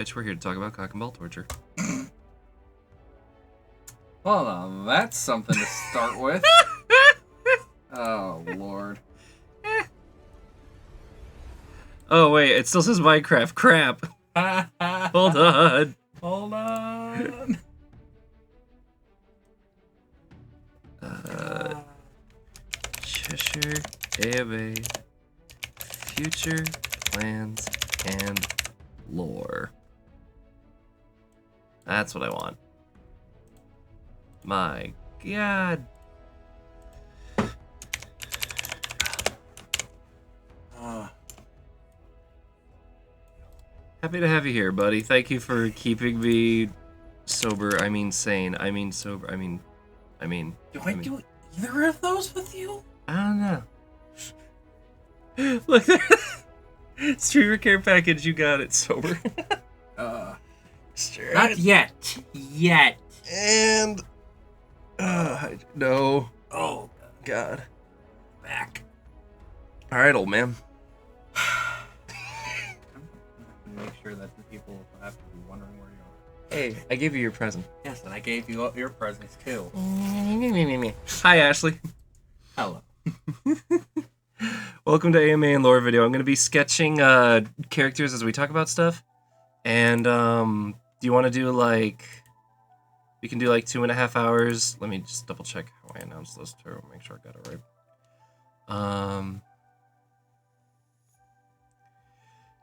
Bitch, we're here to talk about cock and ball torture. Well, that's something to start with. Oh, Lord. Oh, wait, it still says Minecraft. Crap. Hold on. Hold on. Cheshire, AMA, future, plans, and lore. That's what I want. My God. Happy to have you here, buddy. Thank you for keeping me sober. I mean sane. I mean sober. I mean. Do I do either of those with you? I don't know. Look there. Streamer care package. You got it. Sober. Not yet. Yet. And. No. Oh, God. back. All right, old man. Make sure that the people have to be wondering where you are. Hey, I gave you your present. Yes, and I gave you your presents too. Hi, Ashley. Hello. Welcome to AMA and Lore Video. I'm going to be sketching characters as we talk about stuff. And do you want to do like... We can do like 2.5 hours. Let me just double check how I announced this to make sure I got it right.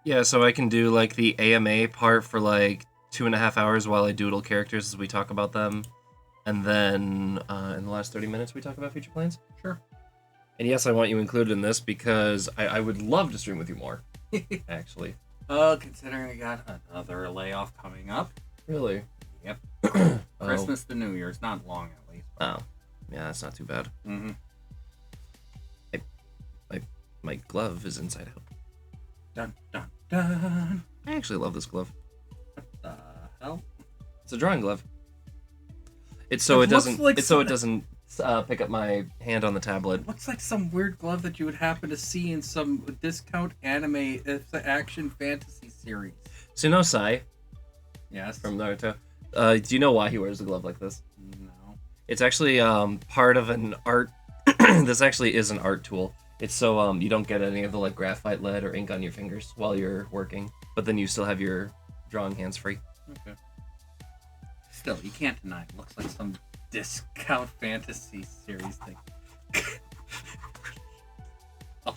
Yeah, so I can do like the AMA part for like 2.5 hours while I doodle characters as we talk about them. And then in the last 30 minutes we talk about future plans. Sure. And yes, I want you included in this because I would love to stream with you more, actually. Considering I got another layoff coming up. Really? Yep. Christmas to New Year's, not long at least. Oh, yeah, that's not too bad. Mm-hmm. My glove is inside out. Dun, dun, dun. I actually love this glove. What the hell? It's a drawing glove. It's so it doesn't. Like it's so it doesn't pick up my hand on the tablet. Looks like some weird glove that you would happen to see in some discount anime, action fantasy series. So you know Sai Yes. from Naruto. Do you know why he wears a glove like this? No. It's actually part of an art. This actually is an art tool. It's so you don't get any of the like graphite lead or ink on your fingers while you're working, but then you still have your drawing hands free. Okay. Still, you can't deny it. Looks like some discount fantasy series thing. Oh,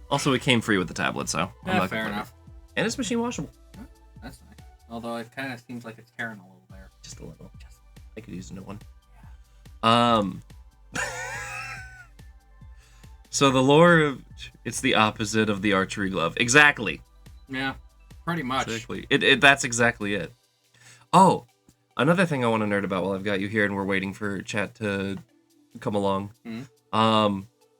Also, it came free with the tablet, so I'm not fair complaining. enough. And it's machine washable. That's nice. Although it kind of seems like it's tearing a little there. Just a little. I could use a new one. Yeah. So the lore, it's the opposite of the archery glove. Exactly. Yeah, pretty much. Exactly. That's exactly it. Oh, another thing I want to nerd about while I've got you here and we're waiting for chat to come along. Mm-hmm.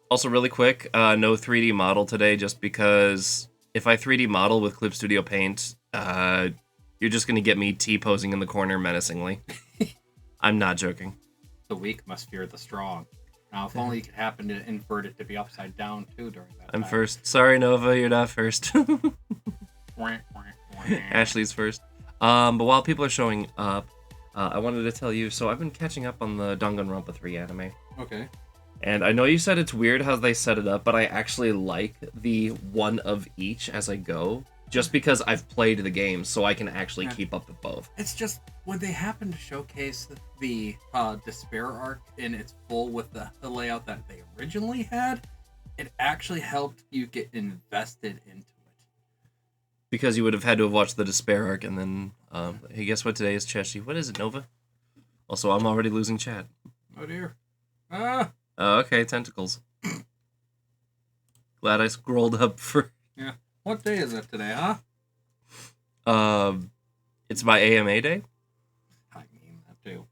Also really quick, no 3D model today just because if I 3D model with Clip Studio Paint, you're just going to get me T-posing in the corner menacingly. I'm not joking. The weak must fear the strong. Now, if only you could happen to invert it to be upside down, too, during that I'm time. first. Sorry, Nova, you're not first. Ashley's first. But while people are showing up, I wanted to tell you, so I've been catching up on the Danganronpa 3 anime. Okay. And I know you said it's weird how they set it up, but I actually like the one of each as I go, just because I've played the game, so I can actually keep up with both. It's just, when they happen to showcase the Despair arc in its full with the layout that they originally had, it actually helped you get invested into it. Because you would have had to have watched the Despair arc, and then, hey, guess what today is, Cheshire? What is it, Nova? Also, I'm already losing chat. Oh dear. Ah! Oh, okay, tentacles. Glad I scrolled up for... Yeah. What day is it today, huh? It's my AMA day. I mean, that too.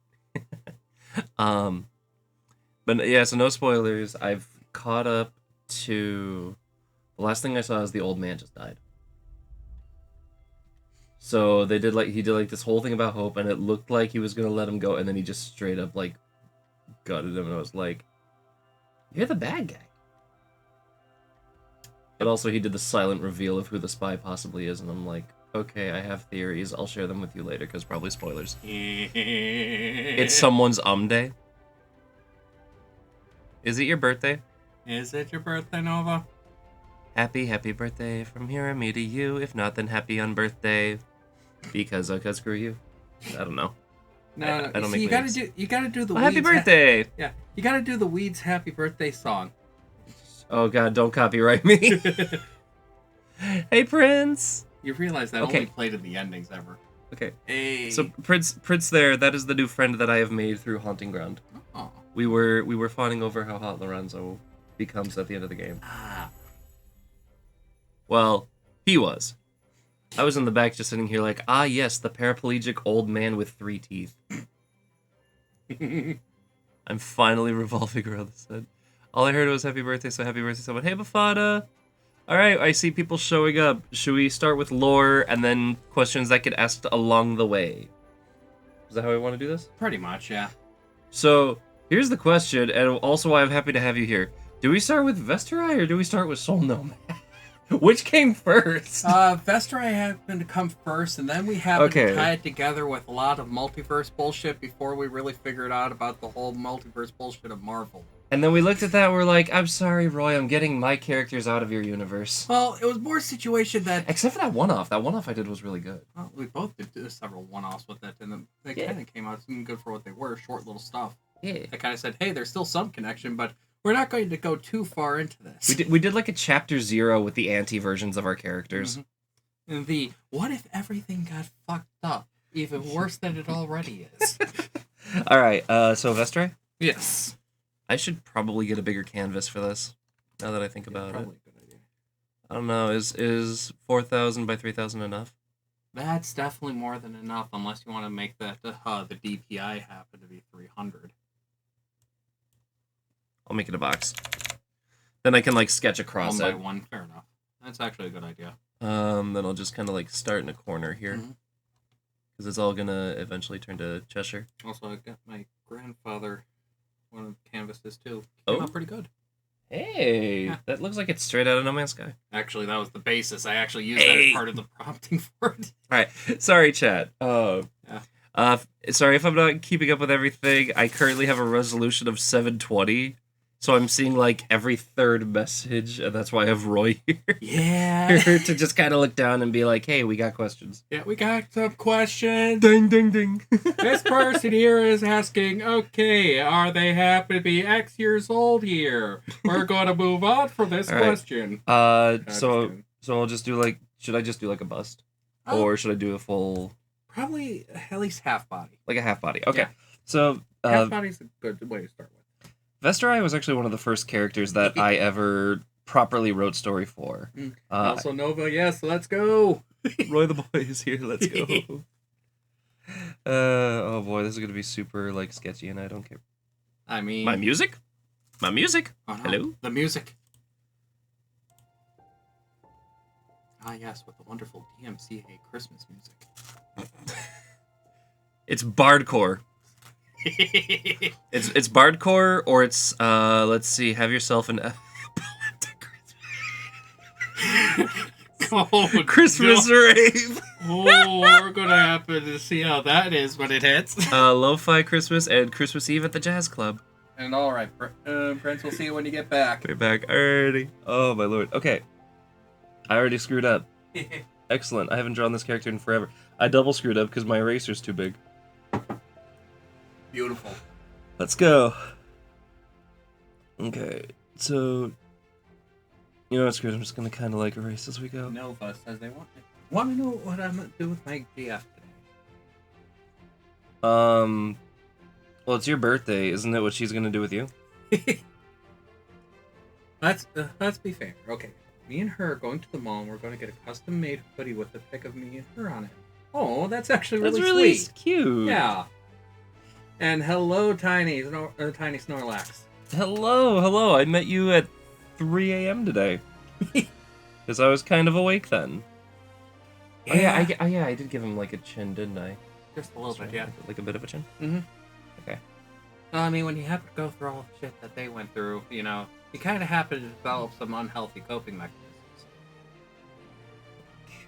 But yeah, so no spoilers. I've caught up to... The last thing I saw is the old man just died. So he did like this whole thing about hope, and it looked like he was gonna let him go, and then he just straight up like gutted him, and I was like, "You're the bad guy." But also he did the silent reveal of who the spy possibly is, and I'm like, Okay, I have theories. I'll share them with you later, because probably spoilers. It's It's someone's day. Is it your birthday? Is it your birthday, Nova? Happy, happy birthday from here and me to you. If not, then happy on birthday. Because screw you. I don't know. No, I don't see, make you gotta lyrics. do the Well, happy Weeds birthday! yeah, you gotta do the Weeds happy birthday song. Oh god, don't copyright me. Hey, Prince! You realize that Okay. only played in the endings ever. Okay, Hey. so Prince there, that is the new friend that I have made through Haunting Ground. Oh. We were fawning over how hot Lorenzo becomes at the end of the game. Ah. Well, he was. I was in the back just sitting here like, ah yes, the paraplegic old man with 3 teeth. I'm finally revolving around this head. All I heard was happy birthday, someone. Hey, Bafana! Alright, I see people showing up. Should we start with lore and then questions that get asked along the way? Is that how we want to do this? Pretty much, yeah. So, here's the question, and also why I'm happy to have you here. Do we start with Vesterai or do we start with Soul Nomad? Which came first? Vesterai happened to come first, and then we happened Okay. to tie it together with a lot of multiverse bullshit before we really figured out about the whole multiverse bullshit of Marvel. And then we looked at that and we're like, I'm sorry, Roy, I'm getting my characters out of your universe. Well, it was more a situation that Except for that one-off. That one-off I did was really good. well, we both did several one-offs with it, and they Yeah. kind of came out good for what they were, short little stuff. Yeah. They kind of said, hey, there's still some connection, but we're not going to go too far into this. We did like a chapter 0 with the anti-versions of our characters. Mhm. And the, what if everything got fucked up? Even worse than it already is. Alright, so Vesterai? Yes. I should probably get a bigger canvas for this, now that I think about it. Probably a good idea. I don't know, is 4,000 by 3,000 enough? That's definitely more than enough, unless you want to make the DPI happen to be 300. I'll make it a box. Then I can, like, sketch One across by it. one, fair enough. That's actually a good idea. Then I'll just kind of, like, start in a corner here. Mhm. Because it's all gonna eventually turn to Cheshire. Also, I got my grandfather one of the canvases too. Came out pretty good. Hey! Yeah. That looks like it's straight out of No Man's Sky. Actually, that was the basis. I actually used that as part of the prompting for it. Alright, sorry, chat. Sorry if I'm not keeping up with everything. I currently have a resolution of 720, so I'm seeing like every third message, and that's why I have Roy here. Yeah. To just kind of look down and be like, hey, we got questions. Yeah, we got some questions. Ding, ding, ding. This person here is asking, okay, are they happy to be X years old here? We're going to move on for this All right. question. So I'll just do like, should I just do like a bust? Or should I do a full, Probably at least half body. like a half body? Okay. Yeah. So, Half body's a good way to start with. Vesterai was actually one of the first characters that I ever properly wrote story for. Also, Nova, yes, let's go. Roy the boy is here. Let's go. Oh boy, this is gonna be super like sketchy, and I don't care. I mean, My music. oh, no. Hello? The music. Ah, yes, with the wonderful DMCA Christmas music. It's bardcore. It's bardcore, or it's let's see. Have yourself an Oh, Christmas no. rave. Oh, we're gonna happen to see how that is when it hits. Lo-fi Christmas and Christmas Eve at the Jazz Club. And all right, Prince, we'll see you when you get back. We're back already. Oh my lord. Okay. I already screwed up. Excellent. I haven't drawn this character in forever. I double screwed up because my eraser's too big. Beautiful. Let's go. Okay, so you know what, screw it, I'm just gonna kind of like erase as we go. Nova says they want to know what I'm gonna do with my GF today. Well, it's your birthday, isn't it? What she's gonna do with you? Let's be fair. Okay, me and her are going to the mall, and we're going to get a custom-made hoodie with a pic of me and her on it. Oh, that's actually That's really really sweet. cute. Yeah. And hello, Tiny Tiny Snorlax. Hello. I met you at 3 a.m. today. Because I was kind of awake then. Yeah. Oh yeah, I did give him like a chin, didn't I? Just a little bit, yeah. Like a bit of a chin. Mm-hmm. Okay. I mean, when you have to go through all the shit that they went through, you know, you kind of have to develop some unhealthy coping mechanisms.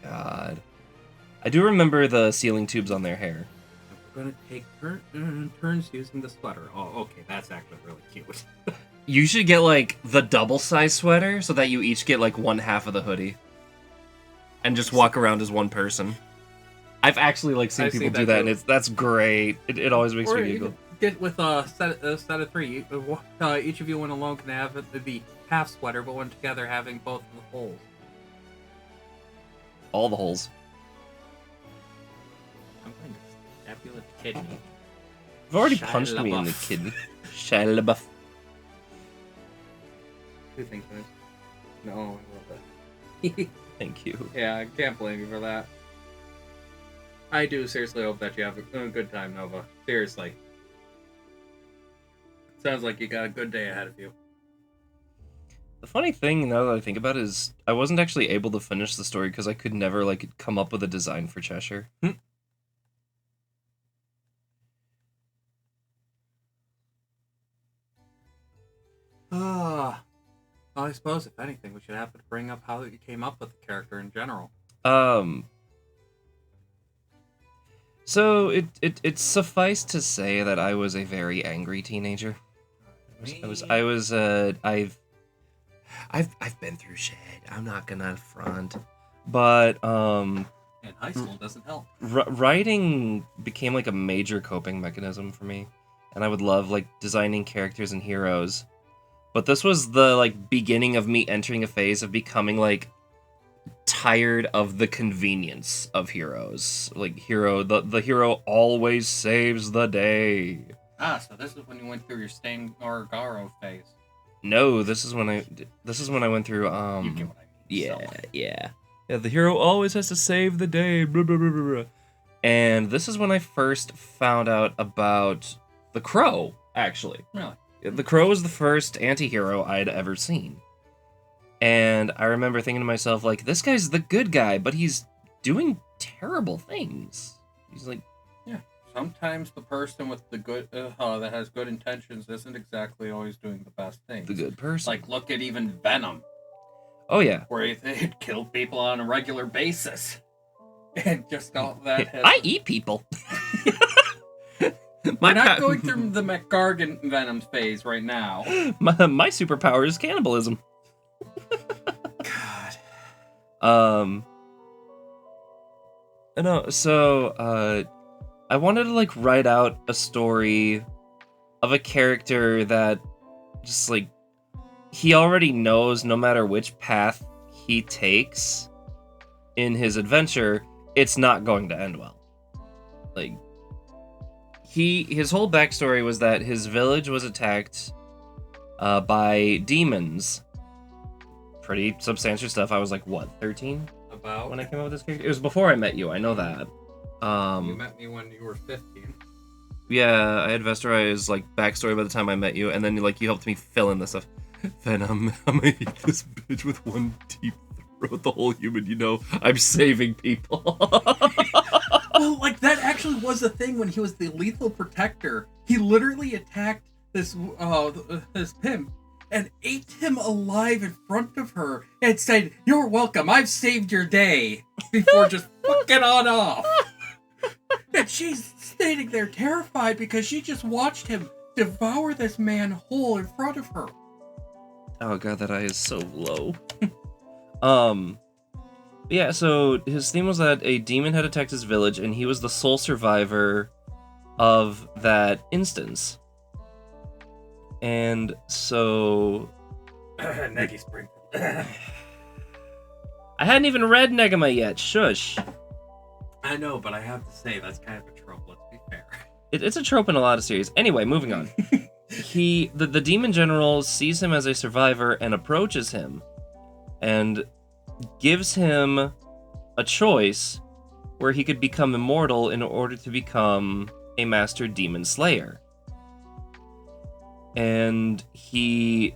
God. I do remember the sealing tubes on their hair. We're gonna take turns using the sweater. Oh, okay, that's actually really cute. You should get, like, the double-size sweater so that you each get, like, one half of the hoodie. And just walk around as one person. I've actually, like, seen people do that, and that's great. It always makes me giggle. Get with a set of three. Each of you, when alone, can have the half sweater, but when together, having both of the holes. All the holes. I'm going to stab you with the kidney. You've already Shia punched me in the LaBeouf. kidney. Shia LaBeouf. Who thinks this? No, I love that. Thank you. Yeah, I can't blame you for that. I do seriously hope that you have a good time, Nova. Seriously. Sounds like you got a good day ahead of you. The funny thing, now that I think about it, is I wasn't actually able to finish the story because I could never, like, come up with a design for Cheshire. Well, I suppose, if anything, we should have to bring up how you came up with the character in general. So it suffice to say that I was a very angry teenager. I've been through shit. I'm not gonna front, but And high school doesn't help. writing became like a major coping mechanism for me, and I would love like designing characters and heroes. But this was the like beginning of me entering a phase of becoming like tired of the convenience of heroes. Like the hero always saves the day. So this is when you went through your Stain or Garo phase. No, this is when I went through You get what I mean. Yeah, the hero always has to save the day, blah, blah, blah, blah, blah. And this is when I first found out about the Crow, actually. Really? The Crow was the first anti-hero I'd ever seen. And I remember thinking to myself, like, this guy's the good guy, but he's doing terrible things. He's like... Yeah, sometimes the person with the good, that has good intentions isn't exactly always doing the best things. The good person. Like, look at even Venom. Oh, yeah. Where they kill people on a regular basis. And just all that... I eat people. We're not going through the McGargan Venom phase right now. My superpower is cannibalism. God. No, so, I wanted to, like, write out a story of a character that just, like, he already knows no matter which path he takes in his adventure, it's not going to end well. Like, his whole backstory was that his village was attacked by demons. Pretty substantial stuff. I was like, what, 13? About? When I came up with this character? It was before I met you, I know that. You met me when you were 15. Yeah, I had Vesteri's, like, backstory by the time I met you, and then, like, you helped me fill in this stuff. Venom, I'm gonna eat this bitch with one deep throat, the whole human, you know, I'm saving people. Well, like, that actually was the thing when he was the lethal protector. He literally attacked this pimp and ate him alive in front of her and said, "You're welcome, I've saved your day," before just fucking on off. And she's standing there terrified because she just watched him devour this man whole in front of her. Oh god, that eye is so low. Yeah, so his theme was that a demon had attacked his village, and he was the sole survivor of that instance. And so... Negi Spring. I hadn't even read Negama yet, shush. I know, but I have to say, that's kind of a trope, let's be fair. It's a trope in a lot of series. Anyway, moving on. The demon general sees him as a survivor and approaches him and gives him a choice where he could become immortal in order to become a master demon slayer. And he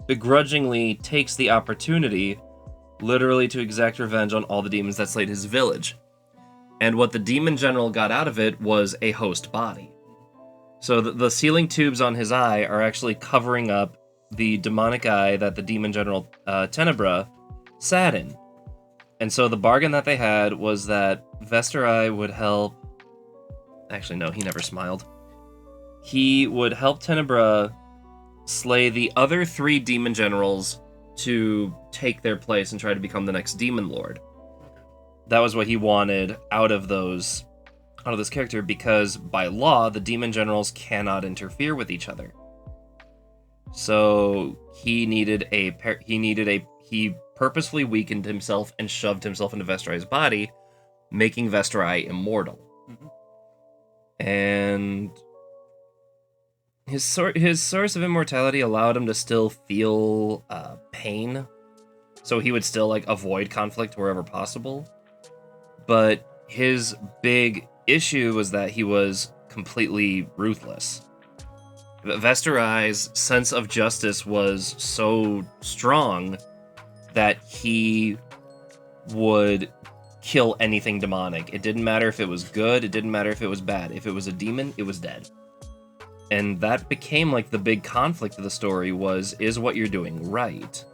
begrudgingly takes the opportunity, literally, to exact revenge on all the demons that slayed his village. And what the demon general got out of it was a host body. So the sealing tubes on his eye are actually covering up the demonic eye that the demon general Tenebra sat in. And so the bargain that they had was that Vesterei would help... Actually, no, he never smiled. He would help Tenebra slay the other 3 demon generals to take their place and try to become the next demon lord. That was what he wanted out of this character, because by law, the demon generals cannot interfere with each other. So he purposefully weakened himself and shoved himself into Vesterai's body, making Vesterei immortal. Mm-hmm. And his source of immortality allowed him to still feel pain, so he would still like avoid conflict wherever possible. But his big issue was that he was completely ruthless. Vesterai's sense of justice was so strong that he would kill anything demonic. It didn't matter if it was good, it didn't matter if it was bad. If it was a demon, it was dead. And that became like the big conflict of the story was, is what you're doing right?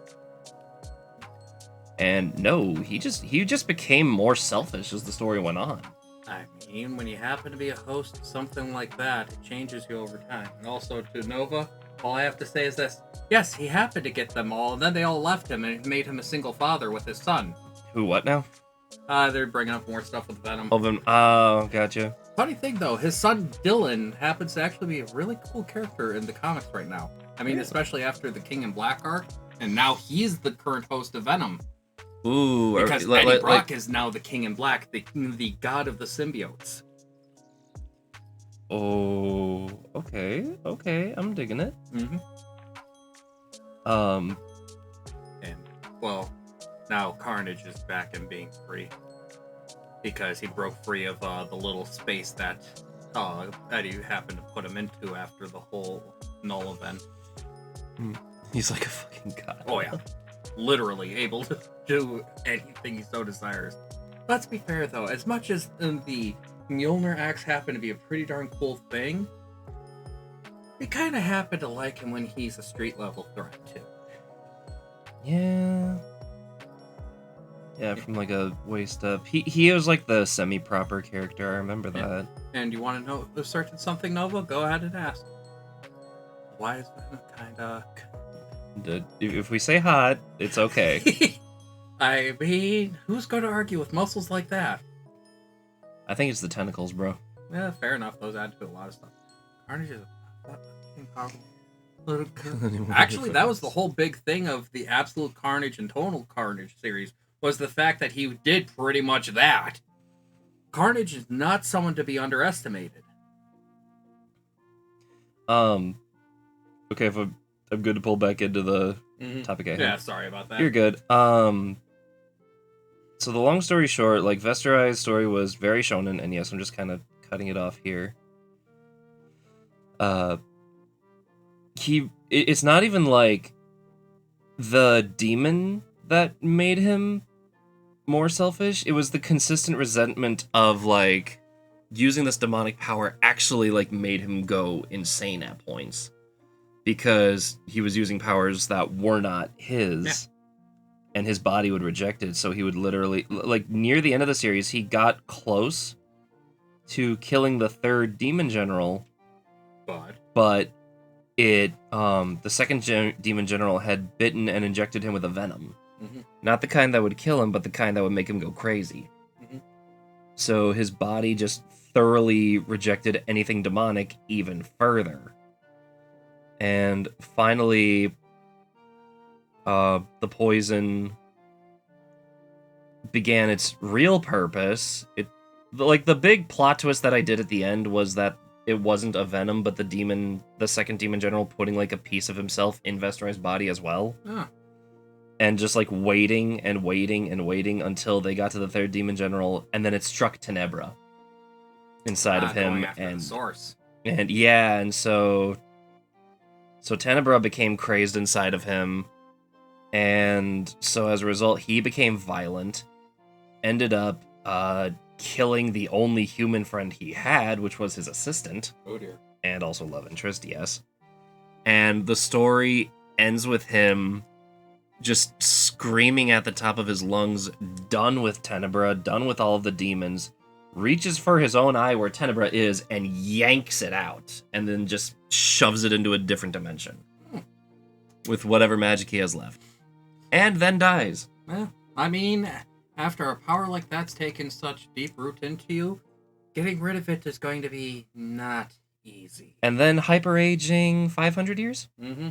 And no, he just became more selfish as the story went on. I mean, when you happen to be a host of something like that, it changes you over time. And also to Nova, all I have to say is this. Yes, he happened to get them all, and then they all left him, and it made him a single father with his son. Who, what now? They're bringing up more stuff with Venom. Oh, gotcha. Funny thing, though, his son Dylan happens to actually be a really cool character in the comics right now. I mean, especially after the King in Black arc, and now he's the current host of Venom. Ooh, because Eddie Brock is now the King in Black, the god of the symbiotes. Oh, okay, I'm digging it. Mm-hmm. And, well, now Carnage is back and being free. Because he broke free of the little space that Eddie happened to put him into after the whole Null event. He's like a fucking god. Oh, yeah. Literally able to do anything he so desires. Let's be fair, though. As much as the Mjolnir axe happened to be a pretty darn cool thing, we kind of happen to like him when he's a street-level threat, too. Yeah, from like a waist up. He was like the semi-proper character, I remember that. And you want to know the certain something, Nova? Go ahead and ask. Why is that kind of... If we say hot, it's okay. I mean, who's going to argue with muscles like that? I think it's the tentacles, bro. Yeah, fair enough. Those add to a lot of stuff. Carnage is powerful. Actually, that was the whole big thing of the Absolute Carnage and Total Carnage series, was the fact that he did pretty much that. Carnage is not someone to be underestimated. Okay, if I'm good to pull back into the topic I had. Yeah, sorry about that. You're good. So the long story short, like, Vesterai's story was very shonen, and yes, I'm just kind of cutting it off here. It's not even, like, the demon that made him more selfish. It was the consistent resentment of, like, using this demonic power actually, like, made him go insane at points. Because he was using powers that were not his, and his body would reject it, so he would literally... Like, near the end of the series, he got close to killing the 3rd demon general, but it... the 2nd demon general had bitten and injected him with a venom. Mm-hmm. Not the kind that would kill him, but the kind that would make him go crazy. Mm-hmm. So his body just thoroughly rejected anything demonic even further. And finally, the poison began its real purpose. The big plot twist that I did at the end was that it wasn't a venom, but the 2nd demon general putting like a piece of himself in Vesterai's body as well. And just like waiting and waiting and waiting until they got to the 3rd demon general, and then it struck Tenebra inside of him. And the source. And yeah, and so Tenebra became crazed inside of him, and so as a result, he became violent, ended up killing the only human friend he had, which was his assistant. Oh dear. And also love interest, yes. And the story ends with him just screaming at the top of his lungs, done with Tenebra, done with all of the demons, reaches for his own eye where Tenebra is and yanks it out, and then just shoves it into a different dimension with whatever magic he has left. And then dies. Well, I mean, after a power like that's taken such deep root into you, getting rid of it is going to be not easy. And then hyper-aging 500 years? Mm-hmm.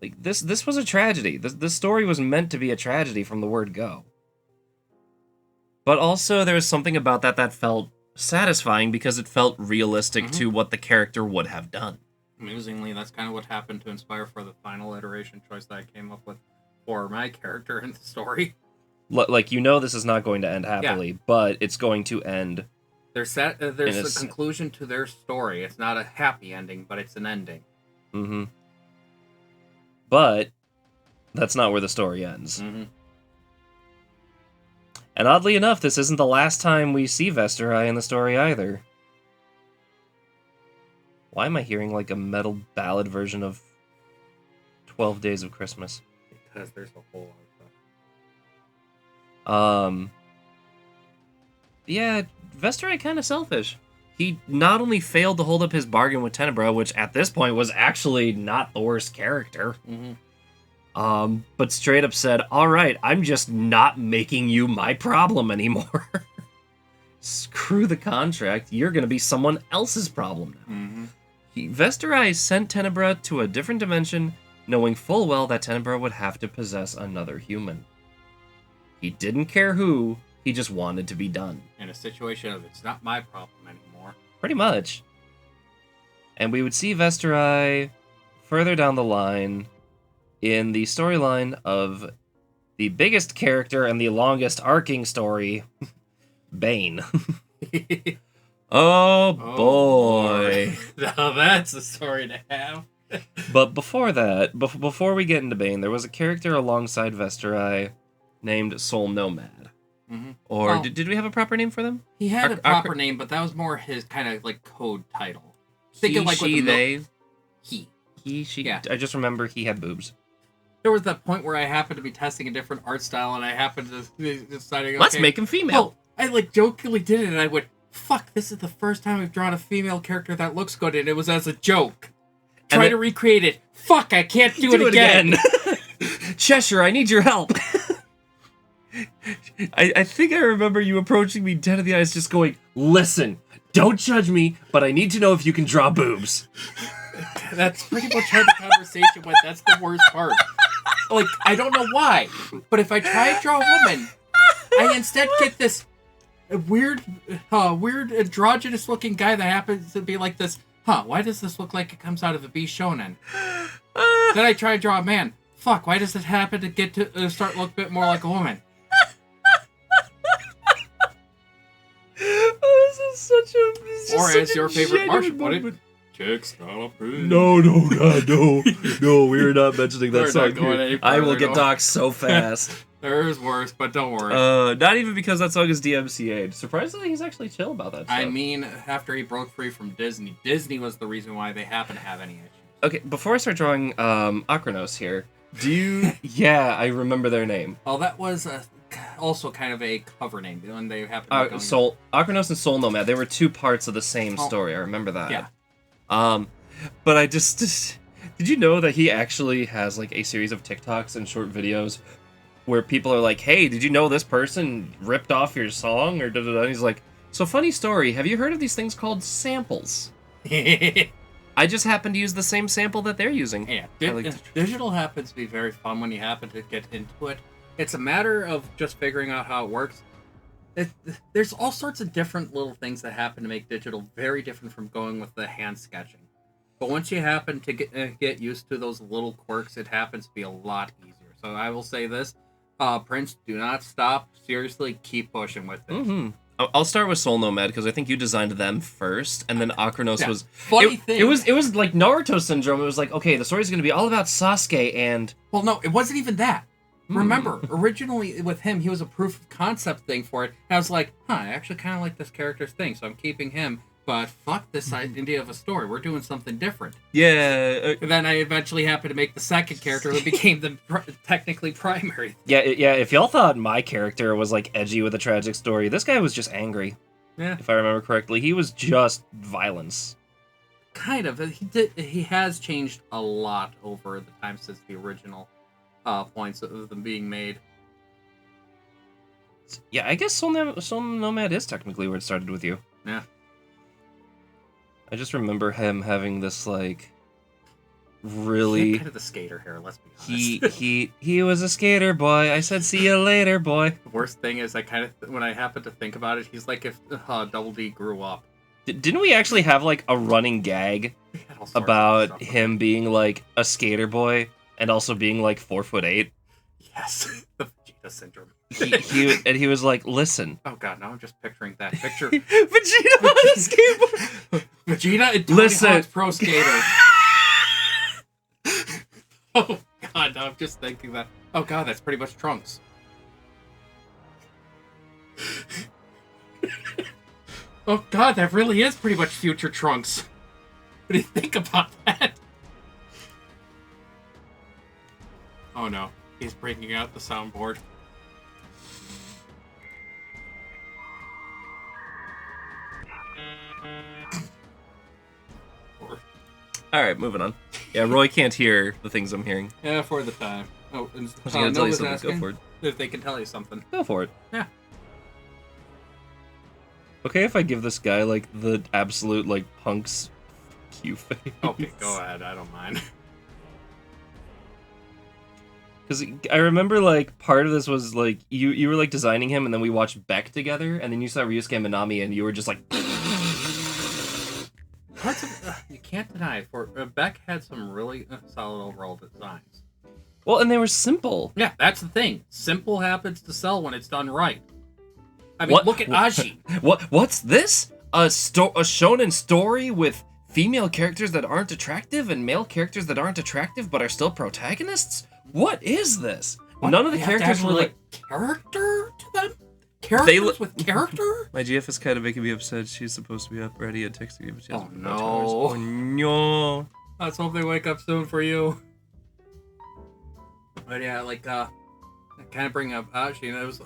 Like, this was a tragedy. This story was meant to be a tragedy from the word go. But also, there was something about that felt satisfying because it felt realistic to what the character would have done. Amusingly, that's kind of what happened to inspire for the final iteration choice that I came up with for my character in the story. Like, this is not going to end happily, but it's going to end... There's a conclusion to their story. It's not a happy ending, but it's an ending. Mm-hmm. But that's not where the story ends. Mm-hmm. And oddly enough, this isn't the last time we see Xeshire in the story either. Why am I hearing like a metal ballad version of 12 Days of Christmas? Because there's a whole lot of stuff. Yeah, Xeshire kind of selfish. He not only failed to hold up his bargain with Tenebra, which at this point was actually not the worst character, but straight up said, all right, I'm just not making you my problem anymore. Screw the contract. You're going to be someone else's problem now. Xeshire sent Tenebra to a different dimension, knowing full well that Tenebra would have to possess another human. He didn't care who, he just wanted to be done. In a situation of it's not my problem anymore. Pretty much. And we would see Xeshire further down the line in the storyline of the biggest character and the longest arcing story, Bane. Oh boy. Now that's a story to have. But before that, before we get into Bane, there was a character alongside Xeshire named Soul Nomad. Or Well, did we have a proper name for them? He had a proper name, but that was more his kind of like code title. Think of like she, they. He. He, she. Yeah. I just remember he had boobs. There was that point where I happened to be testing a different art style, and I happened to deciding, Let's make him female. I like jokingly did it, and I went, "Fuck! This is the first time I've drawn a female character that looks good," and it was as a joke. Try to recreate it. Fuck! I can't do it again. Xeshire, I need your help. I think I remember you approaching me dead in the eyes, just going, "Listen, don't judge me, but I need to know if you can draw boobs." That's pretty much how the conversation went. That's the worst part. Like, I don't know why, but if I try to draw a woman, I instead get this weird androgynous-looking guy that happens to be like this. Why does this look like it comes out of a B shonen? Then I try to draw a man. Fuck, why does it happen to get to start look a bit more like a woman? This is such a... Or as your favorite Martian put it, chicks not approved. No, God, no. No, we are not mentioning that We're song not going here. any I will further, get no. doxxed so fast. There's worse, but don't worry. Not even because that song is DMCA'd. Surprisingly, he's actually chill about that stuff. I mean, after he broke free from Disney, Disney was the reason why they happen to have any issues. Okay, before I start drawing Akranos here, do you... Yeah, I remember their name. Oh, that was also kind of a cover name when they happened to be going Akranos and Soul Nomad, they were two parts of the same story. I remember that. Yeah. But I just... Did you know that he actually has like a series of TikToks and short videos where people are like, hey, did you know this person ripped off your song? Or da-da-da. And he's like, so funny story, have you heard of these things called samples? I just happen to use the same sample that they're using. Yeah, like digital happens to be very fun when you happen to get into it. It's a matter of just figuring out how it works. There's all sorts of different little things that happen to make digital very different from going with the hand sketching. But once you happen to get used to those little quirks, it happens to be a lot easier. So I will say this, Prince, do not stop. Seriously, keep pushing with this. Mm-hmm. I'll start with Soul Nomad because I think you designed them first, and then Akranos was... Funny thing. It was like Naruto syndrome. It was like, okay, the story's going to be all about Sasuke and... Well, no, it wasn't even that. Remember, originally with him, he was a proof of concept thing for it. And I was like, I actually kind of like this character's thing, so I'm keeping him. but fuck this idea of a story. We're doing something different. Yeah. And then I eventually happened to make the second character who became the technically primary. Yeah, if y'all thought my character was, like, edgy with a tragic story, this guy was just angry. Yeah. If I remember correctly. He was just violence. Kind of. He has changed a lot over the time since the original points of them being made. Yeah, I guess Soul Nomad is technically where it started with you. Yeah. I just remember him having this, like, He really... had kind of the skater hair, let's be honest. He was a skater boy. I said, see you later, boy. The worst thing is, when I happen to think about it, he's like if Double D grew up. Didn't we actually have, like, a running gag He had all sorts of about stuff. him being, like, a skater boy and also being, like, 4'8"? Yes, the Vegeta syndrome. He was like, listen. Oh god, now I'm just picturing that picture. Vegeta on a skateboard. Vegeta and Tony Listen. Hawk's Pro Skater. Oh god, now I'm just thinking that. Oh god, that's pretty much Trunks. Oh god, that really is pretty much future Trunks. What do you think about that? Oh no, he's breaking out the soundboard. Alright, moving on. Yeah, Roy can't hear the things I'm hearing. Yeah, for the time. Oh, and I was gonna tell you Nova's something. Go asking for it. if they can tell you something. Go for it. Yeah. Okay, if I give this guy, like, the absolute, like, punk's Q face. Okay, go ahead. I don't mind. Because I remember, like, part of this was, like, you were, like, designing him, and then we watched Beck together, and then you saw Ryusuke Minami, and you were just like... You can't deny, Beck had some really solid overall designs. Well, and they were simple. Yeah, that's the thing. Simple happens to sell when it's done right. I mean, look at Aji. What's this? A shonen story with female characters that aren't attractive and male characters that aren't attractive but are still protagonists? What is this? What? None of the They have to characters were actually, like... character to them? Characters with character? My GF is kind of making me upset. She's supposed to be up ready and texting me, but she hasn't been about 2 no. hours. Oh, no. Let's hope they wake up soon for you. But yeah, like, kind of bring up Aji, and it was,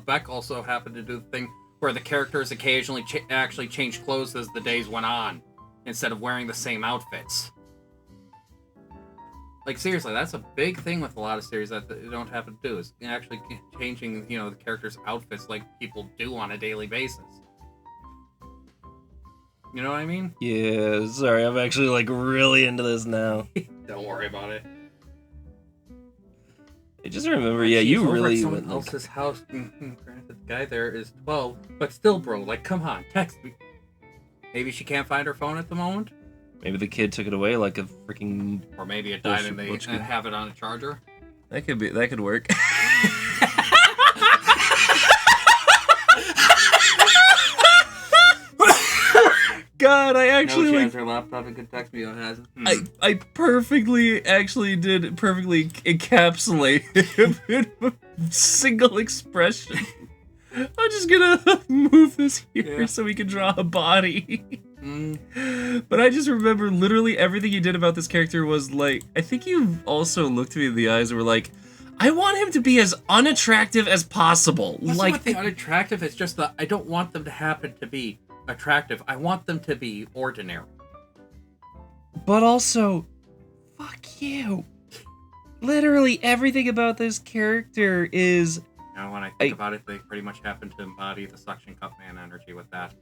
Beck also happened to do the thing where the characters occasionally actually changed clothes as the days went on, instead of wearing the same outfits. Like, seriously, that's a big thing with a lot of series that they don't have to do, is actually changing, the characters' outfits like people do on a daily basis. You know what I mean? Yeah, sorry, I'm actually, like, really into this now. Don't worry about it. I just remember, yeah, She's you over really at someone went, like... else's house. Granted, the guy there is 12, but still, bro, like, come on, text me. Maybe she can't find her phone at the moment, Maybe the kid took it away like a freaking... or maybe it died and Bullshit. they have it on a charger. That could work. God, I actually No, she like... has her laptop and could text me on it hasn't. I perfectly encapsulate him in a single expression. I'm just gonna move this here so we can draw a body. But I just remember literally everything you did about this character was like, I think you also looked me in the eyes and were like, I want him to be as unattractive as possible. What's like with the unattractive? It's just that I don't want them to happen to be attractive. I want them to be ordinary. But also, fuck you. Literally everything about this character is... Now, when I think about it, they pretty much happen to embody the suction cup man energy with that.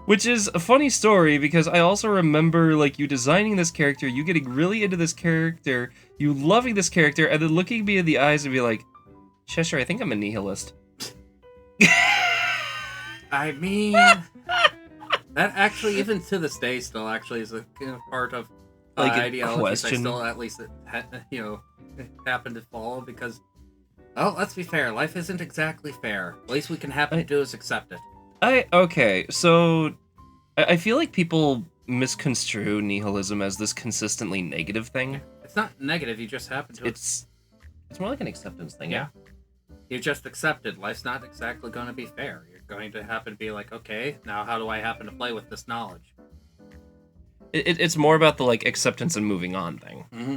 Which is a funny story, because I also remember, like, you designing this character, you getting really into this character, you loving this character, and then looking me in the eyes and be like, Xeshire, I think I'm a nihilist. I mean, that actually, even to this day, still actually is a part of Like a ideologies question. I still at least happen to follow, because, well, let's be fair, life isn't exactly fair. At least we can happen to do is accept it. Okay, so I feel like people misconstrue nihilism as this consistently negative thing. It's not negative, you just happen to... It's more like an acceptance thing. Yeah. You just accepted life's not exactly going to be fair. You're going to happen to be like, okay, now how do I happen to play with this knowledge? It's more about the like acceptance and moving on thing. Mm-hmm.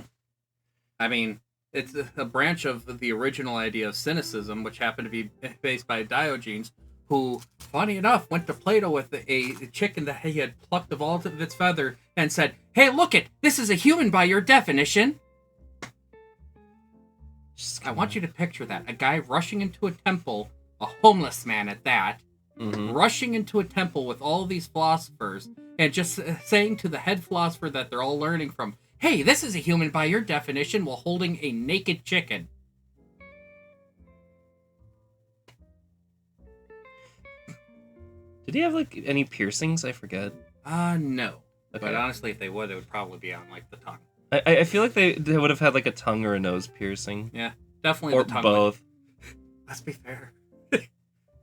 I mean, it's a branch of the original idea of cynicism, which happened to be based by Diogenes, who, funny enough, went to Plato with a chicken that he had plucked of all of its feather and said, "Hey, look it! This is a human by your definition." I want you to picture that. A guy rushing into a temple, a homeless man at that, rushing into a temple with all of these philosophers, and just saying to the head philosopher that they're all learning from, "Hey, this is a human by your definition," while holding a naked chicken. Did he have like any piercings? I forget. No. Okay. But honestly, if they would, it would probably be on like the tongue. I feel like they would have had like a tongue or a nose piercing. Yeah, definitely Or the tongue. both. Let's be fair.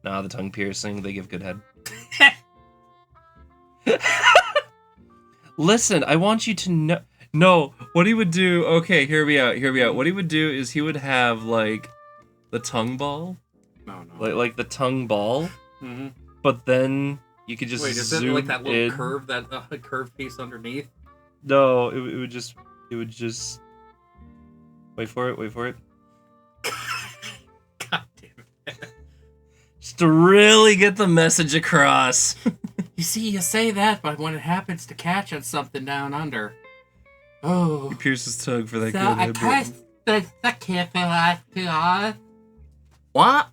Nah, the tongue piercing, they give good head. Listen, I want you to know. No, what he would do. Okay, hear me out. What he would do is he would have like the tongue ball, No. like the tongue ball, Mm-hmm. but then you could just Wait, is zoom it like that little in. curve, that curved piece underneath? No, it would just. Wait for it. God damn it. Just to really get the message across. You see, you say that, but when it happens to catch on something down under, oh. He pierced his tongue for that So good I head. pressed the kid too hard. What?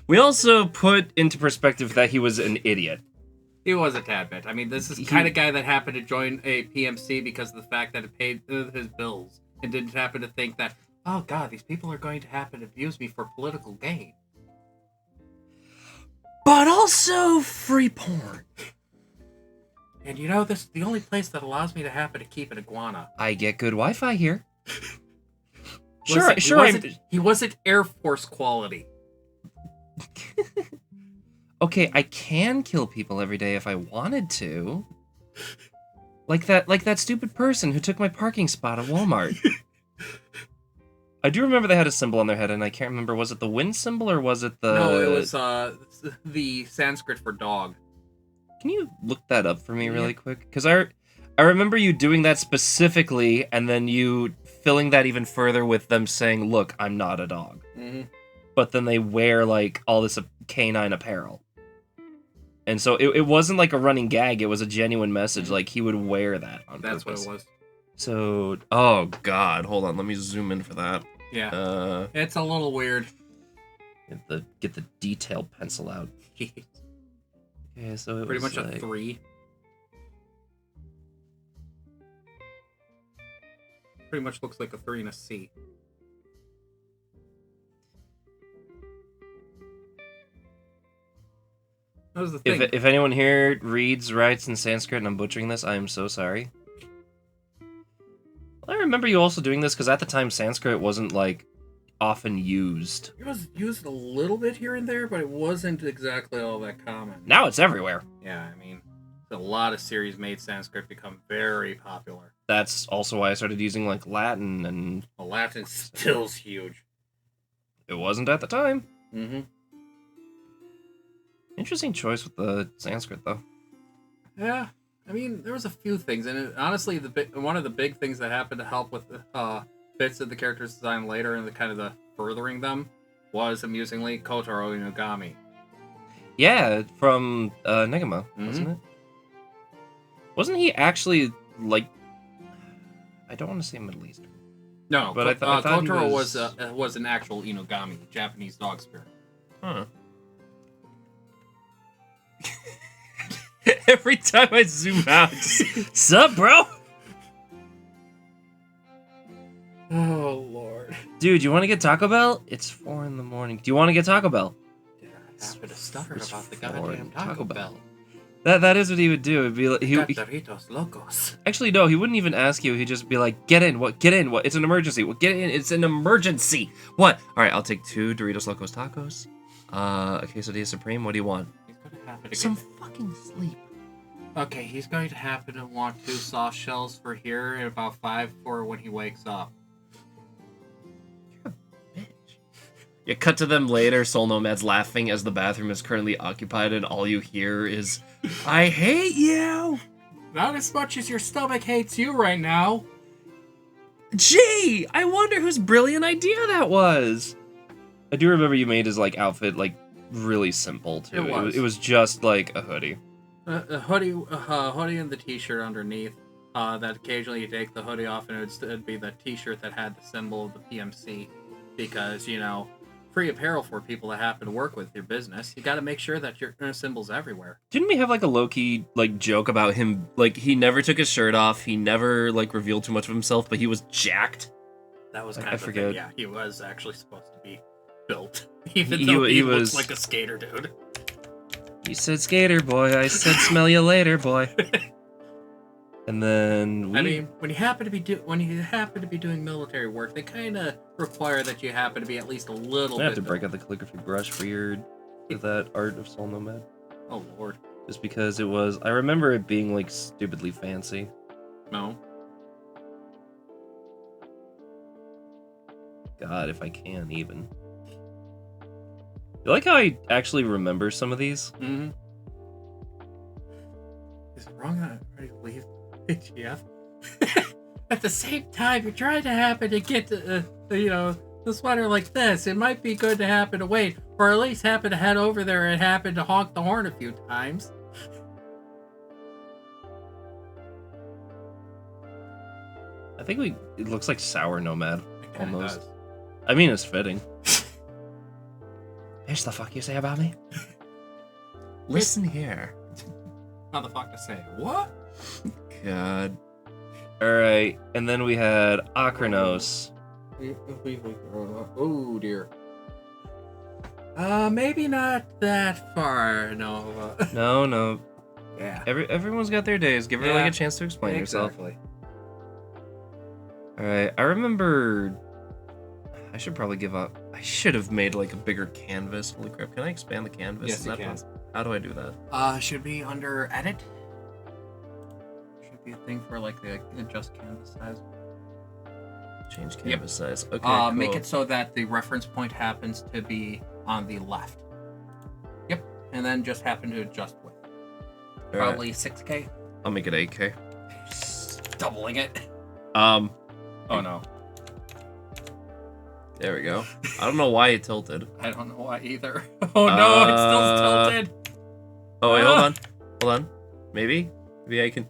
We also put into perspective that he was an idiot. He was a tad bit. I mean, this is the kind of guy that happened to join a PMC because of the fact that it paid his bills and didn't happen to think that, oh god, these people are going to happen to abuse me for political gain. But also free porn. And you know, this is the only place that allows me to happen to keep an iguana. I get good Wi-Fi here. Listen, sure. He wasn't Air Force quality. Okay, I can kill people every day if I wanted to. Like that stupid person who took my parking spot at Walmart. I do remember they had a symbol on their head, and I can't remember, was it the wind symbol or was it the... No, it was the Sanskrit for dog. Can you look that up for me really quick? Because I remember you doing that specifically, and then you filling that even further with them saying, "Look, I'm not a dog." Mm-hmm. But then they wear like all this canine apparel. And so it wasn't like a running gag, it was a genuine message. Like, he would wear that on That's purpose. what it was. So, oh god, hold on, let me zoom in for that. Yeah. It's a little weird. Get the detailed pencil out. Okay, so it Pretty was much like, a 3. Pretty much looks like a 3 and a C. That was the thing. If anyone here reads, writes in Sanskrit and I'm butchering this, I am so sorry. I remember you also doing this because at the time Sanskrit wasn't like often used. It was used a little bit here and there, but it wasn't exactly all that common. Now it's everywhere. Yeah, I mean, a lot of series made Sanskrit become very popular. That's also why I started using like Latin, and Well, Latin still's huge. it wasn't at the time. Mm-hmm. Interesting choice with the Sanskrit though. Yeah, I mean, there was a few things, and honestly, one of the big things that happened to help with bits of the character's design later and the kind of the furthering them was, amusingly, Kotaro Inugami. Yeah, from Negama, wasn't it? Wasn't he actually like? I don't want to say Middle Eastern. No, But I thought he Kotaro was- was an actual Inugami, Japanese dog spirit. Huh. Every time I zoom out, just, sup, bro? Oh Lord! Dude, you want to get Taco Bell? It's 4 in the morning. Do you want to get Taco Bell? Yeah, I happened to stutter It's about the for goddamn Taco Bell. That is what he would do. It'd be like Doritos Locos. actually no, he wouldn't even ask you. He'd just be like, "Get in, what? Get in, what? It's an emergency. What? Get in, it's an emergency. What? All right, I'll take 2 Doritos Locos Tacos. A quesadilla supreme. What do you want? He's going to happen to Some fucking sleep. Okay, he's going to happen to want 2 soft shells for here and about 5 for when he wakes up. You're a bitch. You cut to them later, Soul Nomad's laughing as the bathroom is currently occupied, and all you hear is, I hate you! Not as much as your stomach hates you right now. Gee! I wonder whose brilliant idea that was! I do remember you made his, like, outfit, like, really simple, too. It was just, like, a hoodie. A hoodie and the t-shirt underneath. That occasionally you take the hoodie off and it'd be the t-shirt that had the symbol of the PMC. Because, you know, free apparel for people that happen to work with your business. You got to make sure that your symbol's everywhere. Didn't we have like a low-key like joke about him? Like he never took his shirt off. He never like revealed too much of himself, but he was jacked. That was kind I of forget. thing. Yeah, he was actually supposed to be built, even though he looks like a skater dude. You said skater boy. I said smell you later boy. And then I mean, when you happen to be doing military work, they kind of require that you happen to be at least a little. I have to break out the calligraphy brush for that art of Soul Nomad. Oh lord! Just because it was, I remember it being like stupidly fancy. No. God, if I can even. You like how I actually remember some of these? Mm-hmm. Is it wrong that I already leave HGF? At the same time, you're trying to happen to get to, the sweater like this. It might be good to happen to wait, or at least happen to head over there and happen to honk the horn a few times. I think it looks like Sour Nomad, almost. Does. I mean, it's fitting. Bitch, the fuck you say about me? Listen here. How the fuck to say it? What? God. Alright, and then we had Akranos. Oh dear. Maybe not that far, Nova. No. Yeah. Everyone's got their days. Give her like a chance to explain yourself. Exactly. Alright, I remember... I should probably give up. I should have made like a bigger canvas. Holy crap, can I expand the canvas? Yes, you can. How do I do that? Should be under edit. Should be a thing for like the adjust canvas size. Change canvas size. Okay, cool. Make it so that the reference point happens to be on the left. Yep, and then just happen to adjust width. Probably 6K. I'll make it 8K. Just doubling it. Oh no. There we go. I don't know why it tilted. I don't know why either. Oh no, it's still tilted. Oh wait, hold on. Maybe I can.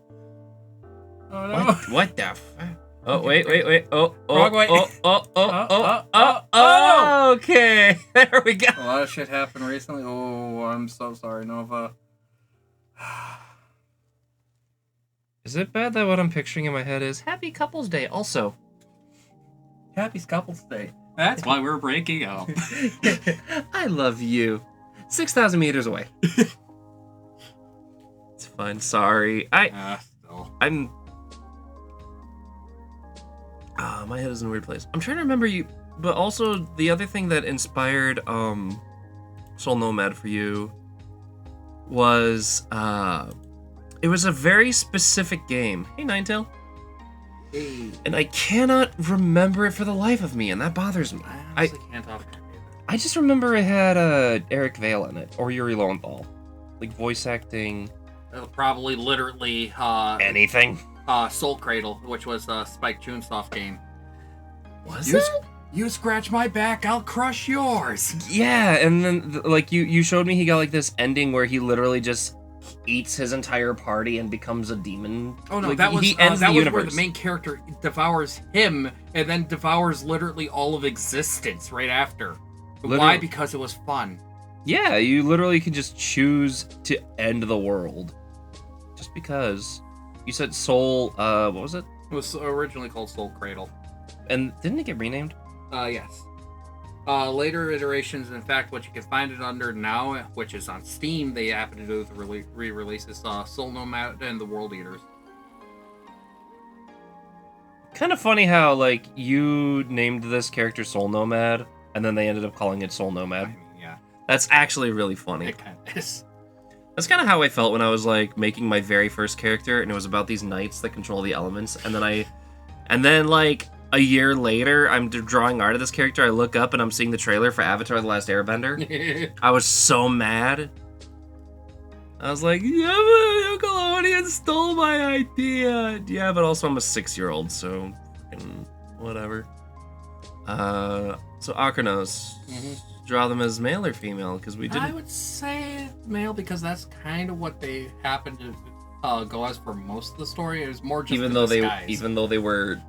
Oh no. What the fuck? Oh wait. Oh. Wrong way. Oh. Okay. There we go. A lot of shit happened recently. Oh, I'm so sorry, Nova. Is it bad that what I'm picturing in my head is Happy Couples Day also? Happy Couples Day. That's why we're breaking up. I love you. 6,000 meters away. It's fine. Sorry. I'm. My head is in a weird place. I'm trying to remember you, but also the other thing that inspired Soul Nomad for you was it was a very specific game. Hey, Ninetail. Hey. And I cannot remember it for the life of me, and that bothers me. I honestly can't talk about it either. I just remember it had Eric Vale in it, or Yuri Lowenthal. Like, voice acting. Probably literally anything. Soul Cradle, which was a Spike Chunsoft game. Was it? You scratch my back, I'll crush yours. Yeah, and then, like, you showed me he got, like, this ending where he literally just eats his entire party and becomes a demon. Oh no, like, that was he ends the universe. where the main character devours him and then devours literally all of existence right after. Literally. Why? Because it was fun. Yeah, you literally can just choose to end the world. Just because. You said Soul, what was it? It was originally called Soul Cradle. And didn't it get renamed? Yes. Later iterations, in fact, what you can find it under now, which is on Steam, they happen to do with the re-releases, Soul Nomad and the World Eaters. Kind of funny how, like, you named this character Soul Nomad, and then they ended up calling it Soul Nomad. I mean, yeah. That's actually really funny. It kind of is. That's kind of how I felt when I was, like, making my very first character, and it was about these knights that control the elements, and then a year later, I'm drawing art of this character. I look up and I'm seeing the trailer for Avatar: The Last Airbender. I was so mad. I was like, yeah, but Nickelodeon stole my idea. Yeah, but also I'm a 6-year-old, so whatever. So Akranos, draw them as male or female, because we didn't. I would say male because that's kind of what they happened to go as for most of the story. It was more just even though they were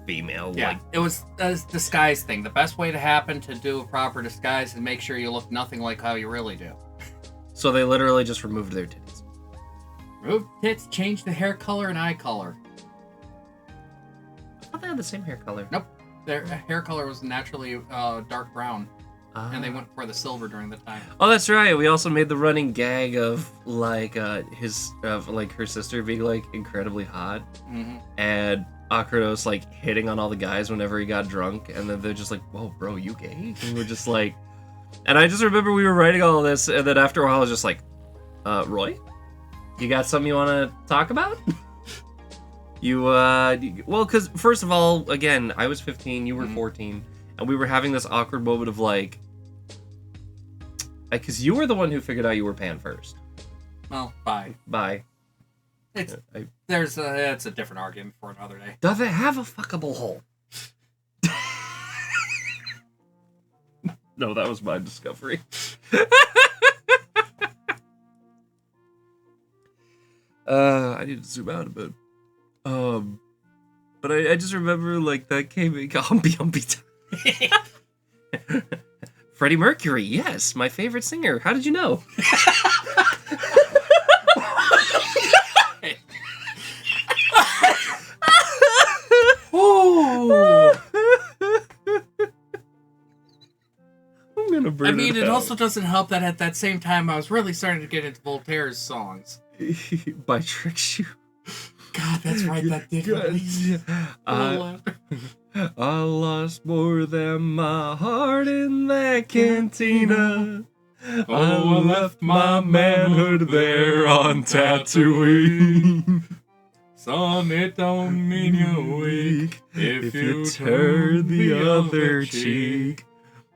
female. Yeah, it was a disguise thing. The best way to do a proper disguise is make sure you look nothing like how you really do. So they literally just removed their titties. Remove tits, change the hair color and eye color. I thought they had the same hair color. Nope. Their hair color was naturally dark brown. And they went for the silver during the time. Oh, that's right. We also made the running gag of like her sister being like incredibly hot, and Akranos like hitting on all the guys whenever he got drunk, and then they're just like, "Whoa, bro, you gay?" And we're just like, and I just remember we were writing all of this, and then after a while I was just like, Roy, you got something you want to talk about? Well, because first of all, again, I was 15, you were 14. And we were having this awkward moment of like, because you were the one who figured out you were pan first. Well, bye. It's a different argument for another day. Does it have a fuckable hole? No, that was my discovery. I need to zoom out a bit. But I just remember like that came in Humpy time. Freddie Mercury, yes, my favorite singer. How did you know? I'm gonna burn it also doesn't help that at that same time I was really starting to get into Voltaire's songs. By Trick Shoe. God, that's right, that did release. I lost more than my heart in that cantina. I left my manhood there on Tatooine. Son, it don't mean you're weak if you turn the other cheek.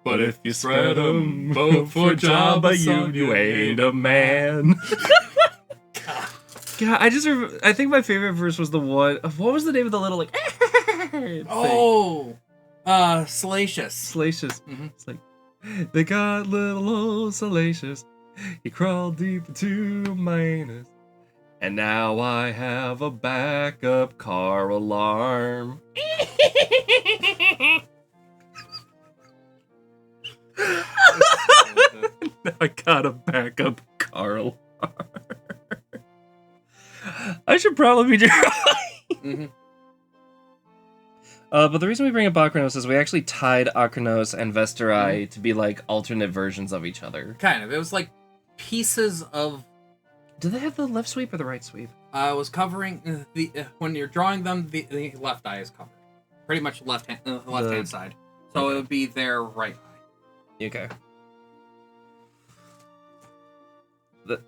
But if you spread 'em both for Jabba, you ain't a man. God, I think my favorite verse was the one. What was the name of the little like? Salacious. Salacious. It's like they got little old Salacious. He crawled deep into my anus, and now I have a backup car alarm. Now I got a backup car alarm. I should probably be drawing. But the reason we bring up Akranos is we actually tied Akranos and Vesterai to be like alternate versions of each other. Kind of. It was like pieces of. Do they have the left sweep or the right sweep? I was covering the when you're drawing them, the left eye is covered, pretty much left hand side. So it would be their right eye. Okay.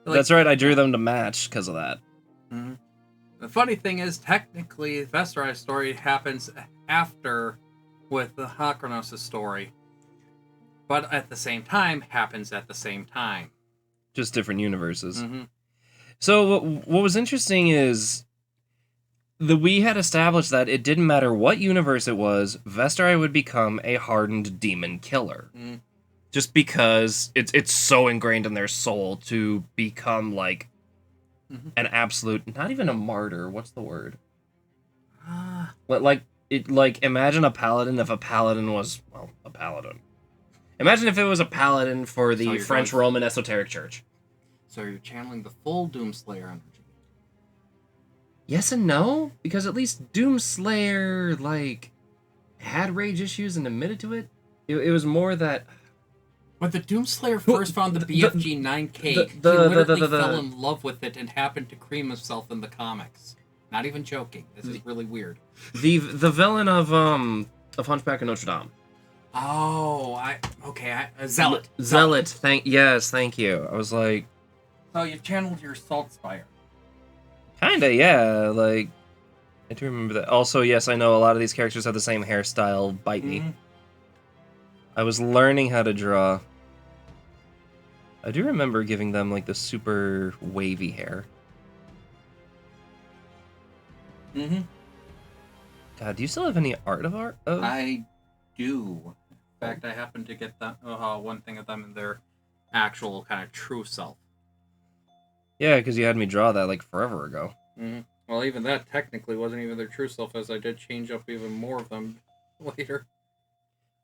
That's right. I drew them to match because of that. The funny thing is, technically, Vesterai's story happens after with the Akranos' story, but at the same time, happens at the same time. Just different universes. So what was interesting is we had established that it didn't matter what universe it was, Vesterai would become a hardened demon killer. Just because it's so ingrained in their soul to become like an absolute, not even a martyr. What's the word? Imagine a paladin if a paladin was, well, a paladin. Imagine if it was a paladin for the French Roman Esoteric Church. So you're channeling the full Doomslayer energy. Yes and no, because at least Doomslayer, like, had rage issues and admitted to it. It was more that... When the Doomslayer first found the BFG 9K, he literally fell in love with it and happened to cream himself in the comics. Not even joking. This is really weird. The villain of Hunchback of Notre Dame. Oh, Zealot. Zealot. Thank you. I was like, so you've channeled your Salt Spire. Kinda, yeah. Like, I do remember that. Also, yes, I know a lot of these characters have the same hairstyle. Bite me. Mhm. I was learning how to draw. I do remember giving them like the super wavy hair. Mm-hmm. God, do you still have any art of art? Of? I do. In fact, I happen to get them, one thing of them in their actual kind of true self. Yeah, because you had me draw that like forever ago. Mm-hmm. Well, even that technically wasn't even their true self, as I did change up even more of them later.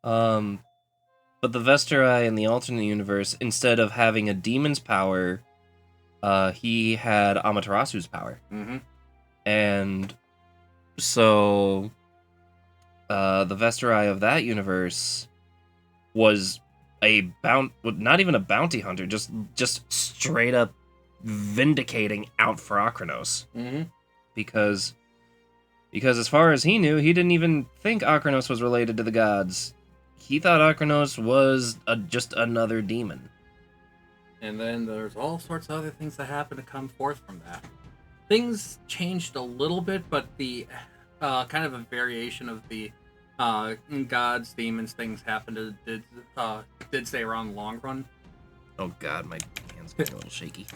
But the Vesteri in the alternate universe, instead of having a demon's power, he had Amaterasu's power. Mm-hmm. And so the Vesteri of that universe was not even a bounty hunter, just straight up vindicating out for Akranos. Mm-hmm. Because as far as he knew, he didn't even think Akranos was related to the gods. He thought Akranos was just another demon. And then there's all sorts of other things that happen to come forth from that. Things changed a little bit, but the kind of a variation of the gods, demons, things happened did stay around the long run. Oh god, my hand's getting a little shaky.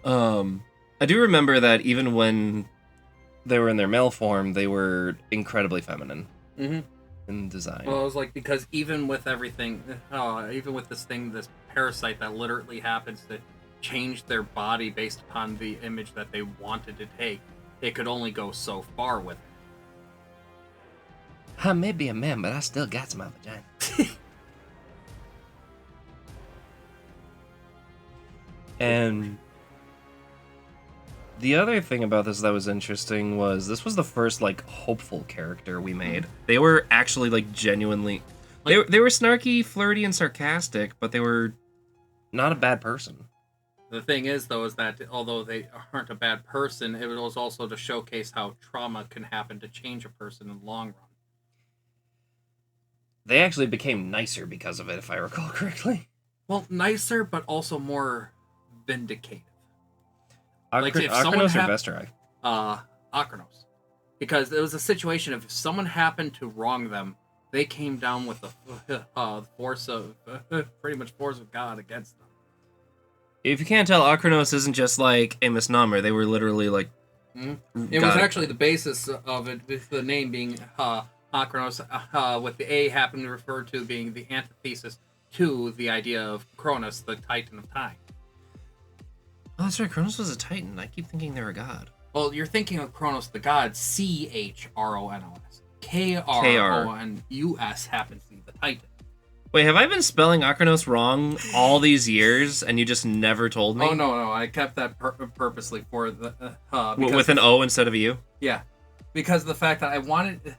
I do remember that even when they were in their male form, they were incredibly feminine in design. Well, it was like, because even with everything, even with this parasite that literally happens to change their body based upon the image that they wanted to take, it could only go so far with it. I may be a man, but I still got my vagina. And the other thing about this that was interesting was this was the first like hopeful character we made. They were actually like genuinely they were snarky, flirty, and sarcastic, but they were not a bad person. The thing is, though, is that although they aren't a bad person, it was also to showcase how trauma can happen to change a person in the long run. They actually became nicer because of it, if I recall correctly. Well, nicer, but also more vindicative. Like if Akranos or Vesteri? Akranos. Because it was a situation of if someone happened to wrong them, they came down with the force of God against them. If you can't tell, Akranos isn't just like a misnomer. They were literally like. It was actually the basis of it, with the name being Akranos, with the A happening to refer to being the antithesis to the idea of Cronus, the Titan of Time. Oh, that's right. Cronus was a Titan. I keep thinking they're a god. Well, you're thinking of Cronus the god, Chronos. Kronus happens to be the Titan. Wait, have I been spelling Akranos wrong all these years, and you just never told me? Oh, no, I kept that purposely for the... with an O instead of a U? Yeah, because of the fact that I wanted...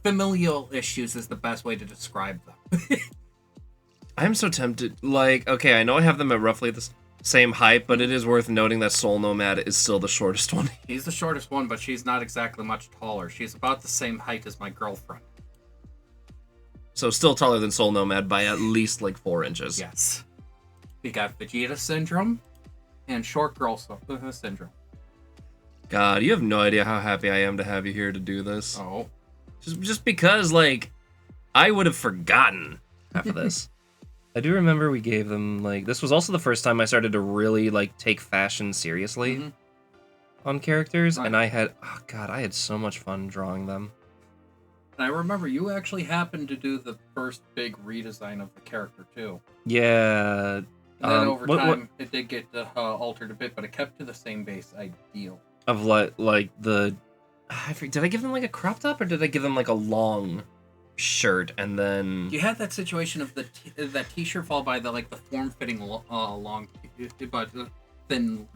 familial issues is the best way to describe them. I'm so tempted. Like, okay, I know I have them at roughly the same height, but it is worth noting that Soul Nomad is still the shortest one. He's the shortest one, but she's not exactly much taller. She's about the same height as my girlfriend. So still taller than Soul Nomad by at least like 4 inches. Yes. We got Vegeta syndrome and short girl syndrome. God, you have no idea how happy I am to have you here to do this. Oh. Just because, like, I would have forgotten half of this. I do remember we gave them, like, this was also the first time I started to really, like, take fashion seriously on characters, and I had so much fun drawing them. And I remember you actually happened to do the first big redesign of the character, too. Yeah. And then over time, it did get altered a bit, but it kept to the same base ideal. Of, like the... did I give them, like, a crop top, or did I give them, like, a long shirt, and then... You had that situation of that t-shirt followed by the form-fitting long, but thin...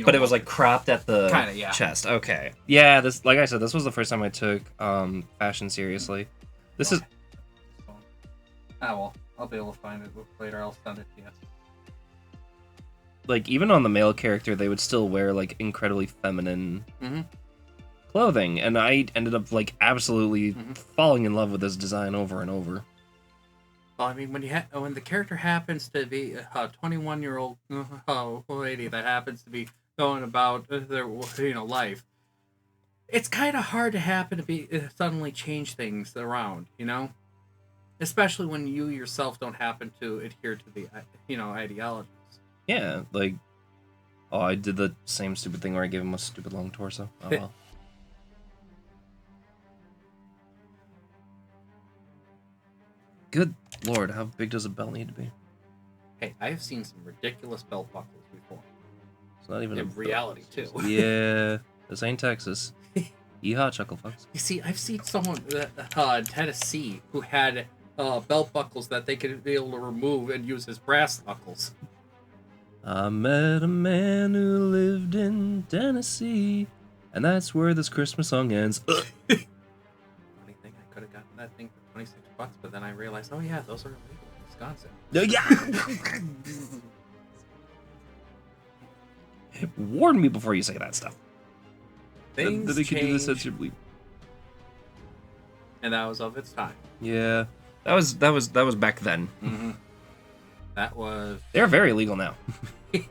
but it was, like, cropped at the kinda, yeah. chest. Okay. Yeah, this, like I said, this was the first time I took fashion seriously. This is... well, I'll be able to find it later. I'll send it to you. Like, even on the male character, they would still wear, like, incredibly feminine clothing, and I ended up, like, absolutely falling in love with this design over and over. Well, I mean, when the character happens to be a 21-year-old lady that happens to be going about their life, it's kind of hard to happen to be suddenly change things around, you know, especially when you yourself don't happen to adhere to the ideologies. Yeah, like, oh, I did the same stupid thing where I gave him a stupid long torso. Oh well. Good lord, how big does a belt need to be? Hey, I have seen some ridiculous belt buckles before. It's not even In a reality, too. Yeah, this ain't Texas. Yeehaw, chuckle fucks. You see, I've seen someone in Tennessee who had belt buckles that they could be able to remove and use as brass knuckles. I met a man who lived in Tennessee, and that's where this Christmas song ends. Funny thing, I could have gotten that thing for $26, but then I realized, oh yeah, those are illegal in Wisconsin. Yeah. Warn me before you say that stuff. Things that they could do this change, sensibly. and that was of its time. Yeah, that was back then. Mm-hmm. That was. They're very legal now.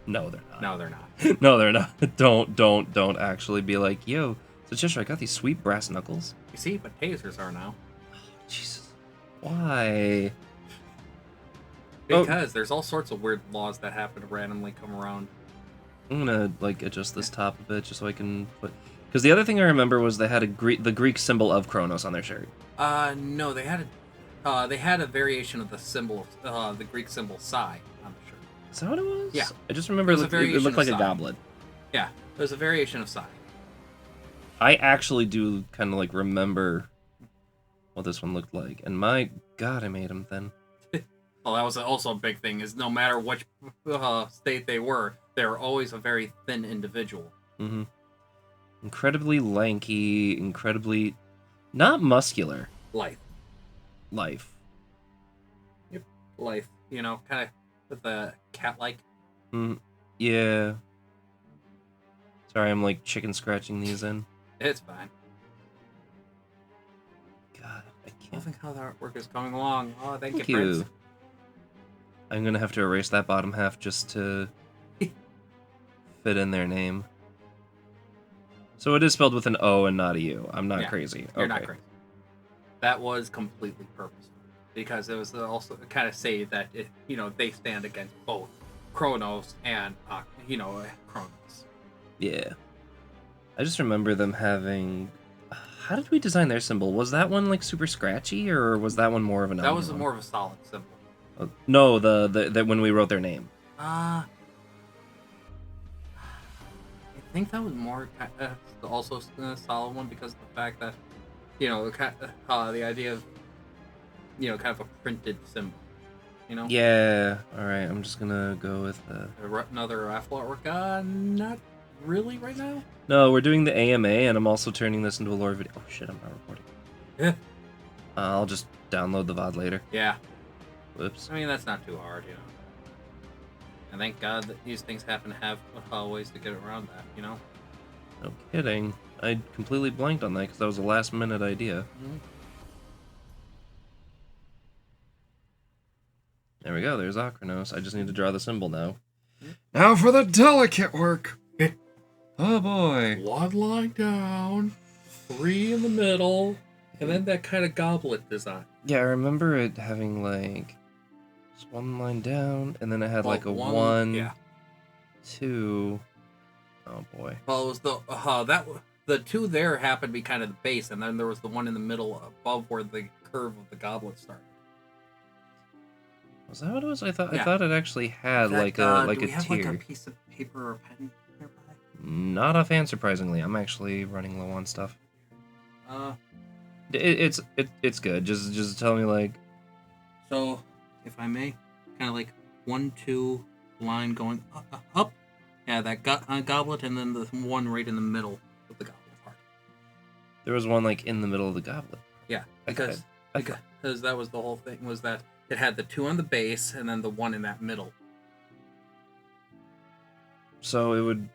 No, they're not. No, they're not. No, they're not. Don't actually be like, yo, so Cheshire, I got these sweet brass knuckles. You see, but tasers are now. Jesus, why? Because there's all sorts of weird laws that happen to randomly come around. I'm gonna like adjust this top a bit just so I can put. Because the other thing I remember was they had the Greek symbol of Kronos on their shirt. No, they had a variation of the symbol, the Greek symbol psi on the shirt. Is that what it was? Yeah. I just remember It was a it variation looked like of a psi. goblet. Yeah, there's a variation of psi. I actually do kind of like remember what this one looked like, and my God, I made him thin. Well, that was also a big thing. Is no matter which state they were always a very thin individual. Mm-hmm. Incredibly lanky, incredibly not muscular. Life. Yep, life. You know, kind of with the cat-like. Yeah. Sorry, I'm like chicken scratching these in. It's fine. God, I can't. Loving how the artwork is coming along. Oh, thank Thank you, you. friends. I'm gonna have to erase that bottom half just to fit in their name. So it is spelled with an O and not a U. I'm not crazy. You're not crazy. That was completely purposeful because it was also kind of say that they stand against both Kronos and Kronos. Yeah. I just remember them having. How did we design their symbol? Was that one like super scratchy, or was that one more of an? That was more of a solid symbol. No, the when we wrote their name. I think that was more also a solid one because of the fact that the idea of kind of a printed symbol. Yeah. All right. I'm just gonna go with another raffle artwork. Not really right now. No, we're doing the AMA, and I'm also turning this into a lore video. Oh shit, I'm not recording. Yeah. I'll just download the VOD later. Yeah. Whoops. I mean, that's not too hard, And thank God that these things happen to have ways to get around that, No kidding. I completely blanked on that because that was a last-minute idea. Mm-hmm. There we go. There's Akronos. I just need to draw the symbol now. Now for the delicate work. Oh boy. One line down, 3 in the middle, and then that kind of goblet design. Yeah, I remember it having like just one line down, and then it had like a one, 2. Oh boy. Well, it was the 2 there happened to be kind of the base, and then there was the one in the middle above where the curve of the goblet started. Was that what it was? I thought it actually had like a do we have tier. like a piece of paper or pen nearby? Not offhand, surprisingly. I'm actually running low on stuff. It's good. Just tell me like. So, if I may, kind of like 1, 2 line going up. Yeah, that goblet, and then the one right in the middle of the goblet part. There was one like in the middle of the goblet. Yeah, because that was the whole thing. Was that it had the 2 on the base and then the 1 in that middle. So it would,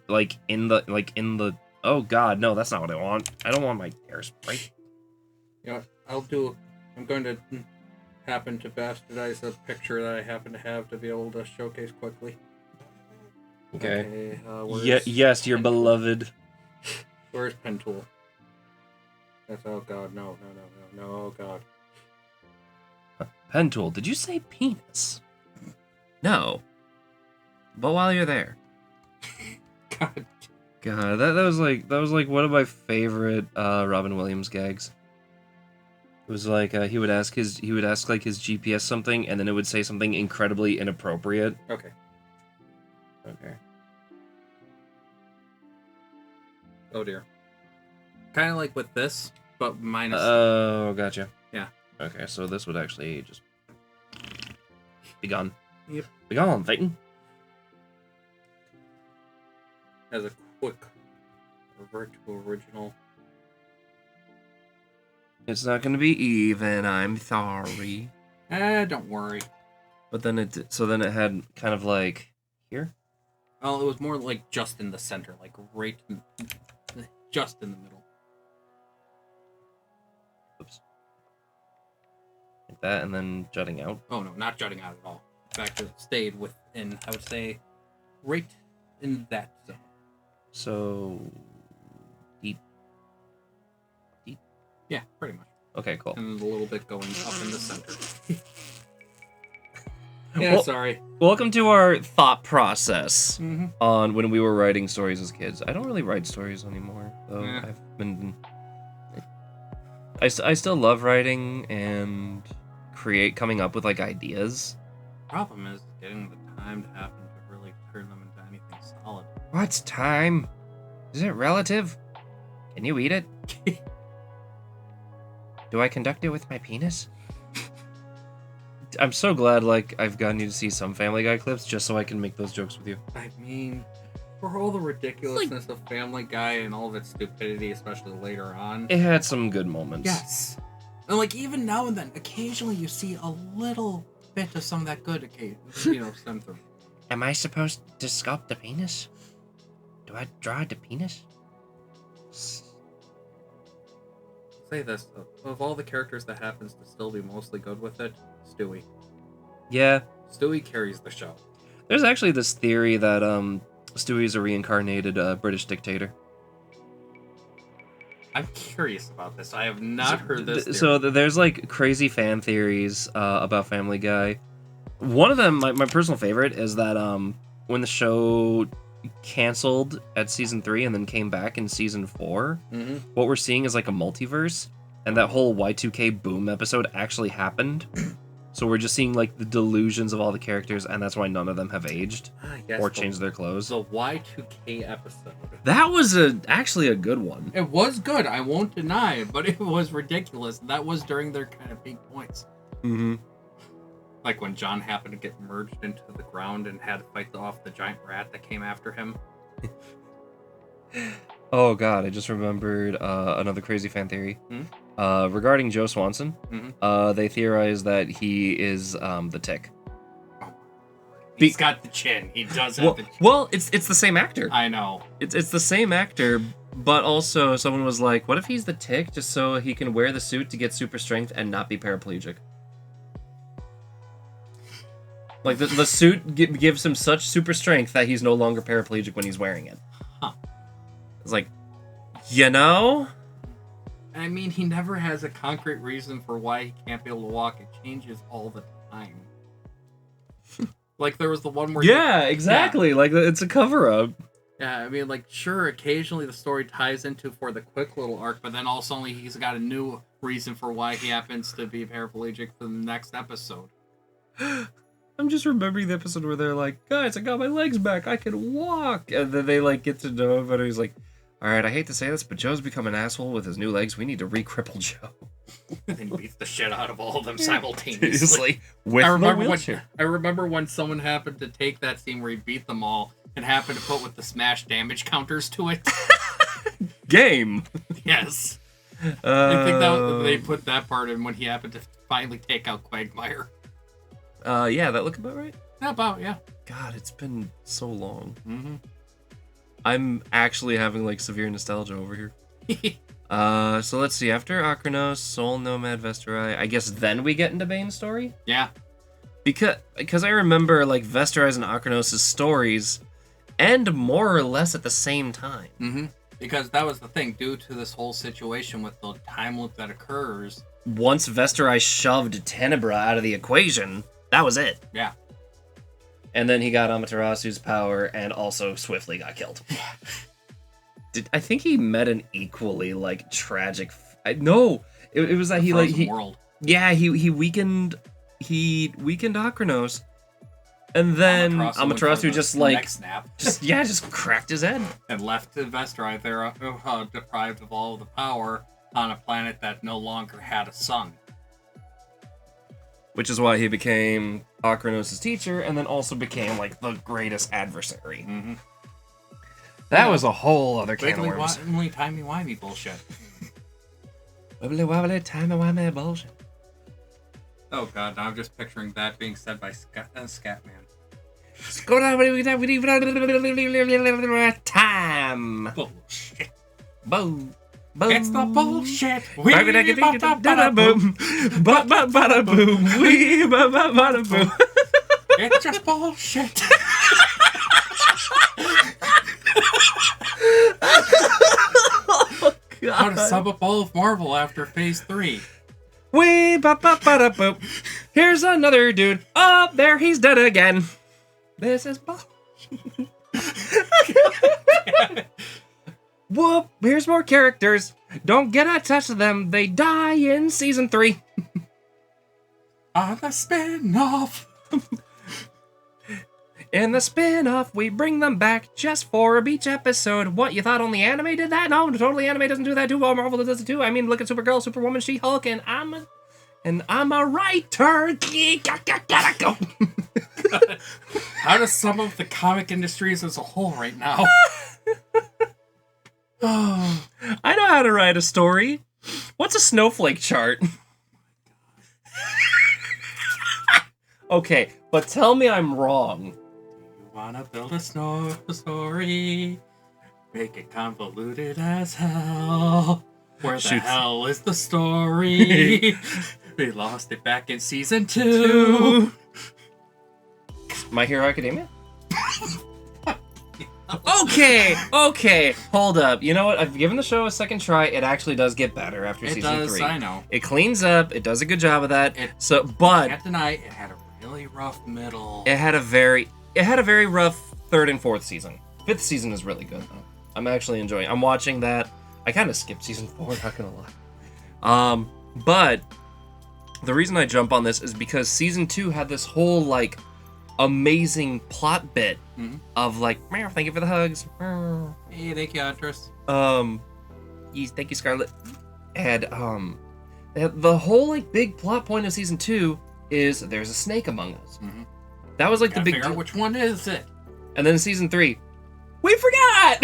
like in the. Oh God, no, that's not what I want. I don't want my hairspray. You know what? I'm going to happen to bastardize a picture that I happen to have to be able to showcase quickly. Okay. Where's Yes, your Pentool? beloved. Where's Pentool? That's oh god, no, oh god. Pentool, did you say penis? No. But while you're there. God. God, that was like one of my favorite Robin Williams gags. It was like he would ask like his GPS something, and then it would say something incredibly inappropriate. Okay. Okay. Oh dear. Kind of like with this, but minus. Oh, gotcha. Yeah. Okay, so this would actually just be gone. Yep. Be gone, Phaeton. As a quick revert to original. It's not gonna be even. I'm sorry. Don't worry. But then it had kind of like here. Well, it was more like just in the center, like just in the middle. Oops. Like that, and then jutting out. Oh no, not jutting out at all. In fact, it stayed within, I would say, right in that zone. So deep. Yeah, pretty much. Okay, cool. And a little bit going up in the center. Yeah, Well, sorry. Welcome to our thought process Mm-hmm. on when we were writing stories as kids. I don't really write stories anymore, though. Yeah. I've been. I still love writing and coming up with like ideas. Problem is getting the time to happen to really turn them into anything solid. What's time? Is it relative? Can you eat it? Do I conduct it with my penis? I'm so glad, like, I've gotten you to see some Family Guy clips just so I can make those jokes with you. I mean, for all the ridiculousness of Family Guy and all of its stupidity, especially later on. It had some good moments. Yes. And like even now and then, occasionally you see a little bit of some of that good stem through. Am I supposed to sculpt the penis? Do I draw the penis? Say this, of all the characters that happens to still be mostly good with it, Stewie. Yeah. Stewie carries the show. There's actually this theory that Stewie's a reincarnated British dictator. I'm curious about this. I have not heard this theory. So there's like crazy fan theories about Family Guy. One of them, my personal favorite, is that when the show canceled at season 3 and then came back in season 4, what we're seeing is like a multiverse, and that whole Y2K boom episode actually happened. So we're just seeing like the delusions of all the characters, and that's why none of them have aged or changed their clothes. The Y2K episode. That was actually a good one. It was good, I won't deny it, but it was ridiculous. That was during their kind of peak points. Mm-hmm. Like when John happened to get merged into the ground and had to fight off the giant rat that came after him. Oh god, I just remembered another crazy fan theory. Regarding Joe Swanson, they theorize that he is the Tick. Oh. He's got the chin. He does have the chin. Well, it's the same actor. I know. It's the same actor, but also someone was like, what if he's the Tick just so he can wear the suit to get super strength and not be paraplegic? Like, the suit gives him such super strength that he's no longer paraplegic when he's wearing it. Huh. It's like, you know? I mean, he never has a concrete reason for why he can't be able to walk. It changes all the time. Like, there was the one where... Yeah, exactly. Yeah. Like, it's a cover-up. Yeah, I mean, like, sure, occasionally the story ties into for the quick little arc, but then all suddenly he's got a new reason for why he happens to be paraplegic for the next episode. I'm just remembering the episode where they're like, guys, I got my legs back, I can walk. And then they, like, get to know him, and he's like, alright, I hate to say this, but Joe's become an asshole with his new legs. We need to re-cripple Joe. And he beats the shit out of all of them simultaneously. With I remember when someone happened to take that scene where he beat them all and happened to put with the smash damage counters to it. Game! Yes. I think they put that part in when he happened to finally take out Quagmire. Yeah, that look about right? Yeah. God, it's been so long. Mm-hmm. I'm actually having, like, severe nostalgia over here. So let's see. After Akranos, Soul, Nomad, Vesterei, I guess then we get into Bane's story? Yeah. Because I remember, like, Vesterai's and Akranos' stories, end more or less at the same time. Mm-hmm. Because that was the thing, due to this whole situation with the time loop that occurs. Once Vesterai shoved Tenebra out of the equation, that was it. Yeah. And then he got Amaterasu's power and also swiftly got killed. I think he met an equally, like, tragic... No! It was that he, like... World. Yeah, he weakened... He weakened Akranos. And then Amaterasu just, like... Snap. just cracked his head. And left Vesterai there, deprived of all of the power on a planet that no longer had a sun. Which is why he became Akranos' teacher, and then also became, like, the greatest adversary. Mm-hmm. That was a whole other can of Wiggly worms. wobbly timey-wimey bullshit. Wibbly wobbly timey-wimey bullshit. Oh god, now I'm just picturing that being said by Scatman. Time. Bullshit. Boom. It's the bullshit. Boom. Bada boom. Wee bada boom. It's just bullshit. How to sum up all of Marvel after Phase 3. Wee bada boom. Here's another dude. Oh, there he's dead again. This is bullshit. Whoop, here's more characters. Don't get attached to them. They die in season 3. On the spin-off. In the spin-off, we bring them back just for each episode. What, you thought only anime did that? No, totally anime doesn't do that too. Well, Marvel does it too. I mean, look at Supergirl, Superwoman, She-Hulk, and I'm a writer. Gotta go. How to sum up the comic industries as a whole right now? Oh, I know how to write a story. What's a snowflake chart? Okay, but tell me I'm wrong. You wanna build a story? Make it convoluted as hell. Where the hell is the story? We lost it back in season 2. My Hero Academia? Okay, hold up. You know what? I've given the show a second try. It actually does get better after season 3. I know. It cleans up. It does a good job of that. I But can't deny it had a really rough middle. it had a very rough 3rd and 4th season. 5th season is really good though. I'm actually enjoying. I'm watching that. I kind of skipped season 4. Not gonna lie. But the reason I jump on this is because season 2 had this whole like amazing plot bit of like, thank you for the hugs. Hey, thank you, actress. Thank you, Scarlett. And the whole like big plot point of season 2 is there's a snake among us. Mm-hmm. That was like the big figure out which one is it. And then season 3, we forgot.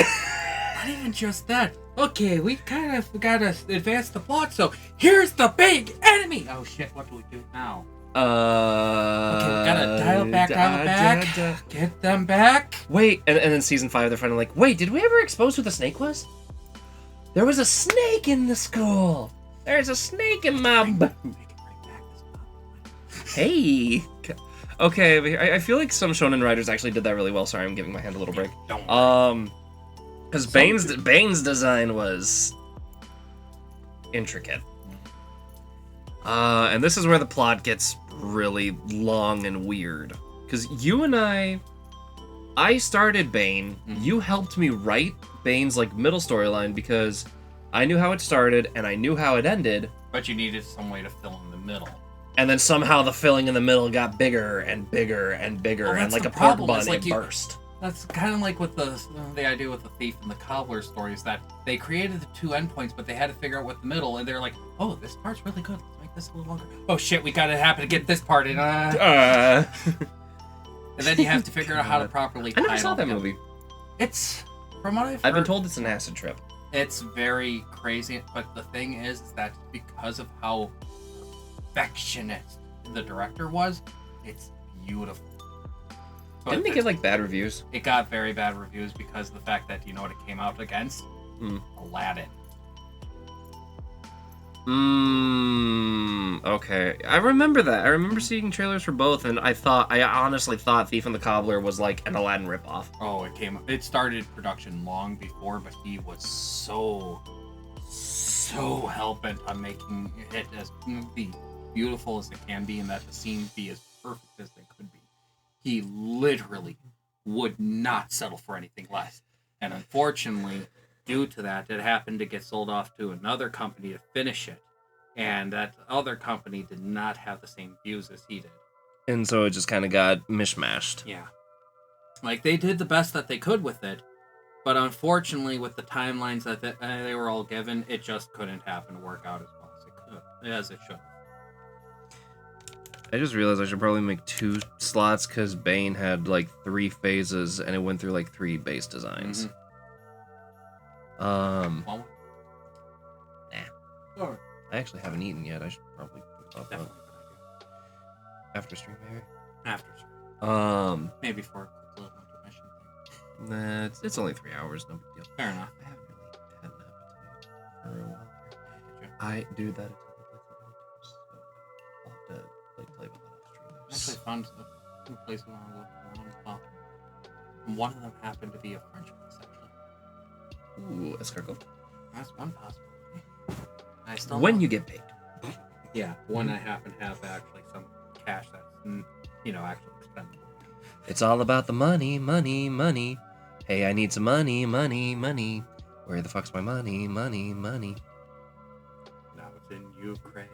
Not even just that. Okay, we kind of gotta advance the plot, so here's the big enemy! Oh shit, what do we do now? Okay, we gotta dial back. Get them back. Wait, and then season 5, they're finally like, wait, did we ever expose who the snake was? There was a snake in the school! There's a snake in my... Hey! Okay, I feel like some shonen writers actually did that really well. Sorry, I'm giving my hand a little break. Don't worry. Because Bane's design was intricate. And this is where the plot gets really long and weird. Because you and I started Bane. You helped me write Bane's like middle storyline because I knew how it started and I knew how it ended. But you needed some way to fill in the middle. And then somehow the filling in the middle got bigger and bigger and bigger, and like a pork bun, it burst. That's kind of like with the idea with the thief and the cobbler stories, that they created the 2 endpoints, but they had to figure out what the middle, and they're like, oh, this part's really good. Let's make this a little longer. Oh shit, we gotta happen to get this part in. And then you have to figure out how to properly tie I never saw that together. movie. It's, from what I've been heard, told it's an acid trip. it's very crazy, but the thing is that because of how affectionate the director was, it's beautiful. But Didn't they get like bad reviews? it got very bad reviews because of the fact that, you know what it came out against? Aladdin. Okay. I remember that. I remember seeing trailers for both, and I honestly thought Thief and the Cobbler was like an Aladdin ripoff. Oh, it started production long before, but he was so hell-bent on making it as be beautiful as it can be, and that the scenes be as perfect as they could be. He literally would not settle for anything less. And unfortunately, due to that, it happened to get sold off to another company to finish it. And that other company did not have the same views as he did. And so it just kind of got mishmashed. Yeah. Like, they did the best that they could with it, but unfortunately, with the timelines that they were all given, it just couldn't happen to work out as well as it should. I just realized I should probably make 2 slots because Bane had like 3 phases and it went through like 3 base designs. Well, Oh, I actually haven't eaten yet. I should probably think about that definitely a good idea. after stream, maybe. After maybe for a quick little intermission thing. Nah, it's only 3 hours, no big deal. Fair enough. I haven't really had an appetite for a while. Did you? I do that until I play so I'll have to play with that off Actually stream. found two places when I looked around. One of them happened to be a French place, actually. Ooh, escargot. That's one possibility. I still When know- you get paid. Yeah, one I happen to have actually some cash that's actually expendable. It's all about the money, money, money. Hey, I need some money, money, money. Where the fuck's my money, money, money? Now it's in Ukraine.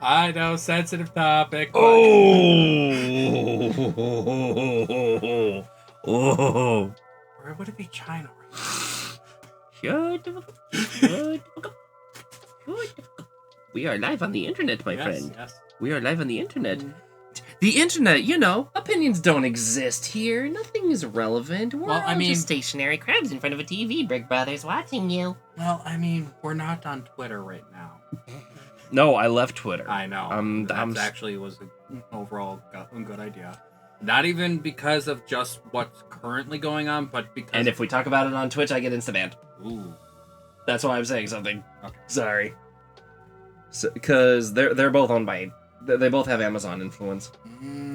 I know, sensitive topic. But... Oh. Or would it be China right now? We are live on the internet, my friend. Yes. We are live on the internet. The internet, opinions don't exist here. Nothing is relevant. We're Well, all just stationary crowds in front of a TV, Brick Brothers, watching you. Well, we're not on Twitter right now. No, I left Twitter. I know. I'm actually was an overall good idea. Not even because of just what's currently going on, but because... And if we talk about it on Twitch, I get insta-banned. Ooh. That's why I'm saying something. Okay. Sorry. Because they're both owned by... They both have Amazon influence.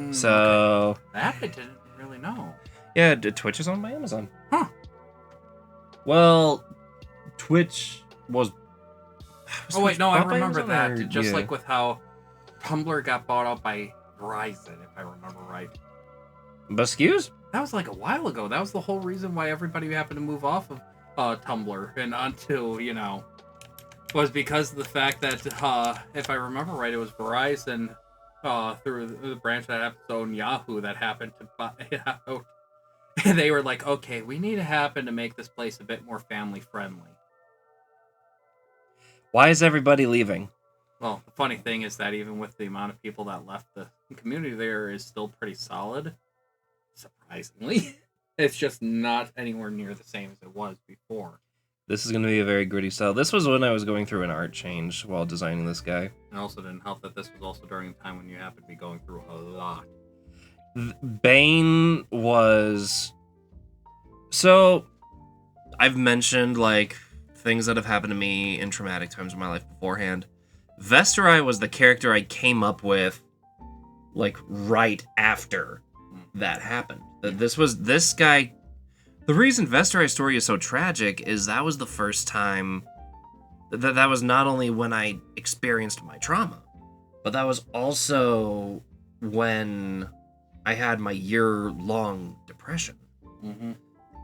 So... Okay. That I didn't really know. Yeah, Twitch is owned by Amazon. Huh. Well, Twitch was... Oh, wait, no, I bought by remember Amazon, that. or- Just yeah. like with how Tumblr got bought out by Verizon, if I remember right. Excuse? That was like a while ago. That was the whole reason why everybody happened to move off of Tumblr and onto, was because of the fact that, if I remember right, it was Verizon through the branch that happened to own Yahoo that happened to buy it out. And they were like, okay, we need to happen to make this place a bit more family friendly. Why is everybody leaving? Well, the funny thing is that even with the amount of people that left, the community there is still pretty solid. Surprisingly. It's just not anywhere near the same as it was before. This is going to be a very gritty style. This was when I was going through an art change while designing this guy. It also didn't help that this was also during a time when you happened to be going through a lot. Bane was... So, I've mentioned, things that have happened to me in traumatic times in my life beforehand. Vesterai was the character I came up with, right after that happened. This guy... The reason Vesterai's story is so tragic is that was the first time... That was not only when I experienced my trauma, but that was also when I had my year-long depression. Mm-hmm.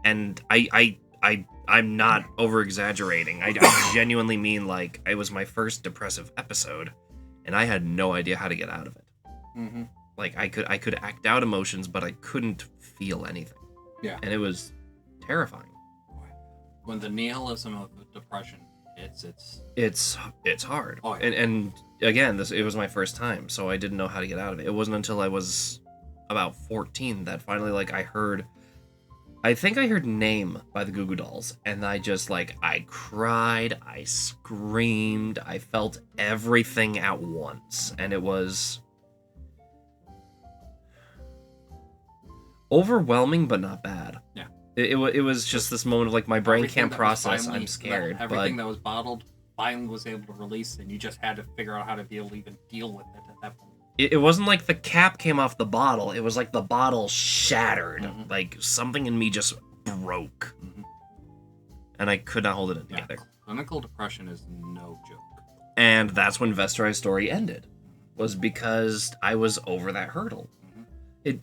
And I'm not over-exaggerating. I genuinely mean, it was my first depressive episode, and I had no idea how to get out of it. Mm-hmm. I could act out emotions, but I couldn't feel anything. Yeah. And it was terrifying. When the nihilism of depression hits, It's hard. Oh, yeah. And again, it was my first time, so I didn't know how to get out of it. It wasn't until I was about 14 that finally, I think I heard Name by the Goo Goo Dolls, and I just, I cried, I screamed, I felt everything at once, and it was overwhelming, but not bad. Yeah. It was just this moment of like my brain Everything can't that was process. finally- I'm scared. Everything But that was bottled finally was able to release, and you just had to figure out how to be able to even deal with it at that point. it wasn't like the cap came off the bottle. It was like the bottle shattered. Mhm. Like something in me just broke, Mhm. and I could not hold it Yeah, together. clinical depression is no joke. And that's when Vesteri's story ended. Was because I was over that hurdle. Mhm. It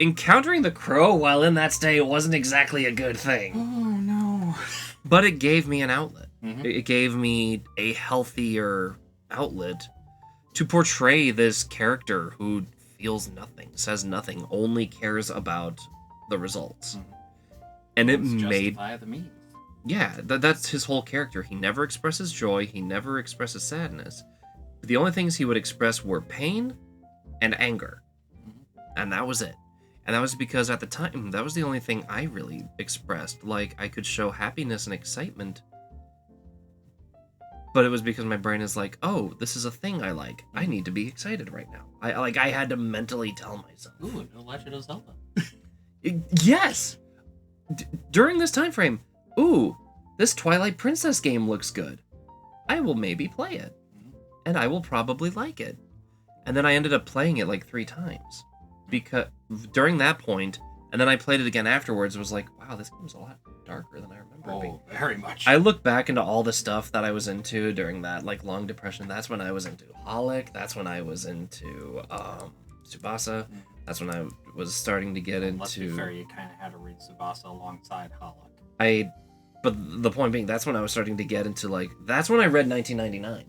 encountering the crow while in that state wasn't exactly a good thing. Oh no. But it gave me an outlet. Mhm. It gave me a healthier outlet to portray this character who feels nothing, says nothing, only cares about the results. Mhm. And it Let's made... justify the means. Yeah, that's his whole character. He never expresses joy. He never expresses sadness. The only things he would express were pain and anger. And that was it. And that was because at the time, that was the only thing I really expressed. Like, I could show happiness and excitement. But it was because my brain is like, oh, this is a thing I like. I need to be excited right now. I had to mentally tell myself. Ooh, no Legend of Zelda. Yes! During this time frame, ooh, this Twilight Princess game looks good. I will maybe play it. And I will probably like it. And then I ended up playing it like 3 times. Because during that point, and then I played it again afterwards, it was like, wow, this game's a lot darker than I remember it being. Oh, very much. I look back into all the stuff that I was into during that like long depression. That's when I was into Holic. That's when I was into Tsubasa. That's when I was starting to get Let's be into... fair, you kind of had to read Tsubasa alongside Holic. But the point being, that's when I was starting to get into like... That's when I read 1999.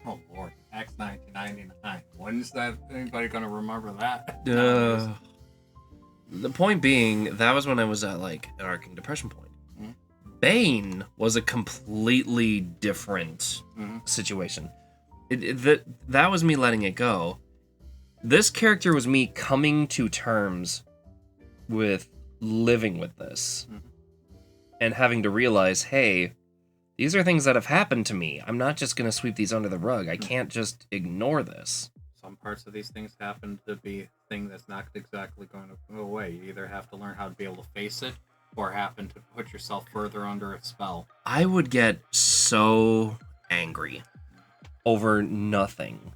Oh lord, X 1999. When's that anybody gonna remember that? The point being, that was when I was at like an arcing depression point. Mhm. Bane was a completely different Mhm. situation. That was me letting it go. This character was me coming to terms with living with this. Mhm. And having to realize, hey, these are things that have happened to me. I'm not just going to sweep these under the rug. I can't just ignore this. Some parts of these things happen to be a thing that's not exactly going to go away. You either have to learn how to be able to face it, or happen to put yourself further under a spell. I would get so angry over nothing.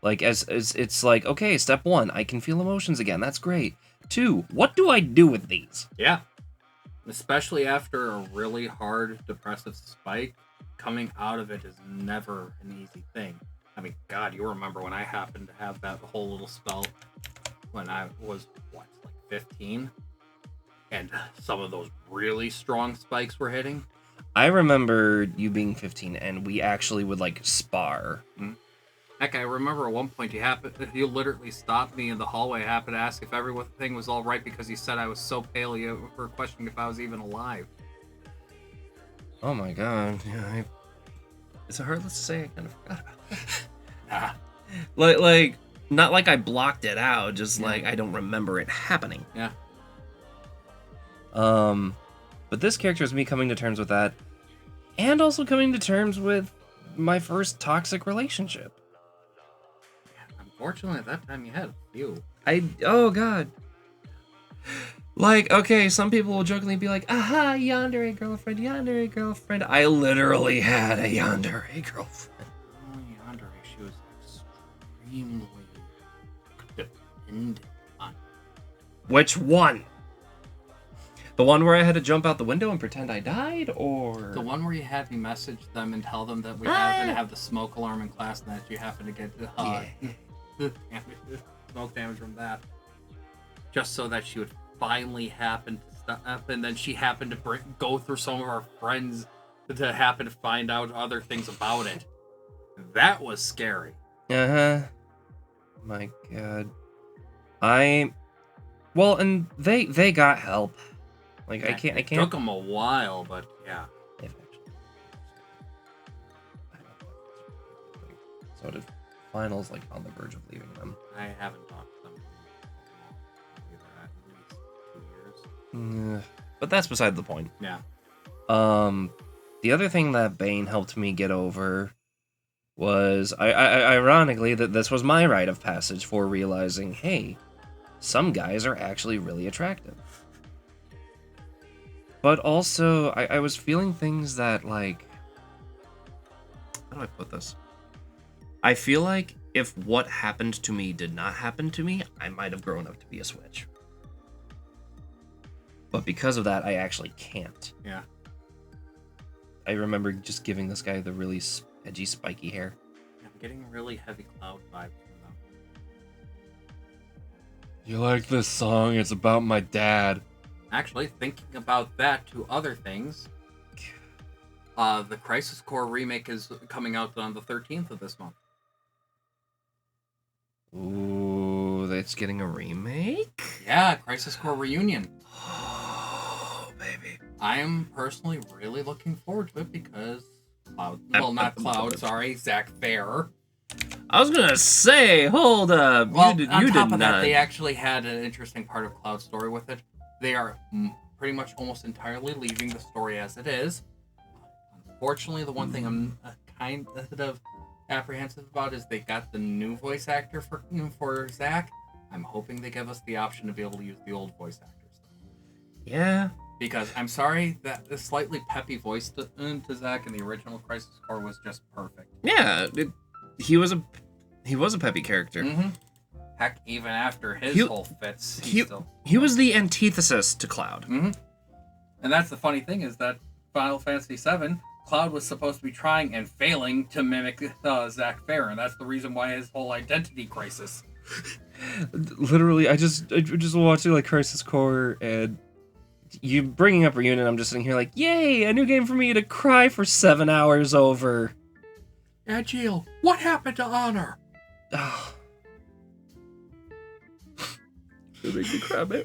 Like, as it's like, okay, step 1, I can feel emotions again. That's great. 2, what do I do with these? Yeah. Especially after a really hard depressive spike, coming out of it is never an easy thing. I mean, God, you remember when I happened to have that whole little spell when I was, like 15? And some of those really strong spikes were hitting? I remember you being 15 and we actually would like spar. Heck, I remember at one point you literally stopped me in the hallway, happened to ask if everything was all right because you said I was so pale you were questioning if I was even alive. Oh my god. Yeah, it's hardless to say I kind of forgot about that. Like, not like I blocked it out, just like I don't remember it happening. Yeah. But this character is me coming to terms with that, and also coming to terms with my first toxic relationship. Unfortunately, at that time you had a few. Oh god. Like, okay, some people will jokingly be like, aha, yandere girlfriend, yandere girlfriend. I literally had a yandere girlfriend. Oh, yandere, she was extremely dependent on. Which one? The one where I had to jump out the window and pretend I died, or... The one where you had me message them and tell them that we happen to have the smoke alarm in class and that you happen to get smoke damage from that. Just so that she would finally happen to stop, and then she happened to go through some of our friends to happen to find out other things about it. That was scary. Uh-huh. My god. Well, and they got help. Like, I can't... It took them a while, but yeah. So did finals, like, on the verge of leaving them. I haven't talked to them either at least 2 years. But that's beside the point. Yeah. The other thing that Bane helped me get over was, ironically, that this was my rite of passage for realizing, hey, some guys are actually really attractive. But also, I was feeling things that, like... How do I put this? I feel like if what happened to me did not happen to me, I might have grown up to be a Switch. But because of that, I actually can't. Yeah. I remember just giving this guy the really edgy, spiky hair. I'm getting really heavy Cloud vibes from them. You like this song? It's about my dad. Actually, thinking about that to other things, the Crisis Core remake is coming out on the 13th of this month. Ooh, that's getting a remake? Yeah, Crisis Core Reunion. Oh, baby. I am personally really looking forward to it because Cloud... Well, not Cloud, sorry, Zach Fair. I was gonna say, hold up. Well, you on did top of not. that, they actually had an interesting part of Cloud's story with it. They are pretty much almost entirely leaving the story as it is. Unfortunately, the one thing I'm kind of apprehensive about is they got the new voice actor for Zach. I'm hoping they give us the option to be able to use the old voice actors. Yeah. Because I'm sorry, that the slightly peppy voice to Zach in the original Crisis Core was just perfect. Yeah, he was a peppy character. Mm-hmm. Heck, even after his whole fits, he was the antithesis to Cloud. Mm-hmm. And that's the funny thing is that Final Fantasy VII, Cloud was supposed to be trying and failing to mimic Zach Fair, and that's the reason why his whole identity crisis. Literally, I just watching like Crisis Core, and you bringing up Reunion, I'm just sitting here like, yay, a new game for me to cry for 7 hours over. Agile, what happened to Honor? Oh. It makes me cry, man.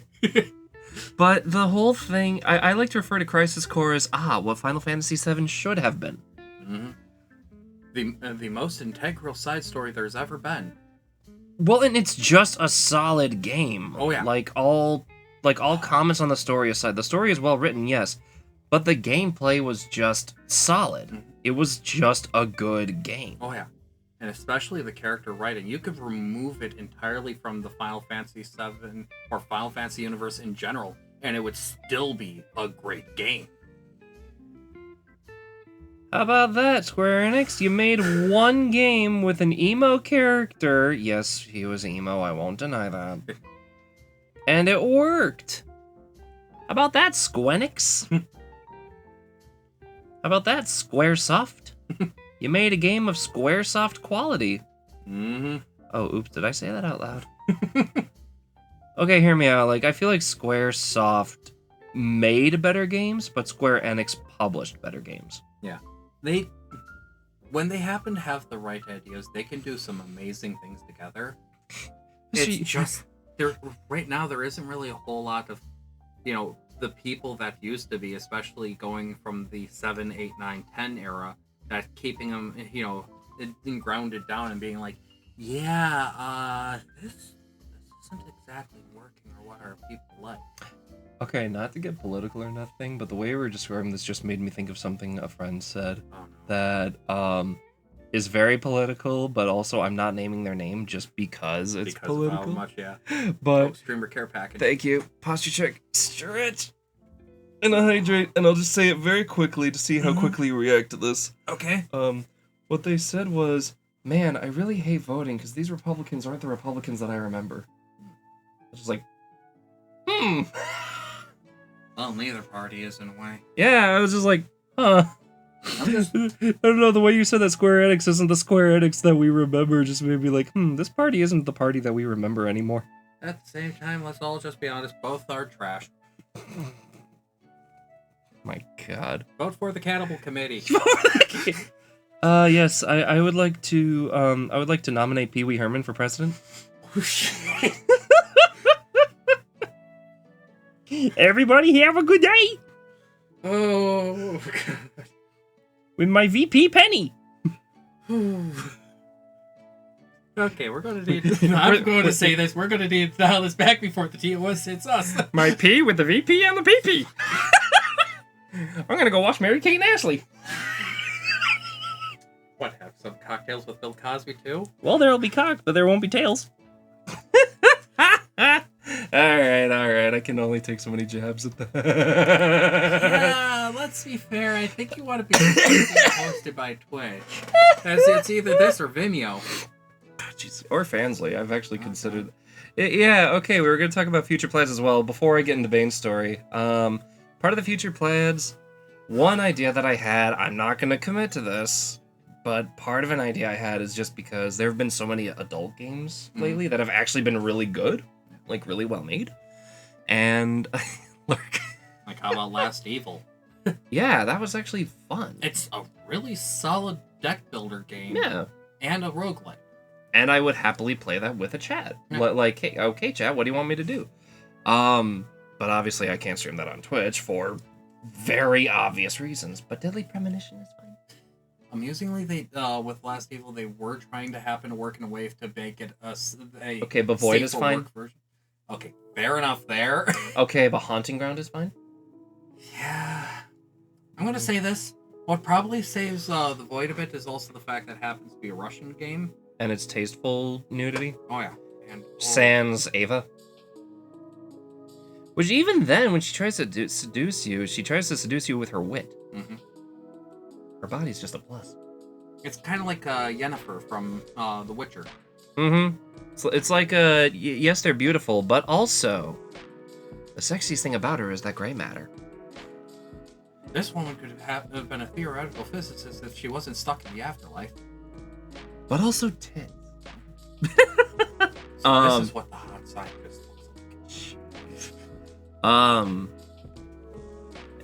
But the whole thing, I like to refer to Crisis Core as, what Final Fantasy VII should have been. Mm-hmm. The most integral side story there's ever been. Well, and it's just a solid game. Oh, yeah. Like all comments on the story aside, the story is well written, yes, but the gameplay was just solid. Mm-hmm. It was just a good game. Oh, yeah. And especially the character writing. You could remove it entirely from the Final Fantasy VII or Final Fantasy universe in general, and it would still be a great game. How about that, Square Enix? You made one game with an emo character. Yes, he was emo, I won't deny that. And it worked. How about that, Squenix? How about that, Squaresoft? You made a game of Squaresoft quality. Mm-hmm. Oh, oops, did I say that out loud? Okay, hear me out. Like, I feel like Squaresoft made better games, but Square Enix published better games. Yeah. When they happen to have the right ideas, they can do some amazing things together. It's just, right now, there isn't really a whole lot of, the people that used to be, especially going from the 7, 8, 9, 10 era, that keeping them, grounded down and being like, this isn't exactly working, or what are people like? Okay, not to get political or nothing, but the way we were describing this just made me think of something a friend said that is very political, but also I'm not naming their name just because it's political. Of how much, yeah. But streamer care package. Thank you. Posture check. Stretch. And I hydrate, and I'll just say it very quickly to see how quickly you react to this. Okay. What they said was, man, I really hate voting because these Republicans aren't the Republicans that I remember. I was just like, Well, neither party is in a way. Yeah, I was just like, huh. I don't know, the way you said that Square Enix isn't the Square Enix that we remember just made me like, this party isn't the party that we remember anymore. At the same time, let's all just be honest, both are trash. My God. Vote for the Cannibal Committee. Yes, I would like to nominate Pee Wee Herman for president. Everybody have a good day. Oh, God. With my VP Penny. Okay, we're going to need... I'm going to say this. We're going to need to dial this back before the TOS hits us. My P with the VP and the PP. I'm going to go watch Mary Kate and Ashley. What, have some cocktails with Bill Cosby, too? Well, there'll be cock, but there won't be tails. Alright. I can only take so many jabs at that. Yeah, let's be fair. I think you want to be hosted by Twitch. It's either this or Vimeo. Jeez. Or Fansly. I've actually considered... Yeah, okay, we were going to talk about future plans as well. Before I get into Bane's story, part of the future plans, one idea that I had, I'm not going to commit to this, but part of an idea I had is just because there have been so many adult games lately that have actually been really good, like really well made. And, like how about Last Evil? Yeah, that was actually fun. It's a really solid deck builder game. Yeah. And a roguelike. And I would happily play that with a chat. Yeah. Like, hey, okay, chat, what do you want me to do? But obviously I can't stream that on Twitch for very obvious reasons. But Deadly Premonition is fine. Amusingly, they with Last Evil, they were trying to work in a way to make it a okay, but Void is fine. Version. Okay, fair enough there. Okay, but Haunting Ground is fine. Yeah, I'm gonna say this. What probably saves the Void a bit is also the fact that it happens to be a Russian game. And it's tasteful nudity. Oh yeah, and sans Ava. Which even then, when she tries to seduce you, she tries to seduce you with her wit. Mm-hmm. Her body's just a plus. It's kind of like Yennefer from The Witcher. Mm-hmm. It's like yes, they're beautiful, but also the sexiest thing about her is that gray matter. This woman could have been a theoretical physicist if she wasn't stuck in the afterlife. But also tits. So this is what the hot scientist looks like.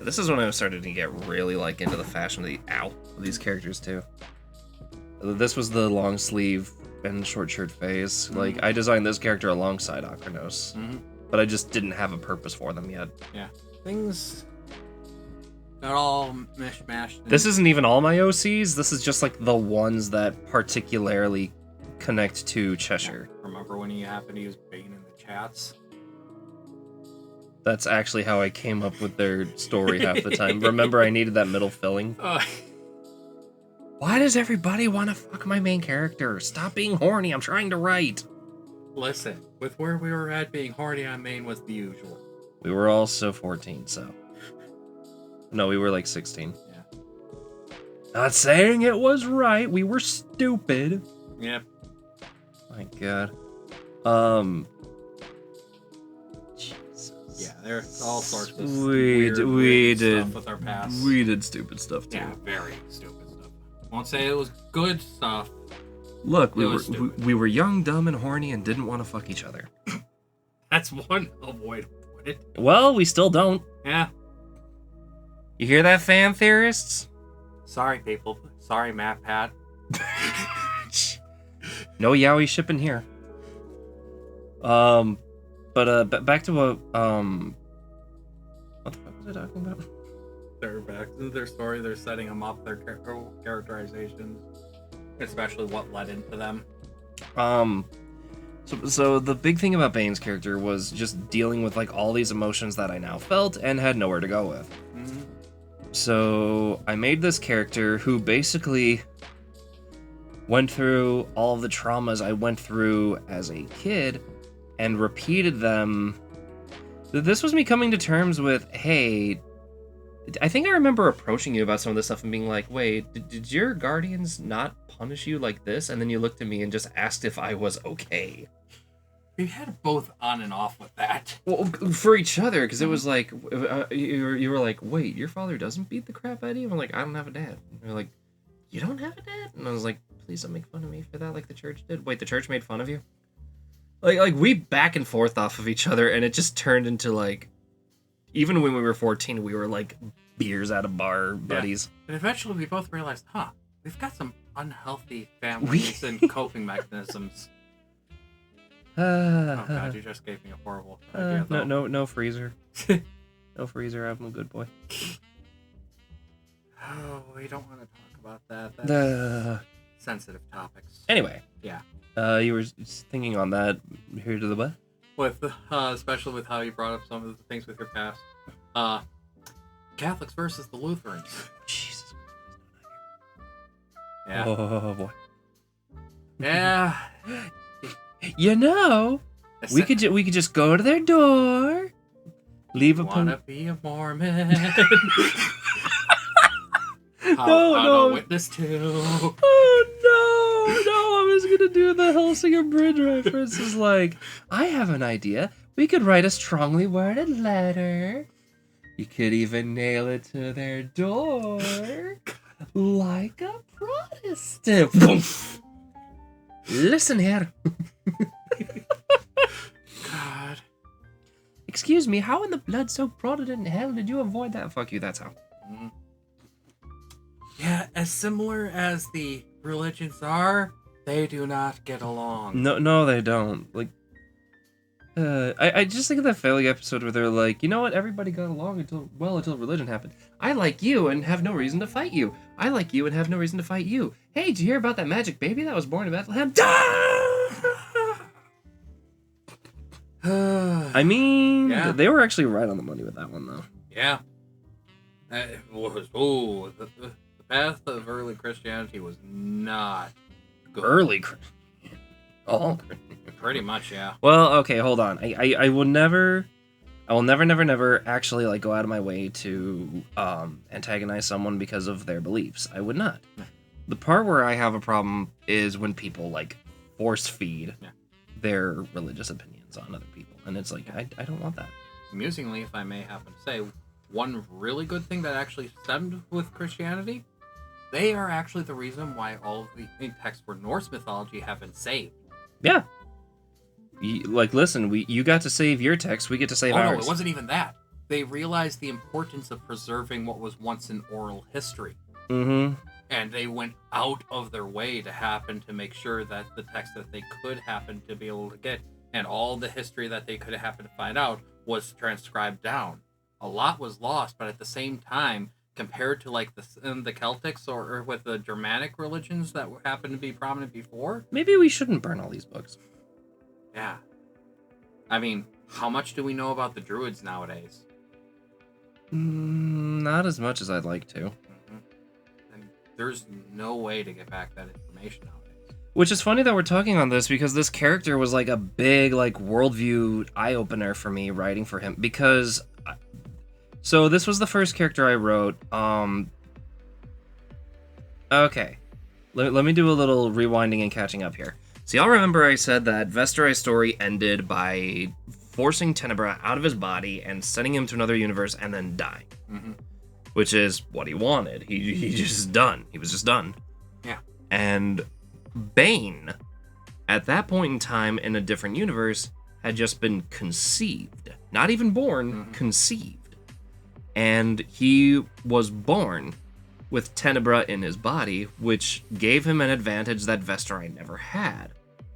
This is when I started to get really like into the fashion of these characters too. This was the long sleeve and short shirt phase. Mm-hmm. Like I designed this character alongside Akranos, but I just didn't have a purpose for them yet. Yeah, things got all mishmashed. This isn't even all my OCs. This is just like the ones that particularly connect to Cheshire. Yeah. Remember when you happened to use Bane in the chats? That's actually how I came up with their story half the time. Remember, I needed that middle filling. Why does everybody want to fuck my main character? Stop being horny. I'm trying to write. Listen, with where we were at, being horny on main was the usual. We were also 14, so... No, we were like 16. Yeah. Not saying it was right. We were stupid. Yep. My God. Jesus. Yeah, there's all sorts of we did stuff with our past. We did stupid stuff too. Yeah, very stupid stuff. Won't say it was good stuff. Look, we were young, dumb, and horny, and didn't want to fuck each other. That's one avoid it. Well, we still don't. Yeah. You hear that, fan theorists? Sorry, people. Sorry, Matt Pat. No yaoi shipping here. But back to what the fuck was I talking about? They're back to their story. They're setting them up. Their characterizations, especially what led into them. So the big thing about Bane's character was just dealing with like all these emotions that I now felt and had nowhere to go with. Mm-hmm. So I made this character who basically went through all of the traumas I went through as a kid and repeated them. This was me coming to terms with, hey, I think I remember approaching you about some of this stuff and being like, wait, did your guardians not punish you like this? And then you looked at me and just asked if I was okay. We had both on and off with that. Well, for each other, because it was like, you were like, wait, your father doesn't beat the crap out of you? I'm like, I don't have a dad. And you're like, you don't have a dad? And I was like, please don't make fun of me for that like the church did. Wait, the church made fun of you? Like we back and forth off of each other, and it just turned into like, even when we were 14, we were like beers at a bar buddies. And eventually we both realized, we've got some unhealthy families and coping mechanisms. Oh god, you just gave me a horrible idea. No freezer. No freezer, I'm a good boy. Oh, we don't want to talk about that. That's sensitive topics. Anyway. Yeah. You were thinking on that here to the what? With especially with how you brought up some of the things with your past. Catholics versus the Lutherans. Jesus. Yeah. Oh boy. Yeah. You know, We could just go to their door, leave a Wanna be a Mormon? No. Witness to. Oh no! I was gonna do the Hellsinger Bridge reference. Is like, I have an idea. We could write a strongly worded letter. You could even nail it to their door, like a Protestant. Listen here. God. Excuse me, how in the blood-soaked Protestant hell did you avoid that? Fuck you, that's how. Yeah, as similar as the religions are, they do not get along. No, they don't. Like, I just think of that Family episode where they're like, you know what? Everybody got along until religion happened. I like you and have no reason to fight you. I like you and have no reason to fight you. Hey, did you hear about that magic baby that was born in Bethlehem? I mean, Yeah. they were actually right on the money with that one, though. Yeah. It was, the path of early Christianity was not good. Oh. Pretty much, yeah. Well, okay, hold on. I will never actually like go out of my way to antagonize someone because of their beliefs. I would not. Yeah. The part where I have a problem is when people like force feed their religious opinions on other people, and it's like I don't want that. Amusingly, if I may happen to say, one really good thing that actually stemmed with Christianity, they are actually the reason why all of the texts for Norse mythology have been saved. Yeah. Listen, you got to save your text, we get to save ours. No, it wasn't even that. They realized the importance of preserving what was once an oral history. Mm-hmm. And they went out of their way to happen to make sure that the text that they could happen to be able to get, and all the history that they could happen to find out, was transcribed down. A lot was lost, but at the same time, compared to like the Celtics or with the Germanic religions that happened to be prominent before, Maybe we shouldn't burn all these books. yeah. I mean, how much do we know about the Druids nowadays? Not as much as I'd like to. And there's no way to get back that information nowadays. Which is funny that we're talking on this because this character was like a big like worldview eye-opener for me writing for him because so this was the first character I wrote. Okay. Let me do a little rewinding and catching up here. So y'all remember I said that Vestarai's story ended by forcing Tenebra out of his body and sending him to another universe and then dying. Mm-hmm. Which is what he wanted. He just done. He was just done. Yeah. And Bane, at that point in time in a different universe, had just been conceived. Not even born, conceived. And he was born with Tenebra in his body, which gave him an advantage that Vestarai never had.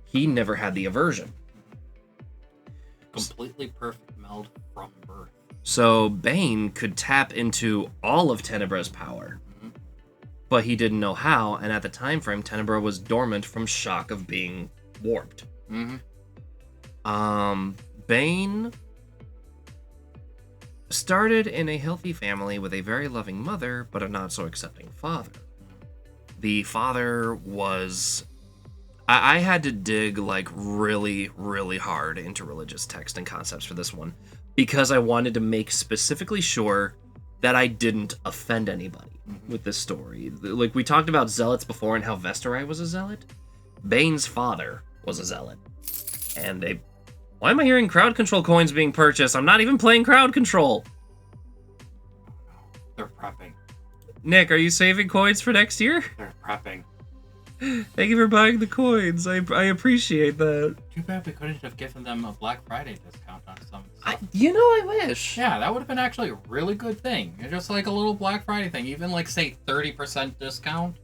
He never had the aversion. Completely perfect meld from birth. So Bane could tap into all of Tenebra's power. But he didn't know how, and at the time frame, Tenebra was dormant from shock of being warped. Bane started in a healthy family with a very loving mother, but a not so accepting father. The father was... I had to dig like really, really hard into religious text and concepts for this one, because I wanted to make specifically sure that I didn't offend anybody with this story. Like, we talked about zealots before and how Vestarai was a zealot. Bane's father was a zealot. And why am I hearing crowd control coins being purchased? I'm not even playing crowd control. They're prepping. Nick, are you saving coins for next year? They're prepping. Thank you for buying the coins. I appreciate that. Too bad we couldn't have given them a Black Friday discount on some stuff. I wish. Yeah, that would have been actually a really good thing. Just like a little Black Friday thing. Even like, say, 30% discount.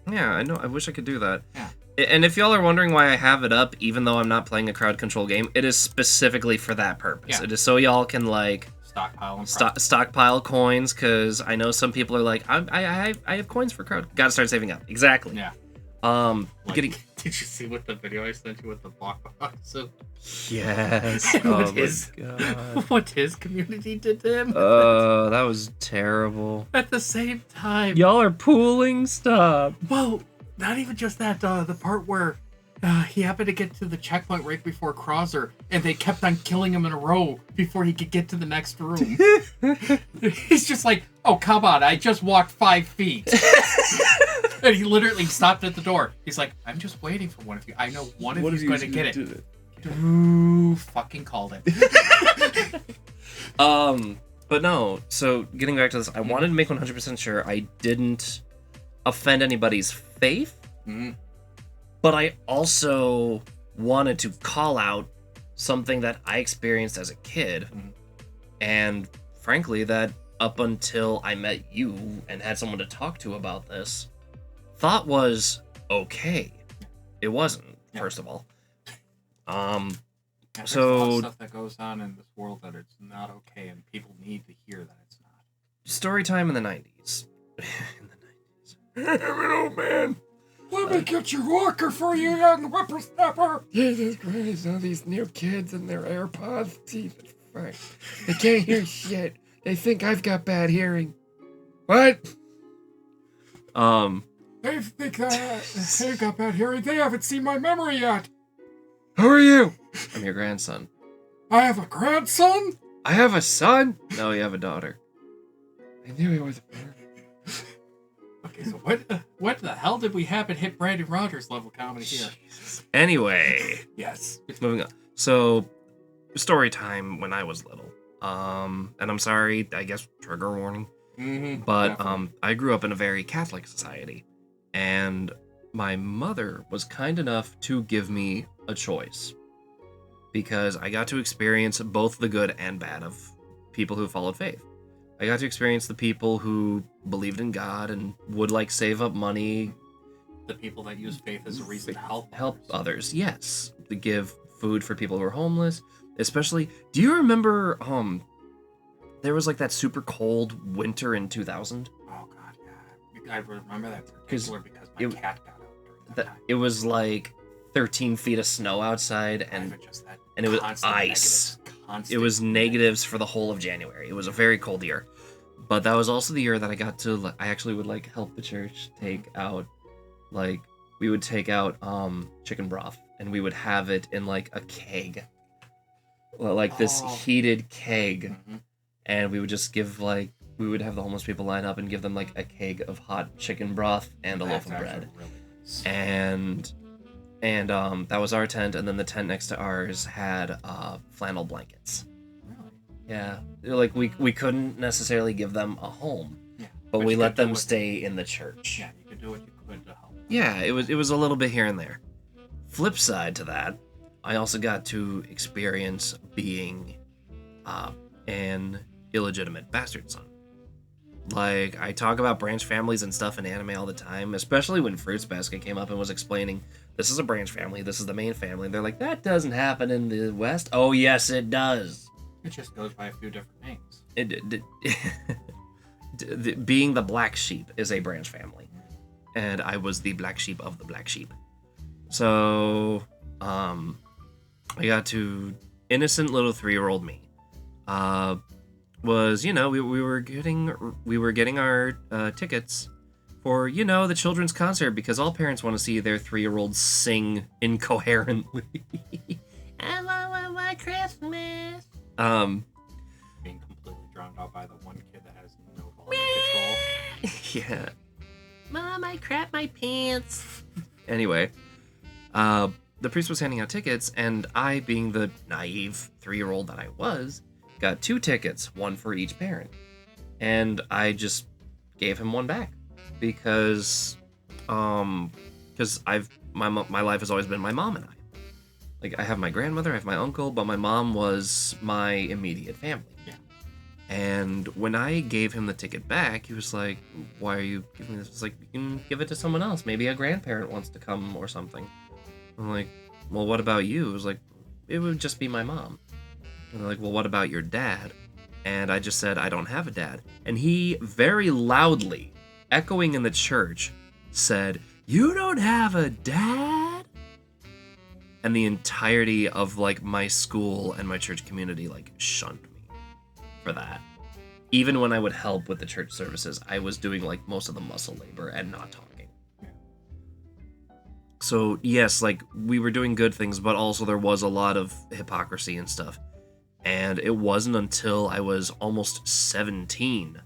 Yeah, I know. I wish I could do that. Yeah. And if y'all are wondering why I have it up, even though I'm not playing a crowd control game, it is specifically for that purpose. Yeah. It is so y'all can, like... Stockpile and stockpile coins, because I know some people are like, I have coins for crowd. Gotta start saving up. Exactly. Yeah. Like, did you see what the video I sent you with the block box? So yes. Oh my God. What his community did to him. Oh, that was terrible. At the same time, Y'all are pooling stuff. well, not even just that. The part where He happened to get to the checkpoint right before Crosser, and they kept on killing him in a row before he could get to the next room. He's just like, oh, come on, I just walked 5 feet. And he literally stopped at the door. He's like, I'm just waiting for one of you. I know one of you's going to get it. Ooh, fucking called it. But no, so getting back to this, I wanted to make 100% sure I didn't offend anybody's faith, but I also wanted to call out something that I experienced as a kid, and frankly, that up until I met you and had someone to talk to about this, thought was okay. It wasn't, first of all. There's a lot of stuff that goes on in this world that it's not okay, and people need to hear that it's not. Story time in the 90s. I'm an old man. Let me get your walker for you, young whippersnapper. Jesus Christ, all these new kids and their AirPods. Jesus Christ. They can't hear shit. They think I've got bad hearing. What? They think they've got bad hearing. They haven't seen my memory yet. Who are you? I'm your grandson. I have a grandson? I have a son? No, you have a daughter. I knew he was a bear. Okay, so what the hell did we happen hit Brandon Rogers level comedy here? Anyway. Yes. Moving on. So, story time when I was little. And I'm sorry, I guess trigger warning. But I grew up in a very Catholic society. And my mother was kind enough to give me a choice, because I got to experience both the good and bad of people who followed faith. I got to experience the people who believed in God and would like save up money. The people that use faith as a reason to help others. Yes, to give food for people who are homeless. Especially, do you remember there was like that super cold winter in 2000? Oh god, yeah. I remember that because my cat got out during that time. It was like 13 feet of snow outside, and it was ice. It was negatives for the whole of January. It was a very cold year. But that was also the year that I actually would like help the church take out, like, we would take out chicken broth, and we would have it in like a keg. Like this heated keg. And we would just give we would have the homeless people line up and give them like a keg of hot chicken broth and a loaf of bread. Really nice. And that was our tent, and then the tent next to ours had flannel blankets. Really? Yeah, like we couldn't necessarily give them a home, but we let them stay in the church. Yeah, you could do what you could to help. Yeah, it was a little bit here and there. Flip side to that, I also got to experience being an illegitimate bastard son. Like, I talk about branch families and stuff in anime all the time, especially when Fruits Basket came up and was explaining, this is a branch family, this is the main family. They're like, that doesn't happen in the West. Oh, yes, it does. It just goes by a few different names. Being the black sheep is a branch family. And I was the black sheep of the black sheep. So, I got to innocent little 3-year-old me. Was, we were getting our tickets for, the children's concert, because all parents want to see their 3-year-olds sing incoherently. I want my Christmas. Being completely drowned out by the one kid that has no volume control. Yeah. Mom, I crap my pants. Anyway, the priest was handing out tickets, and I, being the naive 3-year-old that I was, got 2 tickets, one for each parent. And I just gave him one back because my life has always been my mom and I. Like, I have my grandmother, I have my uncle, but my mom was my immediate family. Yeah. And when I gave him the ticket back, he was like, why are you giving me this? It's like, you can give it to someone else. Maybe a grandparent wants to come or something. I'm like, well, what about you? It was like, it would just be my mom. And they're like, well, what about your dad? And I just said, I don't have a dad. And he very loudly, echoing in the church, said, you don't have a dad? And the entirety of, like, my school and my church community, like, shunned me for that. Even when I would help with the church services, I was doing, like, most of the muscle labor and not talking. So, yes, like, we were doing good things, but also there was a lot of hypocrisy and stuff. And it wasn't until I was almost 17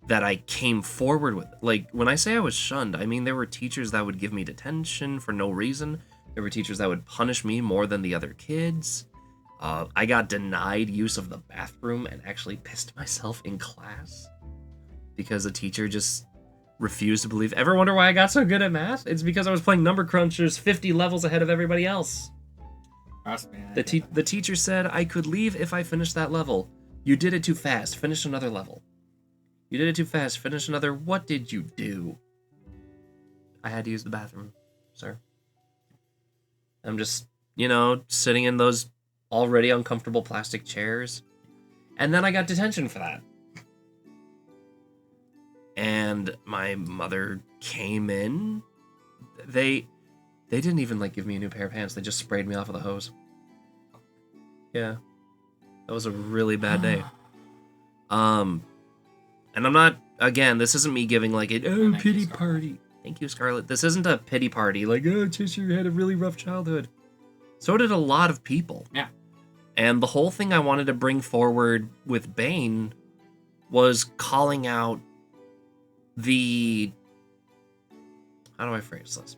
that I came forward with it. Like, when I say I was shunned, I mean there were teachers that would give me detention for no reason. There were teachers that would punish me more than the other kids. I got denied use of the bathroom and actually pissed myself in class because the teacher just refused to believe. Ever wonder why I got so good at math? It's because I was playing Number Crunchers 50 levels ahead of everybody else. Trust me. The teacher said I could leave if I finished that level. You did it too fast. Finish another level. You did it too fast. Finish another. What did you do? I had to use the bathroom, sir. I'm just, sitting in those already uncomfortable plastic chairs. And then I got detention for that. And my mother came in. They didn't even give me a new pair of pants. They just sprayed me off with a hose. Yeah. That was a really bad day. And I'm not, again, this isn't me giving pity party. Thank you, Scarlett. This isn't a pity party. Xeshire had a really rough childhood. So did a lot of people. Yeah. And the whole thing I wanted to bring forward with Bane was calling out how do I phrase this?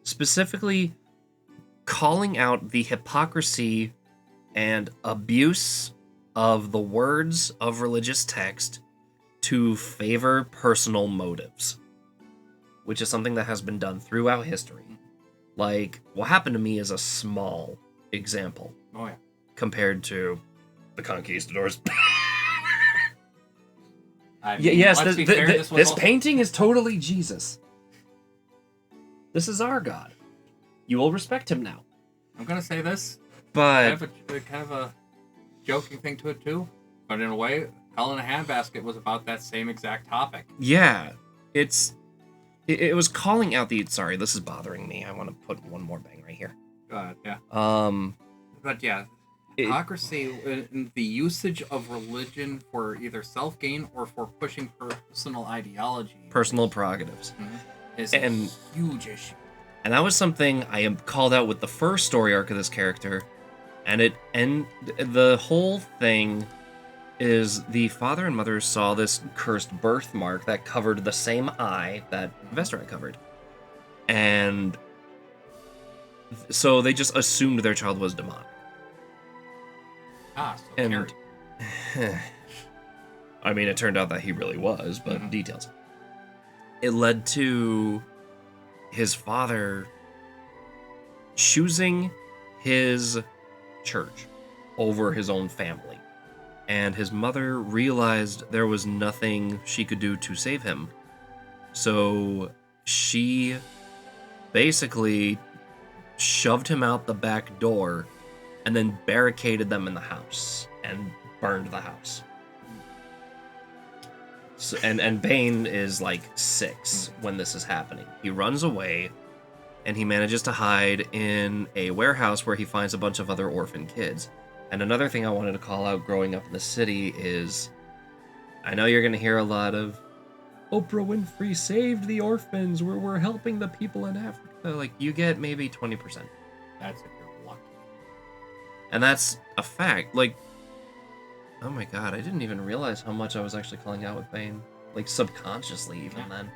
Specifically, calling out the hypocrisy and abuse of the words of religious text to favor personal motives, which is something that has been done throughout history. Like, what happened to me is a small example. Oh, yeah. Compared to the conquistadors. Yes, this painting is totally Jesus. This is our God. You will respect him now. I'm gonna say this, but kind of a joking thing to it too. But in a way, Hell in a Handbasket was about that same exact topic. Yeah, it was calling out the. Sorry, this is bothering me. I want to put one more bang right here. Yeah. But yeah. Hypocrisy in the usage of religion for either self-gain or for pushing personal ideology. Personal prerogatives. Is a huge issue. And that was something I am called out with the first story arc of this character. And the whole thing is the father and mother saw this cursed birthmark that covered the same eye that Xeshire covered. And so they just assumed their child was demonic. So and I mean, it turned out that he really was, but details. It led to his father choosing his church over his own family. And his mother realized there was nothing she could do to save him. So she basically shoved him out the back door and then barricaded them in the house and burned the house. So, and Bane is 6 when this is happening. He runs away, and he manages to hide in a warehouse where he finds a bunch of other orphan kids. And another thing I wanted to call out growing up in the city is, I know you're going to hear a lot of, Oprah Winfrey saved the orphans, we're helping the people in Africa. You get maybe 20%. That's if you're lucky. And that's a fact. Oh my god, I didn't even realize how much I was actually calling out with Bane. Subconsciously even then.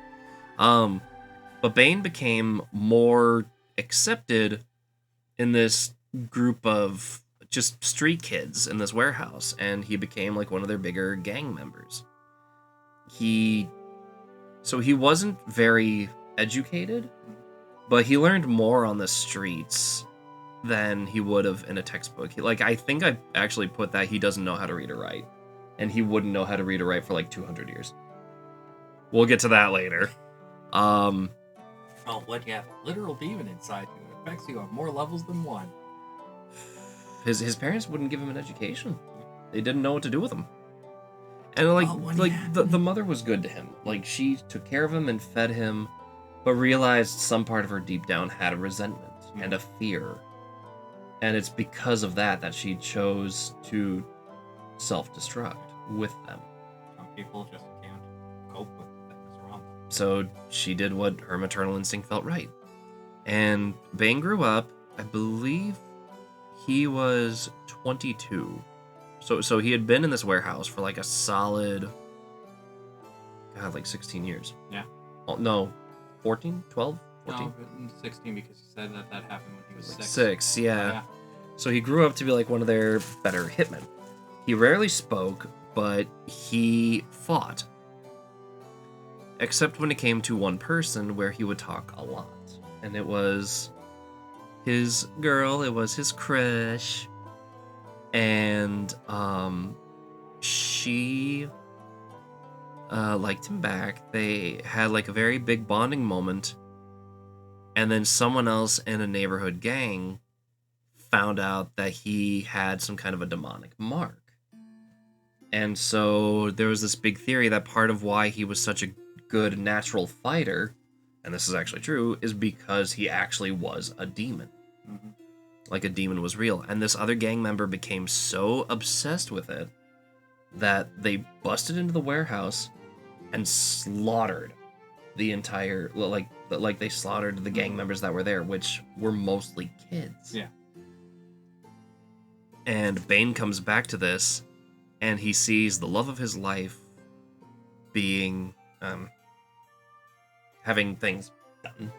But Bane became more accepted in this group of just street kids in this warehouse, and he became one of their bigger gang members. So he wasn't very educated, but he learned more on the streets than he would have in a textbook. I think I actually put that he doesn't know how to read or write, and he wouldn't know how to read or write for 200 years. We'll get to that later. Oh, what, you have a literal demon inside you. It affects you on more levels than one. His parents wouldn't give him an education. They didn't know what to do with him. And the mother was good to him. She took care of him and fed him, but realized some part of her deep down had a resentment and a fear. And it's because of that she chose to self-destruct with them. Some people just can't cope with things around them. So she did what her maternal instinct felt right. And Bane grew up, I believe he was 22. So he had been in this warehouse for like a solid, God, like 16 years. Yeah. Oh, no, 14? 12? 14? No, but 16 because he said that happened when he was Like 6. 6, yeah. Yeah. So he grew up to be like one of their better hitmen. He rarely spoke, but he fought. Except when it came to one person where he would talk a lot. And it was his girl, it was his crush. And she liked him back. They had like a very big bonding moment. And then someone else in a neighborhood gang found out that he had some kind of a demonic mark. And so there was this big theory that part of why he was such a good natural fighter, and this is actually true, is because he actually was a demon. Mm-hmm. Like a demon was real. And this other gang member became so obsessed with it that they busted into the warehouse and slaughtered the entire, like they slaughtered the gang members that were there, which were mostly kids. Yeah. And Bane comes back to this, and he sees the love of his life being, having things done,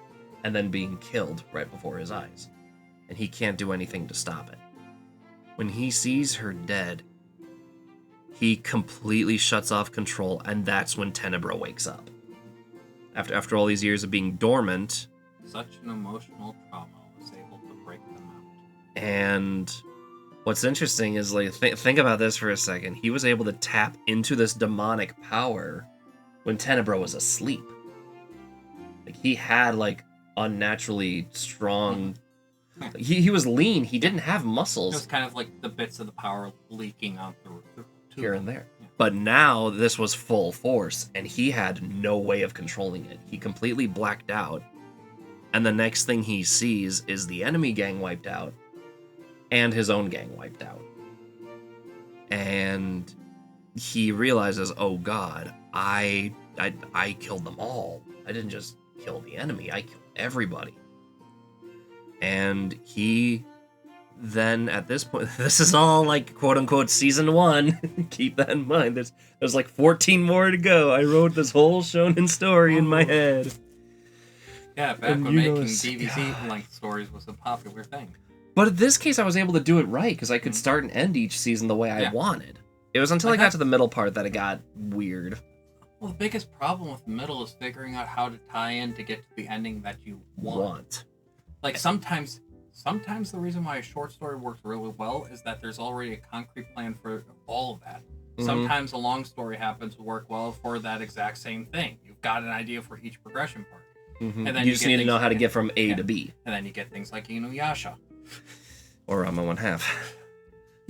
and then being killed right before his eyes. And he can't do anything to stop it. When he sees her dead, he completely shuts off control, and that's when Tenebra wakes up. After all these years of being dormant. Such an emotional trauma was able to break them out. And what's interesting is, like, think about this for a second. He was able to tap into this demonic power when Tenebra was asleep. Like, he had, like, unnaturally strong... He was lean. He didn't have muscles. It was kind of like the bits of the power leaking out the here and there. Yeah. But now this was full force, and he had no way of controlling it. He completely blacked out. And the next thing he sees is the enemy gang wiped out, and his own gang wiped out. And he realizes, oh God, I killed them all. I didn't just kill the enemy, I killed everybody. And he then, at this point, this is all like quote-unquote season 1. Keep that in mind. There's like 14 more to go. I wrote this whole shonen story in my head. Yeah, back when making DVC-length stories was a popular thing. But in this case, I was able to do it right, because I could start and end each season the way I wanted. It was until I got to the middle part that it got weird. Well, the biggest problem with the middle is figuring out how to tie in to get to the ending that you want. Like, sometimes the reason why a short story works really well is that there's already a concrete plan for all of that. Mm-hmm. Sometimes a long story happens to work well for that exact same thing. You've got an idea for each progression part. Mm-hmm. And then you just need to know how to get from A to B. And then you get things like Inuyasha. Or Rama 1/2.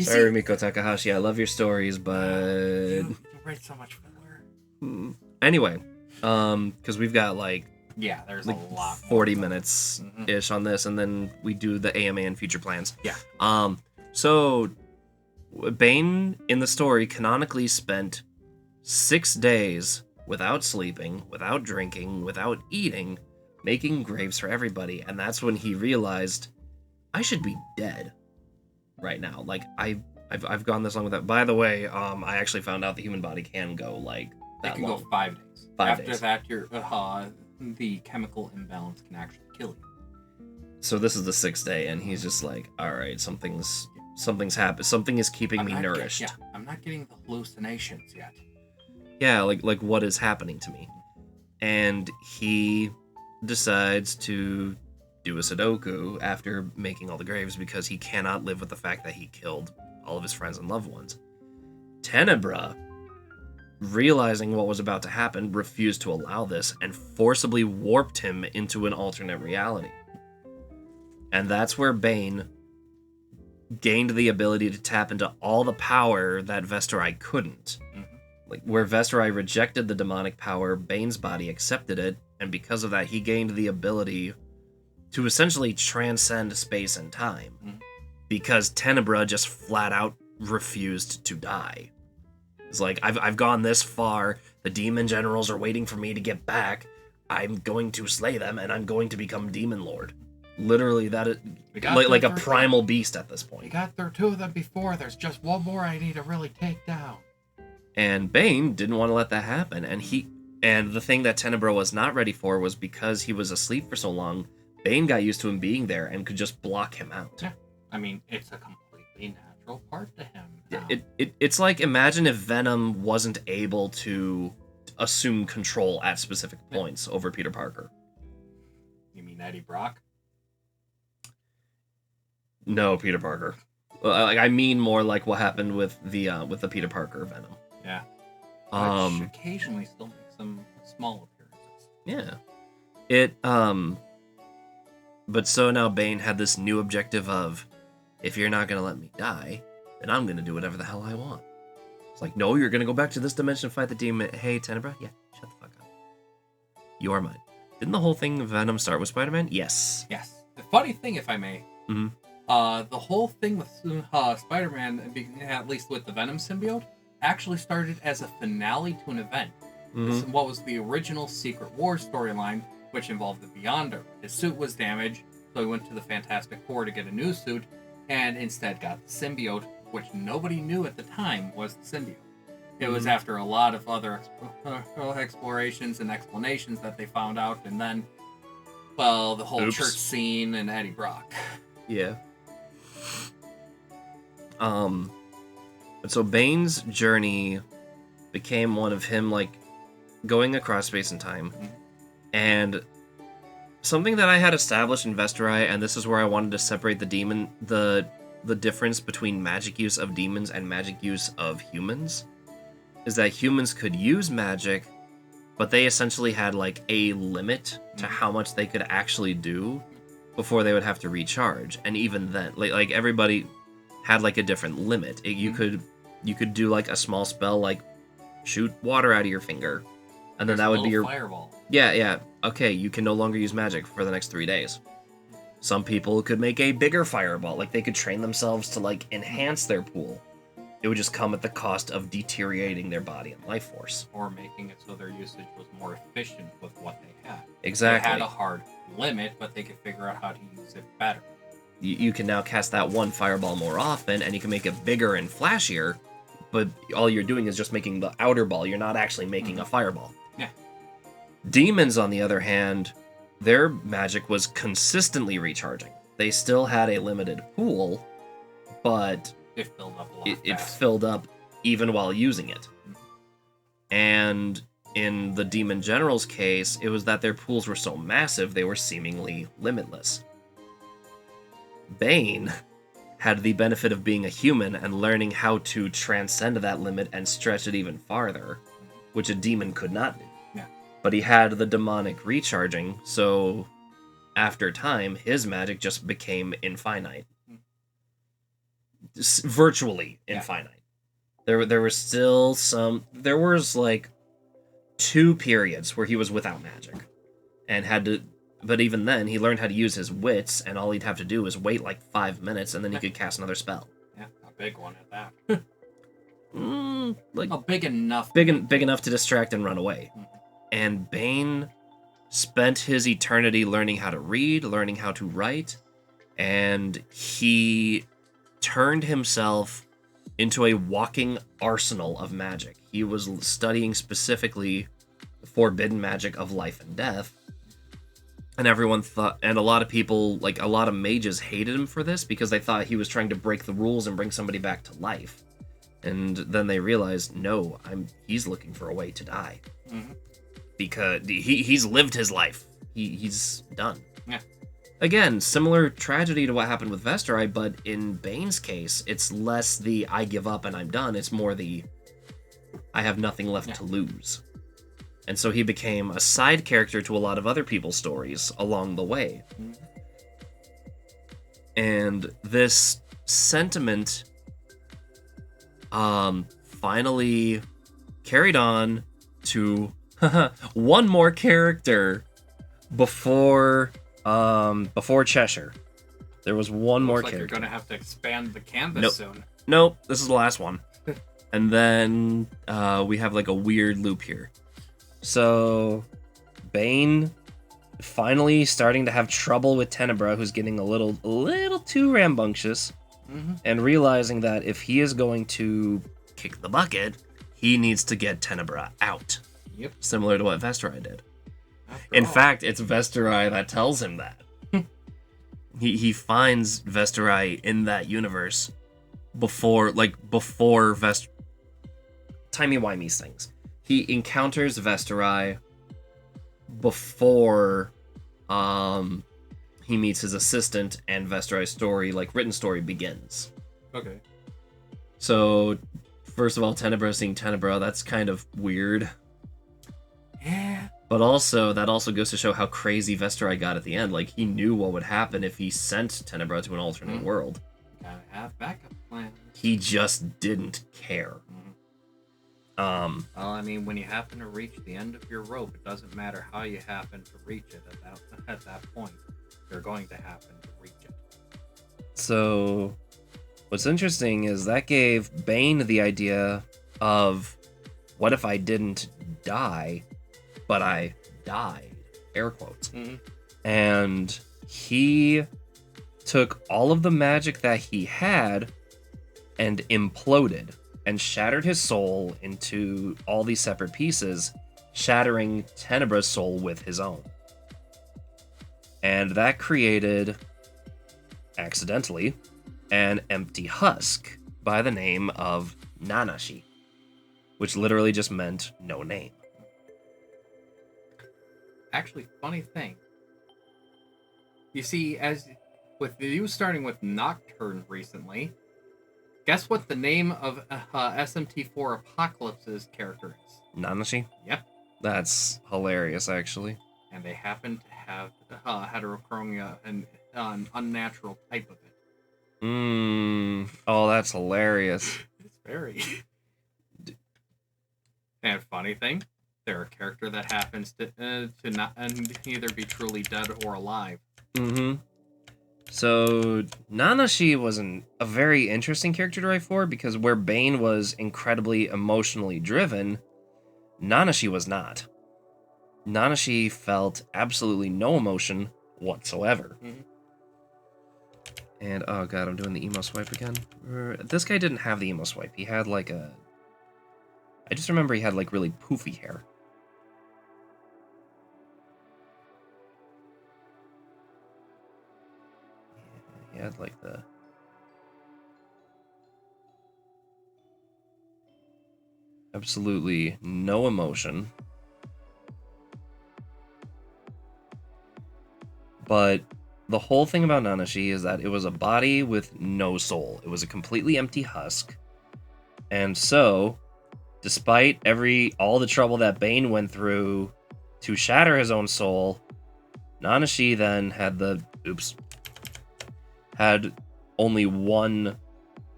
Sorry, Miko Takahashi, I love your stories, but... You write so much filler. Anyway, because we've got like... Yeah, there's like a lot 40 minutes-ish on this, and then we do the AMA and future plans. Yeah. So, Bane, in the story, canonically spent 6 days without sleeping, without drinking, without eating, making graves for everybody, and that's when he realized, I should be dead right now. Like, I've gone this long with that. By the way, I actually found out the human body can go, like, that long. It can long. go 5 days. 5 days. After that, you're... the chemical imbalance can actually kill you. So this is the 6th day, and he's just like, all right, something's happened. Something is keeping me nourished. I'm not getting the hallucinations yet. Yeah, like what is happening to me? And he decides to do a Sudoku after making all the graves because he cannot live with the fact that he killed all of his friends and loved ones. Tenebra, realizing what was about to happen, refused to allow this and forcibly warped him into an alternate reality. And that's where Bane gained the ability to tap into all the power that Vestorai couldn't. Mm-hmm. Like, where Vestorai rejected the demonic power, Bane's body accepted it, and because of that, he gained the ability to essentially transcend space and time. Mm-hmm. Because Tenebra just flat out refused to die. It's like, I've gone this far, the demon generals are waiting for me to get back, I'm going to slay them, and I'm going to become Demon Lord. literally that is We got like a there first. primal beast at this We point. got there 2 of them before. There's just one more I need to really take down. And Bane didn't want to let that happen, and the thing that Tenebra was not ready for was because he was asleep for so long, Bane got used to him being there and could just block him out. Yeah. I mean, it's a completely natural part to him. now. It's like, imagine if Venom wasn't able to assume control at specific points over Peter Parker. You mean Eddie Brock? No, Peter Parker. I mean more like what happened with the Peter Parker Venom. Yeah. Which occasionally still makes some small appearances. Yeah. But so now Bane had this new objective of, if you're not gonna let me die, then I'm gonna do whatever the hell I want. It's like, no, you're gonna go back to this dimension and fight the demon. Hey, Tenebra? Yeah, shut the fuck up. You are mine. Didn't the whole thing Venom start with Spider-Man? Yes. Yes. The funny thing, if I may, Mhm. The whole thing with Spider-Man, at least with the Venom symbiote, actually started as a finale to an event. This is what was the original Secret Wars storyline, which involved the Beyonder. His suit was damaged, so he went to the Fantastic Four to get a new suit, and instead got the symbiote, which nobody knew at the time was the symbiote. It was after a lot of other explorations and explanations that they found out, and then, well, the whole Oops. church scene and Eddie Brock. Yeah. But so Bane's journey became one of him, like, going across space and time. And something that I had established in Vestrai, and this is where I wanted to separate the difference between magic use of demons and magic use of humans, is that humans could use magic, but they essentially had, like, a limit to how much they could actually do before they would have to recharge. And even then, like everybody had, like, a different limit. You could do, like, a small spell, like shoot water out of your finger, and then that would be your fireball. Yeah. Okay, you can no longer use magic for the next 3 days. Some people could make a bigger fireball, like they could train themselves to, like, enhance their pool. It would just come at the cost of deteriorating their body and life force. Or making it so their usage was more efficient with what they had. Exactly. They had a hard limit, but they could figure out how to use it better. You can now cast that one fireball more often, and you can make it bigger and flashier, but all you're doing is just making the outer ball. You're not actually making a fireball. Yeah. Demons, on the other hand, their magic was consistently recharging. They still had a limited pool, but It filled up a lot it faster. filled up even while using it. And in the Demon General's case, it was that their pools were so massive they were seemingly limitless. Bane had the benefit of being a human and learning how to transcend that limit and stretch it even farther, which a demon could not do. Yeah. But he had the demonic recharging, so after time, his magic just became infinite. Virtually infinite. There was still there was like 2 periods where he was without magic and had to, but even then he learned how to use his wits, and all he'd have to do was wait like 5 minutes and then he could cast another spell. Yeah, a big one at that. Like Big enough. big enough to distract and run away. And Bane spent his eternity learning how to read, learning how to write, and he turned himself into a walking arsenal of magic. He was studying specifically the forbidden magic of life and death. And everyone thought, and a lot of people, like a lot of mages, hated him for this because they thought he was trying to break the rules and bring somebody back to life. And then they realized, no, he's looking for a way to die. Because he's lived his life. He's done. Yeah. Again, similar tragedy to what happened with Vestrai, but in Bane's case, it's less the I give up and I'm done. It's more the I have nothing left to lose. And so he became a side character to a lot of other people's stories along the way. And this sentiment finally carried on to one more character before Xeshire. There was one more Looks like character. You're gonna have to expand the canvas soon. Nope, this is the last one. And then we have like a weird loop here. So Bane finally starting to have trouble with Tenebra, who's getting a little too rambunctious, and realizing that if he is going to kick the bucket, he needs to get Tenebra out. Yep. Similar to what Vesterai did. After In all. fact, it's Vesterai that tells him that. He finds Vesterai in that universe before timey-wimey things. He encounters Vesterai before he meets his assistant and Vesterai's story, written story, begins. Okay. So, first of all, Tenebra seeing Tenebra, that's kind of weird. Yeah. But also, that also goes to show how crazy Vesterai got at the end. He knew what would happen if he sent Tenebra to an alternate world. Gotta have backup plans. He just didn't care. Well, I mean, when you happen to reach the end of your rope, it doesn't matter how you happen to reach it at that point. You're going to happen to reach it. So, what's interesting is that gave Bane the idea of, what if I didn't die, but I died? Air quotes. And he took all of the magic that he had and imploded and shattered his soul into all these separate pieces, shattering Tenebra's soul with his own. And that created, accidentally, an empty husk by the name of Nanashi, which literally just meant no name. Actually, funny thing. You see, as with you starting with Nocturne recently, guess what the name of SMT4 Apocalypse's character is? Nanashi? Yep. That's hilarious, actually. And they happen to have heterochronia and an unnatural type of it. Oh, that's hilarious. It's very. And funny thing, they're a character that happens to not either be truly dead or alive. So, Nanashi was a very interesting character to write for, because where Bane was incredibly emotionally driven, Nanashi was not. Nanashi felt absolutely no emotion whatsoever. And, oh god, I'm doing the emo swipe again. This guy didn't have the emo swipe. He had I just remember he had really poofy hair. He had the... absolutely no emotion. But the whole thing about Nanashi is that it was a body with no soul. It was a completely empty husk. And so, despite all the trouble that Bane went through to shatter his own soul, Nanashi then had only one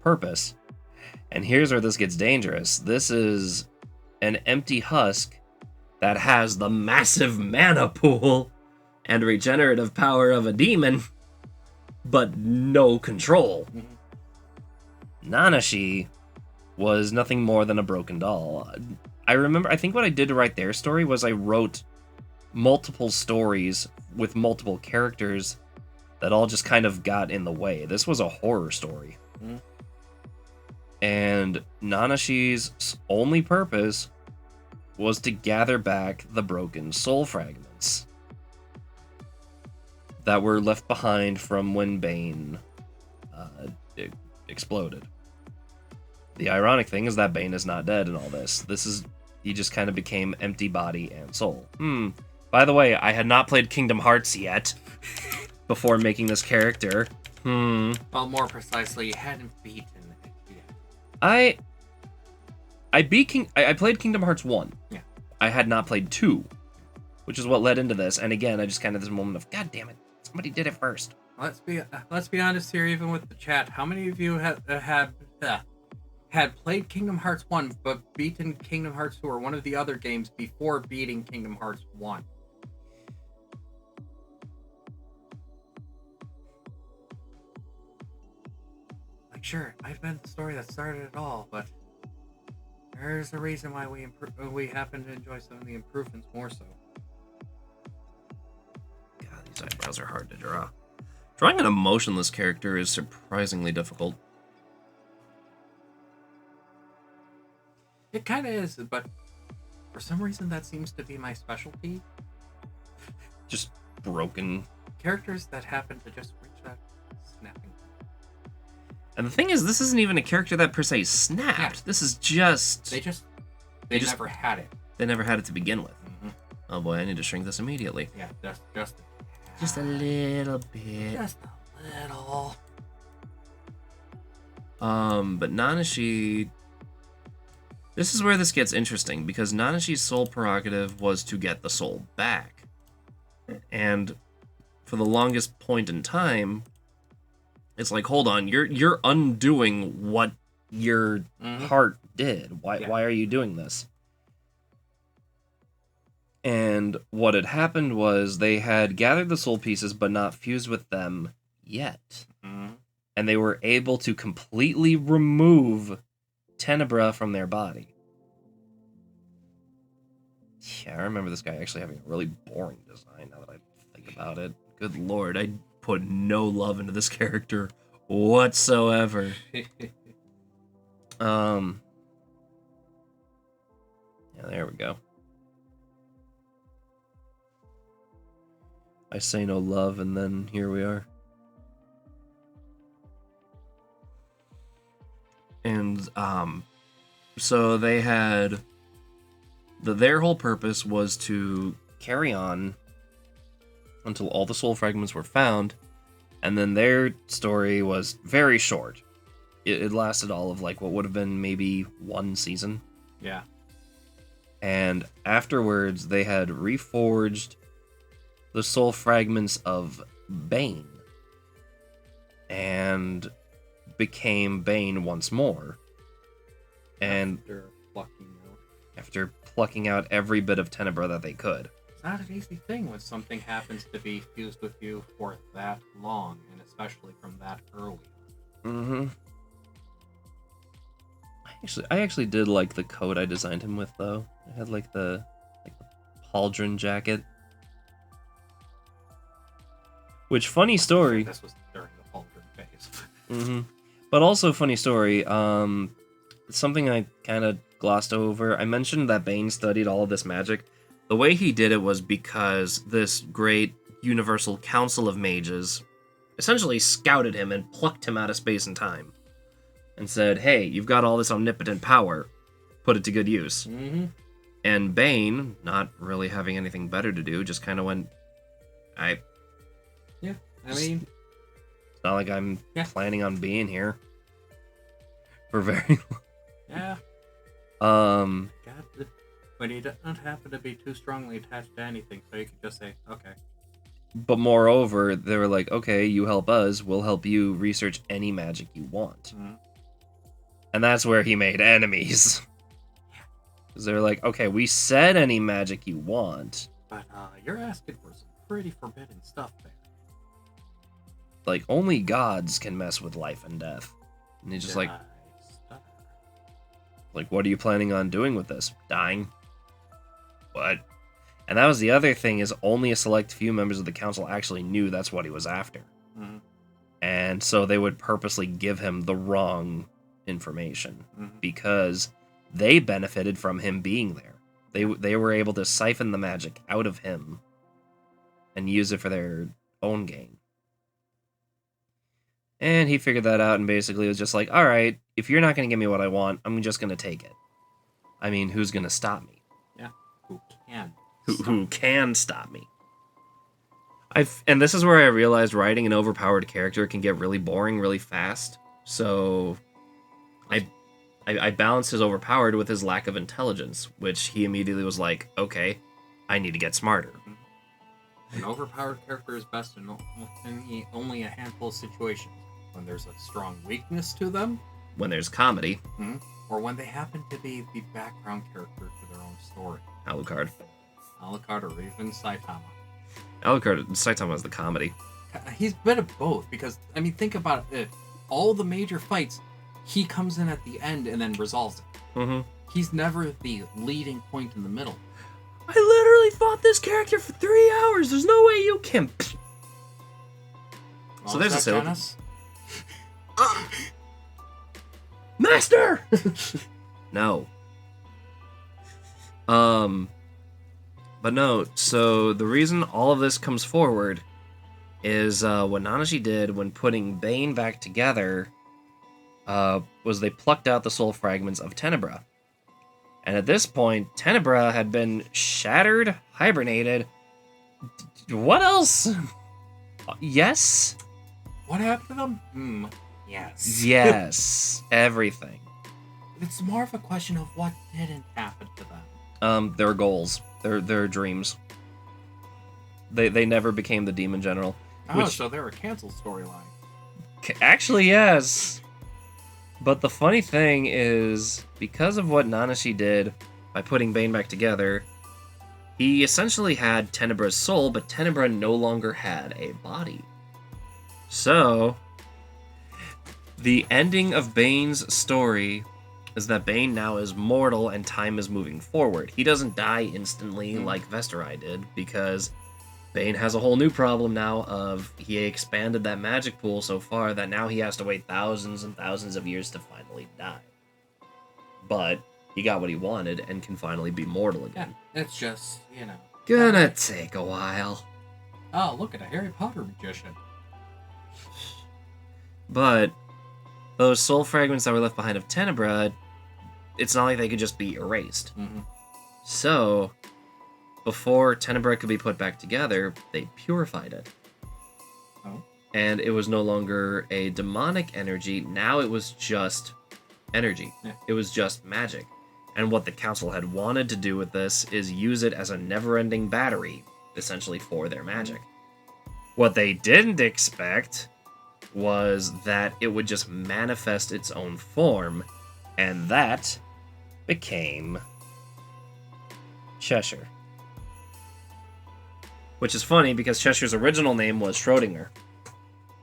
purpose. And here's where this gets dangerous. This is an empty husk that has the massive mana pool and regenerative power of a demon, but no control. Nanashi was nothing more than a broken doll. I think what I did to write their story was I wrote multiple stories with multiple characters that all just kind of got in the way. This was a horror story. And Nanashi's only purpose was to gather back the broken soul fragments that were left behind from when Bane exploded. The ironic thing is that Bane is not dead in all this. He just kind of became empty body and soul. By the way, I had not played Kingdom Hearts yet before making this character. Well, more precisely, you hadn't beaten it yet. I played Kingdom Hearts 1. Yeah. I had not played 2, which is what led into this. And again, I just kind of this moment of, God damn it, somebody did it first. Let's be honest here, even with the chat. How many of you had played Kingdom Hearts 1 but beaten Kingdom Hearts 2 or one of the other games before beating Kingdom Hearts 1? Sure, it might have been the story that started it all, but there's a reason why we happen to enjoy some of the improvements more so. details are hard to draw. Drawing an emotionless character is surprisingly difficult. It kind of is, but for some reason that seems to be my specialty. Just broken. Characters that happen to just reach that snapping point. And the thing is, this isn't even a character that per se snapped. Yeah. This is just... They never had it. They never had it to begin with. Mm-hmm. Oh boy, I need to shrink this immediately. Yeah, Just a little bit. Just a little. But Nanashi... This is where this gets interesting, because Nanashi's sole prerogative was to get the soul back. And for the longest point in time, it's like, hold on, you're undoing what your heart did. Why are you doing this? And what had happened was they had gathered the soul pieces, but not fused with them yet. Mm-hmm. And they were able to completely remove Tenebra from their body. Yeah, I remember this guy actually having a really boring design now that I think about it. Good lord, I put no love into this character whatsoever. Yeah, there we go. I say no love, and then here we are. And, so they had... Their whole purpose was to carry on until all the soul fragments were found, and then their story was very short. It lasted all of, like, what would have been maybe one season. Yeah. And afterwards, they had reforged the soul fragments of Bane and became Bane once more. And after plucking out every bit of Tenebra that they could. It's not an easy thing when something happens to be fused with you for that long, and especially from that early. Mm-hmm. I actually did like the coat I designed him with, though. It had like the pauldron jacket. Which, funny story. This was during the pauldron phase. Mm-hmm. But also, funny story. Something I kind of glossed over. I mentioned that Bane studied all of this magic. The way he did it was because this great universal council of mages essentially scouted him and plucked him out of space and time. And said, hey, you've got all this omnipotent power. Put it to good use. Mm-hmm. And Bane, not really having anything better to do, just kind of went, I mean... It's not like I'm planning on being here for very long. Yeah. But he doesn't happen to be too strongly attached to anything, so you could just say, okay. But moreover, they were like, okay, you help us, we'll help you research any magic you want. Mm-hmm. And that's where he made enemies. Because they're like, okay, we said any magic you want. But you're asking for some pretty forbidden stuff there. Like, only gods can mess with life and death. And he's just like, what are you planning on doing with this? Dying? What? And that was the other thing, is only a select few members of the council actually knew that's what he was after. Mm-hmm. And so they would purposely give him the wrong information, because they benefited from him being there. They were able to siphon the magic out of him and use it for their own gain. And he figured that out and basically was just like, alright, if you're not going to give me what I want, I'm just going to take it. I mean, who's going to stop me? Yeah, who can? Who can stop me? And this is where I realized writing an overpowered character can get really boring really fast. So I balanced his overpowered with his lack of intelligence, which he immediately was like, okay, I need to get smarter. An overpowered character is best in only a handful of situations. When there's a strong weakness to them. When there's comedy. Or when they happen to be the background character to their own story. Alucard. Alucard or even Saitama. Saitama is the comedy. He's a bit of both, because, I mean, think about it. All the major fights, he comes in at the end and then resolves it. He's never the leading point in the middle. I literally fought this character for 3 hours. There's no way you can... So there's a silk. Dennis? Master! No. But no, so the reason all of this comes forward is what Nanashi did when putting Bane back together was they plucked out the soul fragments of Tenebra. And at this point, Tenebra had been shattered, hibernated. What else? Yes? What happened to them? Yes. Yes. Everything. It's more of a question of what didn't happen to them. Their goals. Their dreams. They never became the Demon General. Oh, so they're a canceled storyline. Actually, yes. But the funny thing is, because of what Nanashi did by putting Bane back together, he essentially had Tenebra's soul, but Tenebra no longer had a body. So, the ending of Bane's story is that Bane now is mortal and time is moving forward. He doesn't die instantly like Vesterei did, because Bane has a whole new problem now of he expanded that magic pool so far that now he has to wait thousands and thousands of years to finally die. But he got what he wanted and can finally be mortal again. Yeah, it's just, Gonna take a while. Oh, look at a Harry Potter magician. But those soul fragments that were left behind of Tenebra, it's not like they could just be erased. Mm-hmm. So, before Tenebra could be put back together, they purified it. Oh. And it was no longer a demonic energy, now it was just energy. Yeah. It was just magic. And what the council had wanted to do with this is use it as a never-ending battery, essentially, for their magic. What they didn't expect was that it would just manifest its own form, and that became Xeshire. Which is funny because Cheshire's original name was Schrodinger.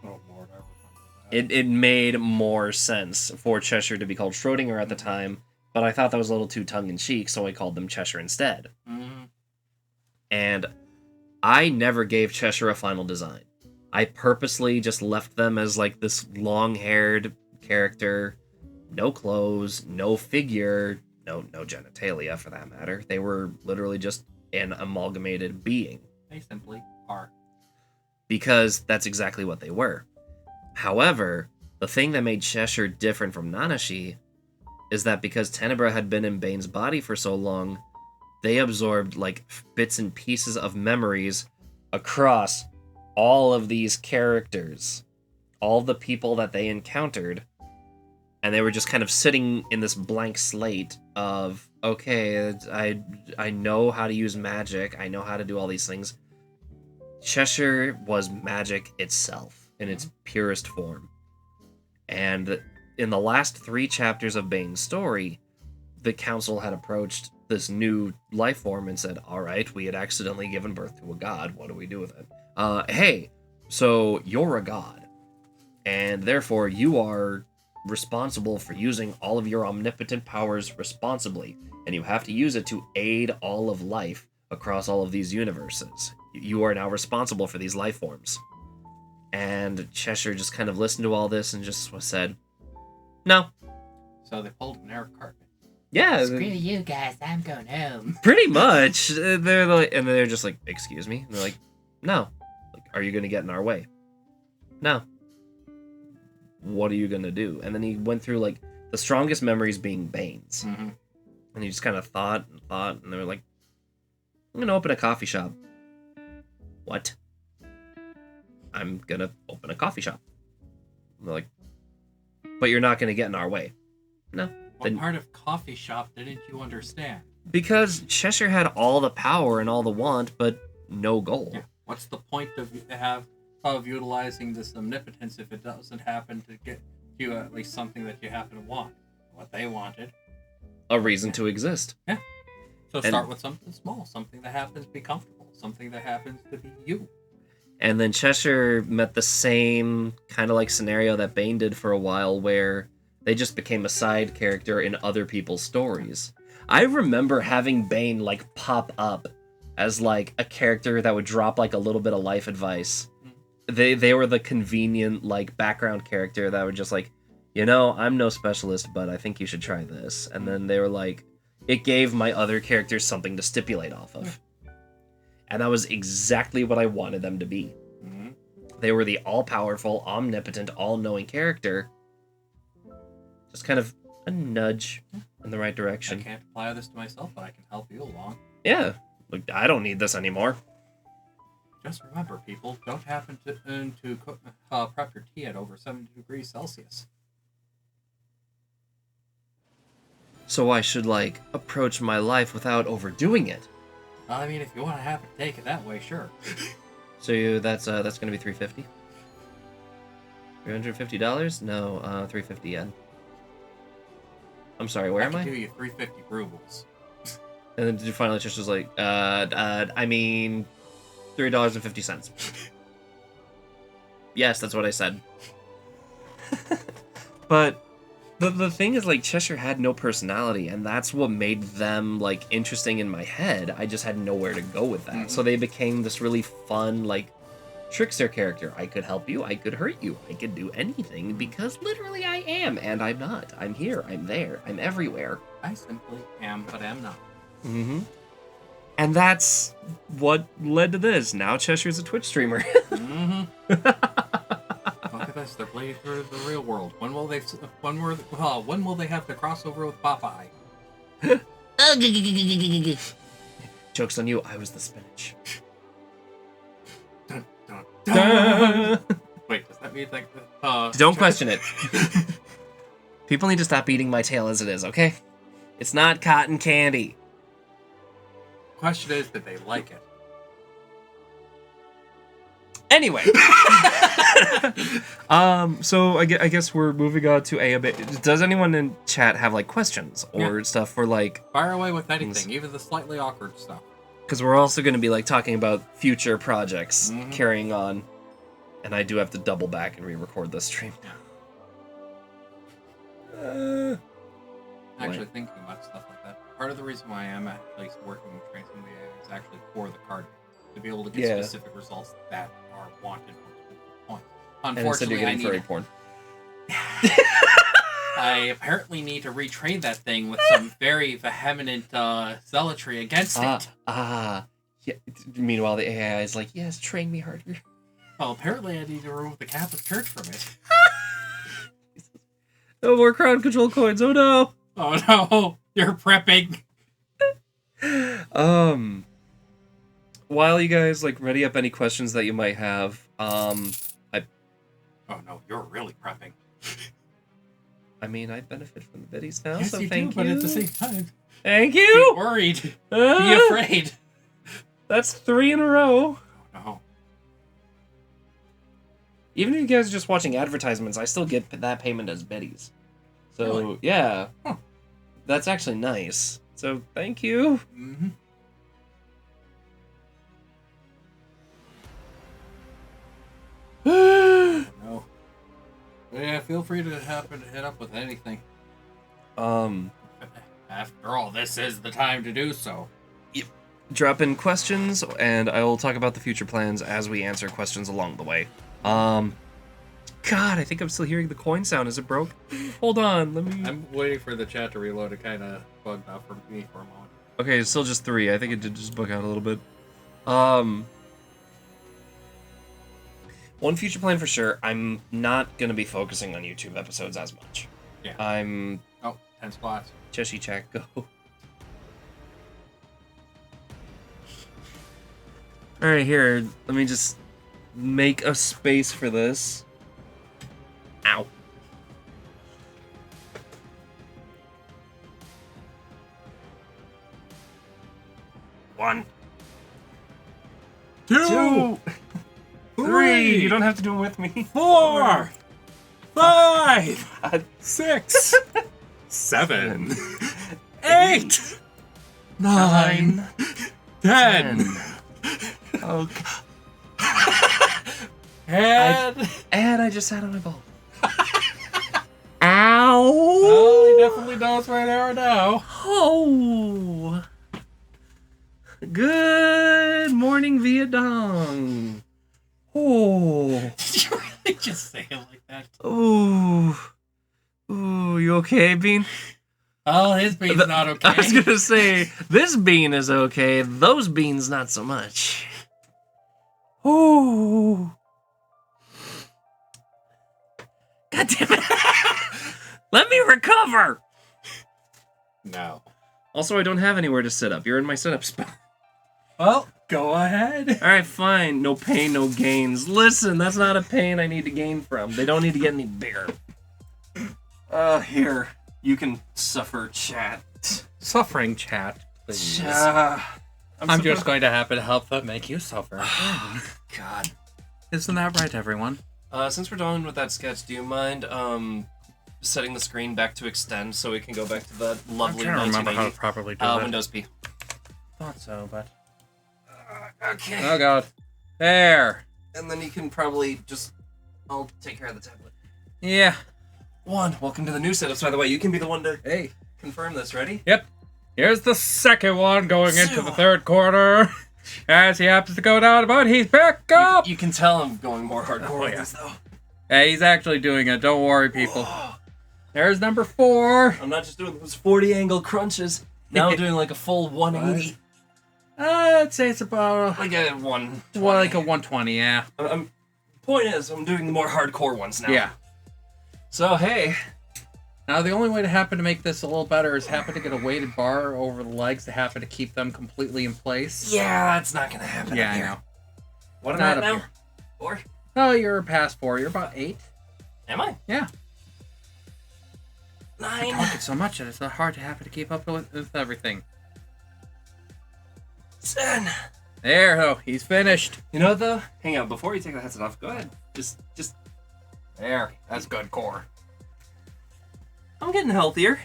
Oh, Lord, I remember that. It made more sense for Cheshire to be called Schrodinger at the time, but I thought that was a little too tongue-in-cheek, so I called them Cheshire instead. Mm-hmm. And I never gave Cheshire a final design. I purposely just left them as like this long-haired character, no clothes, no figure, no genitalia for that matter. They were literally just an amalgamated being. They simply are. Because that's exactly what they were. However, the thing that made Cheshire different from Nanashi is that because Tenebra had been in Bane's body for so long, they absorbed like bits and pieces of memories across all of these characters, all the people that they encountered, and they were just kind of sitting in this blank slate of, okay, I know how to use magic, I know how to do all these things. Cheshire was magic itself in its purest form. And in the last 3 chapters of Bane's story, the council had approached this new life form and said, all right, we had accidentally given birth to a god, what do we do with it? Hey, so you're a god, and therefore you are responsible for using all of your omnipotent powers responsibly, and you have to use it to aid all of life across all of these universes. You are now responsible for these life forms. And Cheshire just kind of listened to all this and just said, no. So they pulled an Eric Cartman. Yeah. Screw you guys, I'm going home. Pretty much. They're like, and they're just like, excuse me? And they're like, no. Like, are you going to get in our way? No. What are you going to do? And then he went through like the strongest memories being Bane's. Mm-hmm. And he just kind of thought, and they were like, I'm going to open a coffee shop. What? I'm going to open a coffee shop. And they're like, but you're not going to get in our way. No. What part of coffee shop didn't you understand? Because Cheshire had all the power and all the want, but no goal. Yeah. What's the point of utilizing this omnipotence if it doesn't happen to get you at least something that you happen to want? What they wanted. A reason to exist. Yeah. So start with something small, something that happens to be comfortable, something that happens to be you. And then Cheshire met the same kind of like scenario that Bane did for a while, where they just became a side character in other people's stories. I remember having Bane like pop up as like a character that would drop like a little bit of life advice. they were the convenient like background character that were just like, I'm no specialist, but I think you should try this. And then they were like, it gave my other characters something to stipulate off of. And that was exactly what I wanted them to be. Mm-hmm. They were the all-powerful, omnipotent, all-knowing character. Just kind of a nudge in the right I direction. can't apply this to myself, but I can help you along. Yeah. Look, I don't need this anymore. Just remember, people, don't happen to prep your tea at over 70 degrees Celsius. So I should, like, approach my life without overdoing it. Well, I mean, if you want to have it take it that way, sure. So that's gonna be $350. $350? No, 350 yen. I'm sorry, where am I I? can do you 350 rubles. And then finally just was like, I mean, $3.50. Yes, that's what I said. But the thing is, like, Cheshire had no personality, and that's what made them, like, interesting in my head. I just had nowhere to go with that. So they became this really fun, like, trickster character. I could help you, I could hurt you, I could do anything, because literally I am, and I'm not. I'm here, I'm there, I'm everywhere. I simply am, but am not. Mm-hmm. And that's what led to this. Now Cheshire's a Twitch streamer. Mm-hmm. Look at this, they're playing through the real world. When will they have the crossover with Popeye? Joke's on you, I was the spinach. Dun, dun, dun. Wait, does that mean like Don't question it. People need to stop eating my tail as it is, okay? It's not cotton candy. Question is, did they like it? Anyway. So I guess we're moving on to a bit. Does anyone in chat have like questions or stuff for like? Fire away with anything, even the slightly awkward stuff. Because we're also going to be like talking about future projects carrying on, and I do have to double back and re-record this stream. Actually, thinking about stuff like that. Part of the reason why I'm actually working with Transcend the AI is actually for the card to be able to get specific results that are wanted for specific points. Unfortunately, and instead you're getting furry porn. I apparently need to retrain that thing with some very vehement zealotry against it. Yeah. Meanwhile, the AI is like, yes, train me harder. Well, apparently I need to remove the Catholic Church from it. No more crowd control coins. Oh no. Oh no, you're prepping. While you guys like ready up any questions that you might have, Oh no, you're really prepping. I mean, I benefit from the biddies now, Yes, so you thank do, you. but at the same time, Thank be you. worried. Be afraid. That's 3 in a row. Oh no. Even if you guys are just watching advertisements, I still get that payment as biddies. So Really? yeah, Huh. That's actually nice. So thank you. Mm-hmm. No. Yeah, feel free to happen to hit up with anything. After all, this is the time to do so. Drop in questions, and I will talk about the future plans as we answer questions along the way. God, I think I'm still hearing the coin sound. Is it broke? Hold on, let me... I'm waiting for the chat to reload. It kind of bugged out for me for a moment. Okay, it's still just 3. I think it did just bug out a little bit. One future plan for sure, I'm not going to be focusing on YouTube episodes as much. Yeah. I'm... Oh, 10 spots. Cheshire chat, go. Alright, here, let me just make a space for this. Ow. One. Two. 3. You don't have to do it with me. 4. 5. 6. 7. 8. 9. 10. Oh, And... and I just sat on my ball. Ow! Well, he definitely knows where they are now. Oh! Good morning, Vietnam. Oh. Did you really just say it like that? Ooh. Ooh, you okay, Bean? Oh, his bean's not okay. I was gonna say, this bean is okay, those beans not so much. Ooh. God damn it. Let me recover! No. Also, I don't have anywhere to sit up. You're in my sit-up spot. Well, go ahead. Alright, fine. No pain, no gains. Listen, that's not a pain I need to gain from. They don't need to get any bigger. Here. You can suffer, chat. Suffering chat, please. I'm just going to happen to help them make you suffer. God. Isn't that right, everyone? Since we're done with that sketch, do you mind, setting the screen back to extend so we can go back to the lovely I'm trying to remember how 1980? to properly do that. Windows P. Thought so, but... Okay. Oh, God. There. And then you can probably just... I'll take care of the tablet. Yeah. Welcome to the new setups, by the way. You can be the one to confirm this. Ready? Yep. Here's the second one going into the 2. third quarter. As he happens to go down, but he's back up! You can tell I'm going more hardcore with yeah. this, though. Yeah, he's actually doing it. Don't worry, people. There's number 4. I'm not just doing those 40 angle crunches. Now I'm doing like a full 180. I'd say it's about Like a 1. like a 120, yeah. Point is, I'm doing the more hardcore ones now. Yeah. So, hey. Now, the only way to happen to make this a little better is happen to get a weighted bar over the legs to happen to keep them completely in place. Yeah, that's not gonna happen. Yeah, up I here. know. What am Not I at up now? here. 4? Oh, you're past 4. You're about 8. Am I? Yeah. 9. You're talking so much that it's not hard to happen to keep up with everything. 10. There, oh, he's finished. You know what, though? Hang on, before you take the headset off, go ahead. Just... There. That's good core. I'm getting healthier.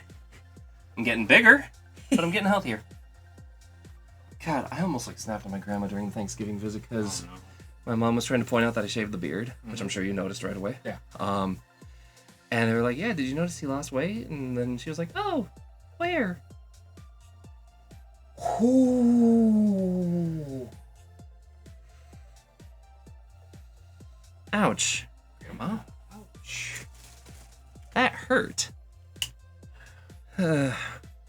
I'm getting bigger, but I'm getting healthier. God, I almost like snapped on my grandma during the Thanksgiving visit because my mom was trying to point out that I shaved the beard, which I'm sure you noticed right away. Yeah. And they were like, "Yeah, did you notice he lost weight?" And then she was like, "Oh, where?" Ooh. Ouch, Grandma. Ouch. That hurt. Thank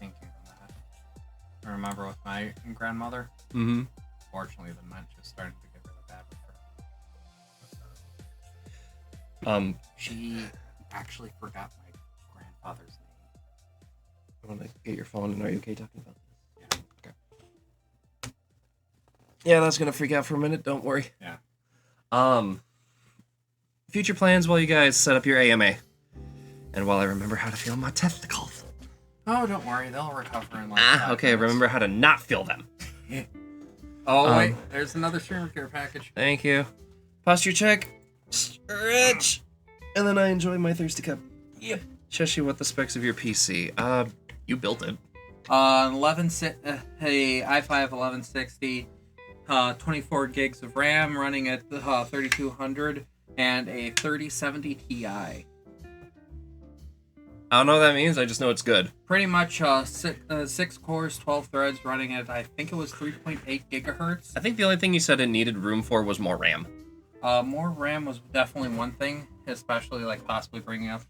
you for that. I remember with my grandmother, Mm-hmm. fortunately, the dementia started to get really bad with her. She actually forgot my grandfather's name. I want to get your phone, and are you okay talking about this? Yeah. Okay. Yeah, that's gonna freak out for a minute. Don't worry. Yeah. Future plans while you guys set up your AMA, and while I remember how to feel my testicles. Oh, don't worry, they'll recover in like 5 Okay. minutes. Remember how to not feel them. Oh, wait, there's another streamer care package. Thank you. Posture check. Stretch. And then I enjoy my thirsty cup. Yep. Cheshire, what the specs of your PC? You built it. 11 hey, i5 1160, 24 gigs of RAM running at 3200, and a 3070 Ti. I don't know what that means. I just know it's good. Pretty much 6 cores, 12 threads running at, I think it was 3.8 gigahertz. I think the only thing you said it needed room for was more RAM. More RAM was definitely one thing, especially like possibly bringing up.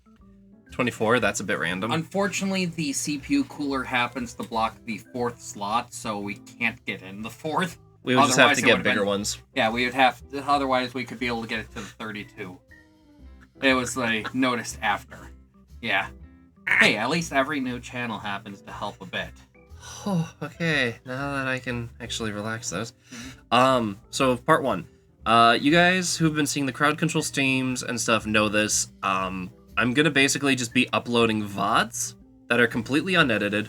24, that's a bit random. Unfortunately, the CPU cooler happens to block the 4th slot, so we can't get in the 4th. We would just have Otherwise, to it get would've bigger been- ones. Yeah, we would have to, otherwise we could be able to get it to the 32. It was like noticed after. Yeah. Hey, at least every new channel happens to help a bit. Oh, okay. Now that I can actually relax those. So part 1. You guys who've been seeing the crowd control streams and stuff know this. I'm gonna basically just be uploading VODs that are completely unedited,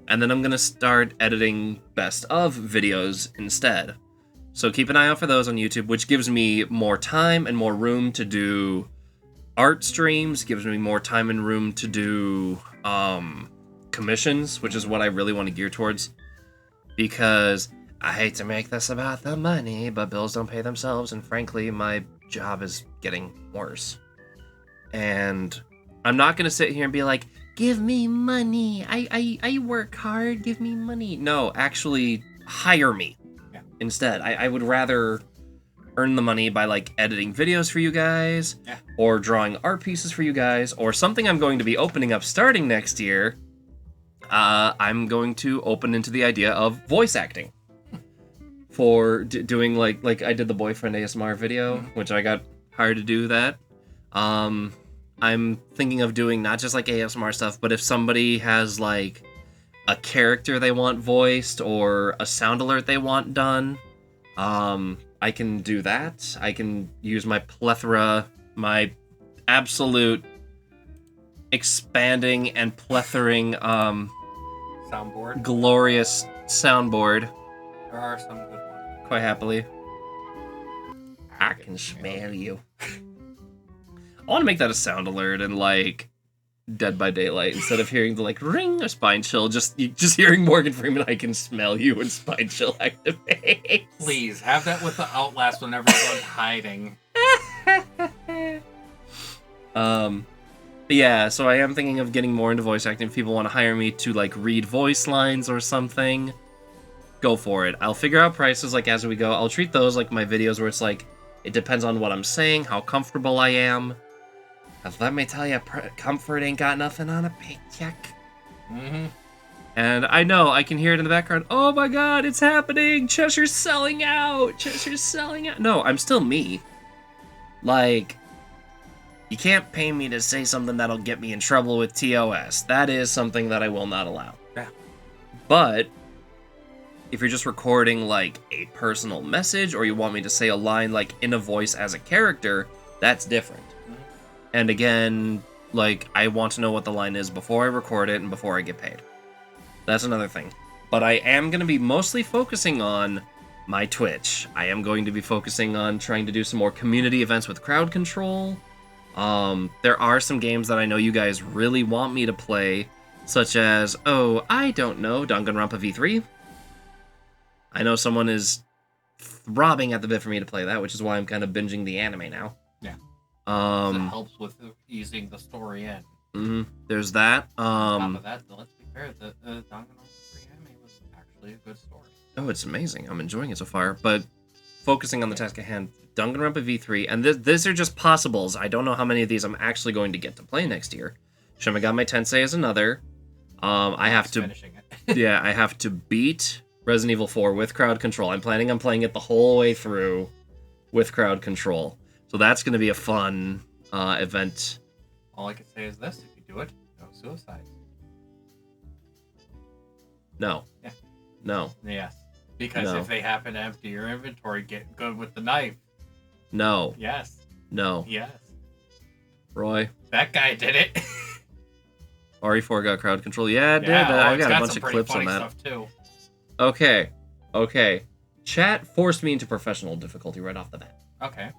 and then I'm gonna start editing best of videos instead. So keep an eye out for those on YouTube, which gives me more time and more room to do art streams, gives me more time and room to do commissions, which is what I really want to gear towards, because I hate to make this about the money, but bills don't pay themselves, and frankly, my job is getting worse. And I'm not gonna sit here and be like, give me money, I work hard, give me money. No, actually hire me instead. I would rather earn the money by like editing videos for you guys, Yeah. or drawing art pieces for you guys, or something I'm going to be opening up starting next year. I'm going to open into the idea of voice acting for doing like I did the boyfriend ASMR video, which I got hired to do that. I'm thinking of doing not just like ASMR stuff, but if somebody has like a character they want voiced or a sound alert they want done, I can do that. I can use my plethora, my absolute expanding and plethering Soundboard. glorious soundboard There are some good ones. quite happily. I can smell you. I want to make that a sound alert and like Dead by Daylight instead of hearing the like ring or spine chill. Just hearing Morgan Freeman, I can smell you, and spine chill activates. Please have that with the Outlast whenever everyone's hiding. But yeah, so I am thinking of getting more into voice acting. If people want to hire me to like read voice lines or something, go for it. I'll figure out prices like as we go. I'll treat those like my videos where it's like it depends on what I'm saying, how comfortable I am. 'Cause let me tell you, comfort ain't got nothing on a paycheck. Mm-hmm. And I know, I can hear it in the background. Oh my god, it's happening! Cheshire's selling out! Cheshire's selling out! No, I'm still me. Like, you can't pay me to say something that'll get me in trouble with TOS. That is something that I will not allow. Yeah. But, if you're just recording, like, a personal message, or you want me to say a line, like, in a voice as a character, that's different. And again, like, I want to know what the line is before I record it and before I get paid. That's another thing. But I am going to be mostly focusing on my Twitch. I am going to be focusing on trying to do some more community events with crowd control. There are some games that I know you guys really want me to play, such as, oh, I don't know, Danganronpa V3. I know someone is throbbing at the bit for me to play that, which is why I'm kind of binging the anime now. Yeah. It helps with easing the story in. There's that. On top of that, let's be fair, the Danganronpa 3 anime was actually a good story. Oh, it's amazing. I'm enjoying it so far. But focusing on the task at hand, Danganronpa V3, and these are just possibles. I don't know how many of these I'm actually going to get to play next year. Shin Megami Tensei is another. I have to, Finishing it. yeah, I have to beat Resident Evil 4 with crowd control. I'm planning on playing it the whole way through with crowd control. So that's going to be a fun event. All I can say is this: if you do it, no suicide. No. Yeah. No. Yes. Because No. if they happen to empty your inventory, get good with the knife. No. Yes. No. Yes. Roy. That guy did it. RE4 got crowd control. Yeah, it did. Yeah, I it's got a bunch some of pretty clips on funny that. stuff too. Okay. Chat forced me into professional difficulty right off the bat. Okay.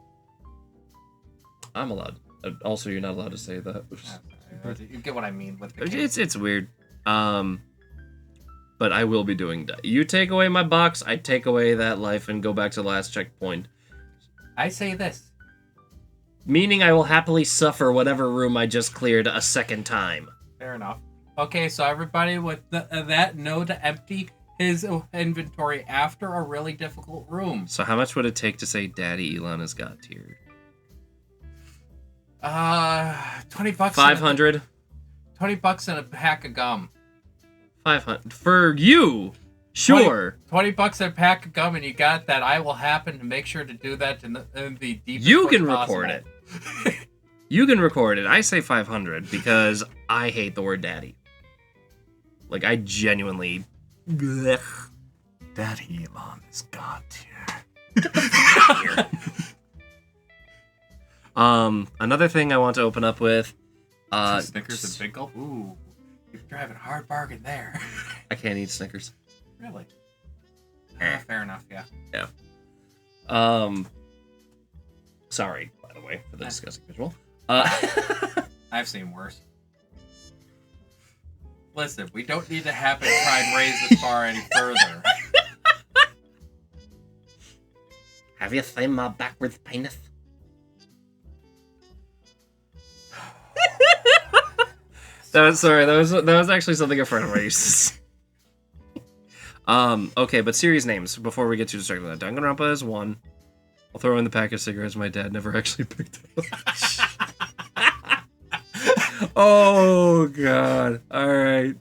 I'm allowed. Also, you're not allowed to say that. You get what I mean with the game. It's weird. But I will be doing that. You take away my box, I take away that life and go back to the last checkpoint. I say this. Meaning I will happily suffer whatever room I just cleared a second time. Fair enough. Okay, so everybody with that know to empty his inventory after a really difficult room. So how much would it take to say Daddy Elon has got tier? $20. 500? $20 and a pack of gum. 500 for you. Sure. $20 and a pack of gum, and you got that. I will happen to make sure to do that in the deepest You way can possible. record it. You can record it. I say 500 because I hate the word daddy. Like, I genuinely... Blech. Daddy Elon has got here. Another thing I want to open up with... Snickers and Big Gulp? Ooh, you're driving a hard bargain there. I can't eat Snickers. Really? Fair enough, yeah. Yeah. Sorry, by the way, for the disgusting visual. I've seen worse. Listen, we don't need to have it try and raise this bar any further. Have you seen my backwards penis? That was actually something a friend of mine used to say. Okay, but series names before we get too distracted with that. Danganronpa is one. I'll throw in the pack of cigarettes my dad never actually picked up. Oh god. Alright.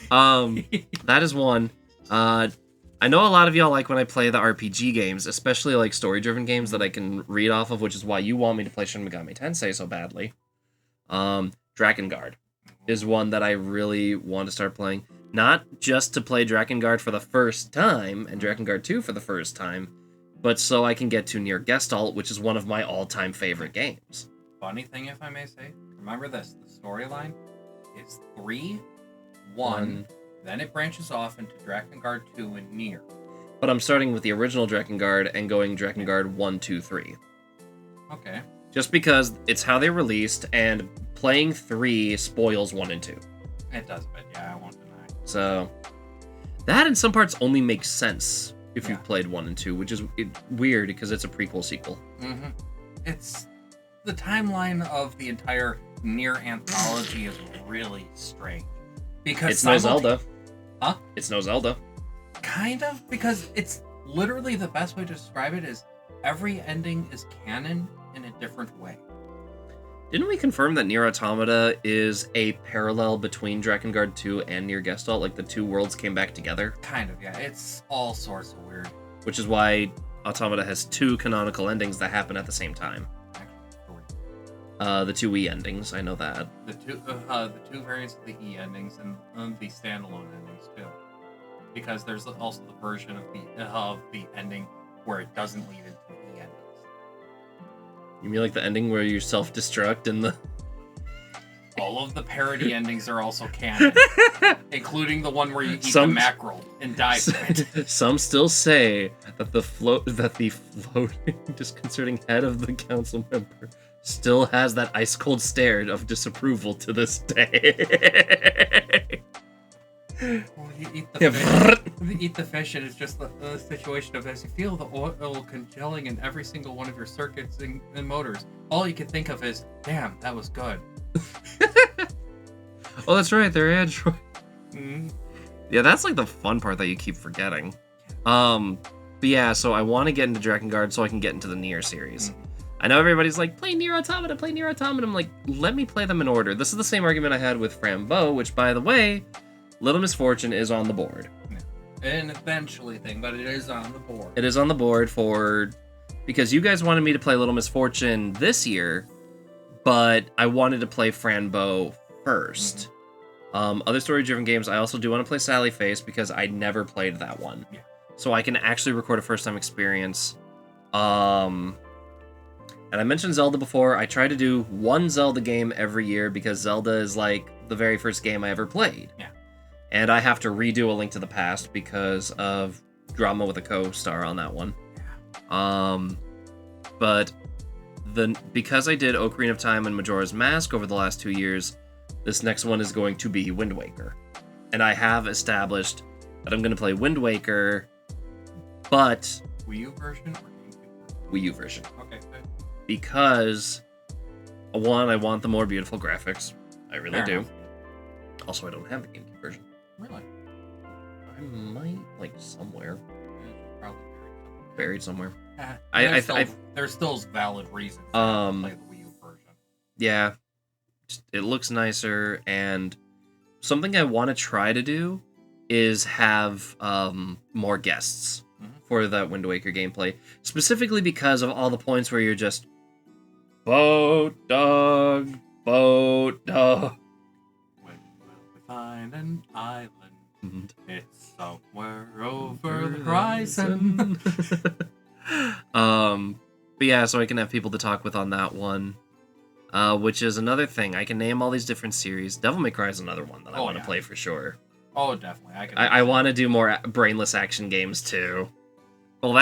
That is one. I know a lot of y'all like when I play the RPG games, especially like story-driven games that I can read off of, which is why you want me to play Shin Megami Tensei so badly. Drakengard is one that I really want to start playing. Not just to play Drakengard for the first time, and Drakengard 2 for the first time, but so I can get to Near Gestalt, which is one of my all-time favorite games. Funny thing, if I may say, remember this, the storyline is 3, 1, then it branches off into Drakengard 2 and Nier. But I'm starting with the original Drakengard and going Drakengard 1, 2, 3. Okay. Just because it's how they released, and playing 3 spoils 1 and 2. It does, but yeah, I won't deny. So, that in some parts only makes sense if Yeah. you've played 1 and 2, which is weird because it's a prequel sequel. Mm-hmm. It's... The timeline of the entire Nier anthology is really strange. Because It's no Zelda. Huh? It's no Zelda. Kind of, because it's literally the best way to describe it is every ending is canon in a different way. Didn't we confirm that Nier Automata is a parallel between Drakengard 2 and Near Gestalt? Like the two worlds came back together? Kind of, yeah. It's all sorts of weird. Which is why Automata has 2 canonical endings that happen at the same time. Actually, The 2 E endings, I know that. the two variants of the E endings and the standalone endings too, because there's also the version of the ending where it doesn't lead into the E endings. You mean like the ending where you self-destruct and the... All of the parody endings are also canon, including the one where you eat the mackerel and die from it. Some still say that the floating, disconcerting head of the council member still has that ice-cold stare of disapproval to this day. Well, you eat the fish. You eat the fish, and it's just the situation of as you feel the oil congealing in every single one of your circuits and motors. All you can think of is, "Damn, that was good." Oh, that's right, they're Android. Mm-hmm. Yeah, that's like the fun part that you keep forgetting. But yeah, so I want to get into Drakengard so I can get into the Nier series. Mm-hmm. I know everybody's like, play Nier Automata, play Nier Automata. I'm like, let me play them in order. This is the same argument I had with Frambeau, which, by the way, Little Misfortune is on the board. An eventually thing, but it is on the board. It is on the board because you guys wanted me to play Little Misfortune this year, but I wanted to play Frambeau first. Other story-driven games, I also do want to play Sally Face because I never played that one. Yeah. So I can actually record a first-time experience. And I mentioned Zelda before. I try to do one Zelda game every year because Zelda is like the very first game I ever played. Yeah. And I have to redo A Link to the Past because of drama with a co-star on that one. But because I did Ocarina of Time and Majora's Mask over the last 2 years, this next one is going to be Wind Waker. And I have established that I'm going to play Wind Waker, but Wii U version or GameCube? Wii U version. Okay, good. Because, one, I want the more beautiful graphics. I really Fair do. enough. Also, I don't have the GameCube version. Really? I might, like, somewhere. It's probably Buried somewhere. there's still valid reasons to play the Wii U version. Yeah. It looks nicer, and something I want to try to do is have more guests for that Wind Waker gameplay. Specifically because of all the points where you're just boat dog. When we find an island, it's somewhere over the horizon. But yeah, so I can have people to talk with on that one. Which is another thing. I can name all these different series. Devil May Cry is another one that I want to play for sure. Oh, definitely. I want to do more brainless action games too. Well,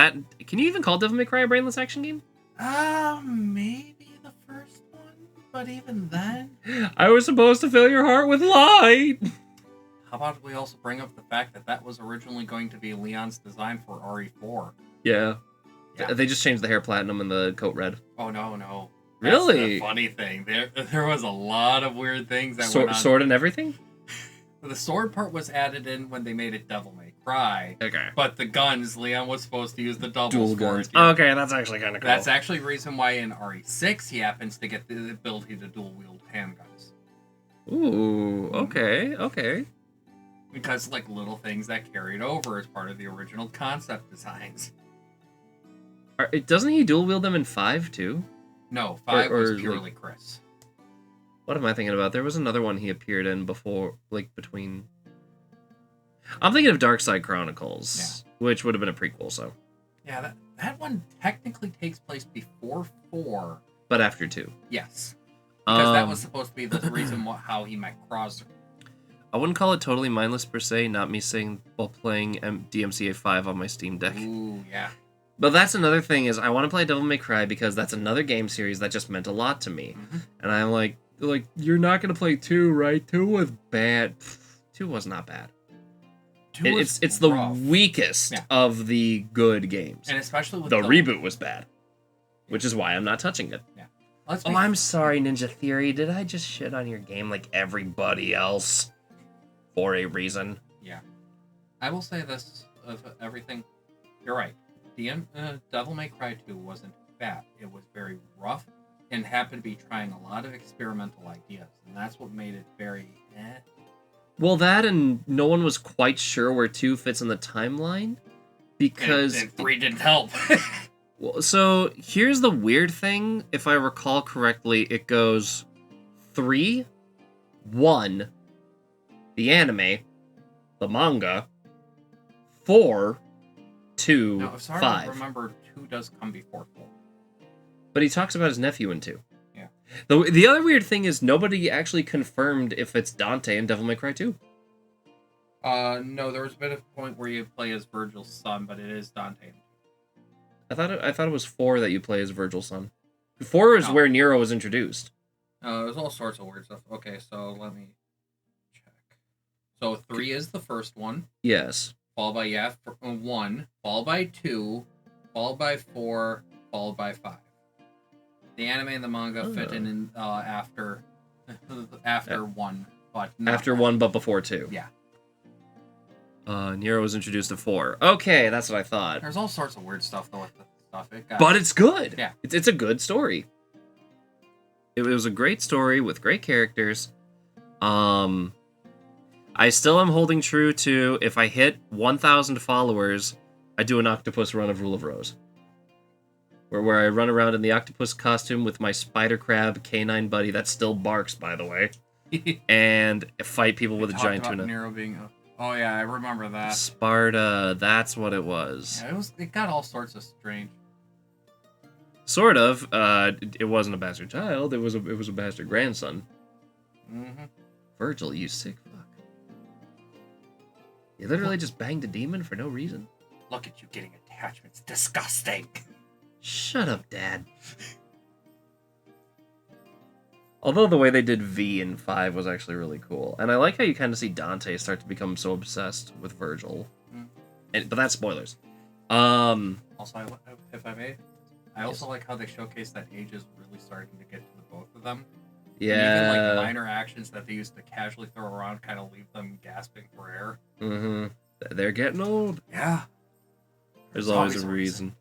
can you even call Devil May Cry a brainless action game? Maybe the first one, but even then. I was supposed to fill your heart with light. How about we also bring up the fact that was originally going to be Leon's design for RE4? Yeah. Yeah. They just changed the hair platinum and the coat red. Oh, no. Really? That's the funny thing. There was a lot of weird things that went on. Sword and everything? The sword part was added in when they made it Devil May Cry. Okay. But the guns, Leon was supposed to use the double Dual sword. guns. Yeah. Okay, that's actually kind of cool. That's actually the reason why in RE6 he happens to get the ability to dual wield handguns. Ooh, okay. Because, like, little things that carried over as part of the original concept designs. Doesn't he dual wield them in 5 too? No, 5 Or, was like- purely Chris. What am I thinking about? There was another one he appeared in before, like between. I'm thinking of Dark Side Chronicles, which would have been a prequel, so. Yeah, that one technically takes place before 4. But after 2. Yes. Because that was supposed to be the reason how he met Crosser. I wouldn't call it totally mindless per se, not me saying while playing DMCA 5 on my Steam Deck. Ooh, yeah. But that's another thing is I want to play Devil May Cry because that's another game series that just meant a lot to me. Mm-hmm. And I'm like, you're not going to play 2, right? 2 was bad. 2 was not bad. It's the weakest of the good games. And especially with the reboot was bad, which is why I'm not touching it. Yeah. I'm sorry, Ninja Theory. Did I just shit on your game like everybody else for a reason? Yeah. I will say this of everything. You're right. Devil May Cry 2 wasn't bad. It was very rough and happened to be trying a lot of experimental ideas. And that's what made it very Well, that and no one was quite sure where 2 fits in the timeline because... And 3 didn't help. Well, so here's the weird thing. If I recall correctly, it goes 3, 1, the anime, the manga, 4, 2, No, as far as 5. I remember, 2 does come before 4. But he talks about his nephew in 2. Yeah. The other weird thing is nobody actually confirmed if it's Dante in Devil May Cry 2. No, there was a bit of a point where you play as Virgil's son, but it is Dante. I thought it was 4 that you play as Virgil's son. 4 is where Nero was introduced. There's all sorts of weird stuff. Okay, so let me check. So 3 is the first one, Yes. followed by 1, followed by 2, followed by 4, followed by 5. The anime and the manga fit in after 1, but not After 1, but before 2. Yeah. Nero was introduced to 4. Okay, that's what I thought. There's all sorts of weird stuff though with the stuff. But it's good. Yeah. It's a good story. It was a great story with great characters. I still am holding true to if I hit 1,000 followers, I do an octopus run of Rule of Rose. Where I run around in the octopus costume with my spider crab canine buddy that still barks, by the way, and fight people with a giant tuna. Nero being oh yeah, I remember that. Sparta, that's what it was. Yeah, it got all sorts of strange. Sort of. It wasn't a bastard child. It was a bastard grandson. Mm-hmm. Virgil, you sick fuck. You literally just banged a demon for no reason. Look at you getting attachments. Disgusting. Shut up, Dad. Although the way they did V in 5 was actually really cool. And I like how you kind of see Dante start to become so obsessed with Virgil. But that's spoilers. Also, if I may, I also like how they showcase that age is really starting to get to the both of them. Yeah. And even like minor actions that they used to casually throw around kind of leave them gasping for air. Mm-hmm. They're getting old. Yeah. There's always a reason.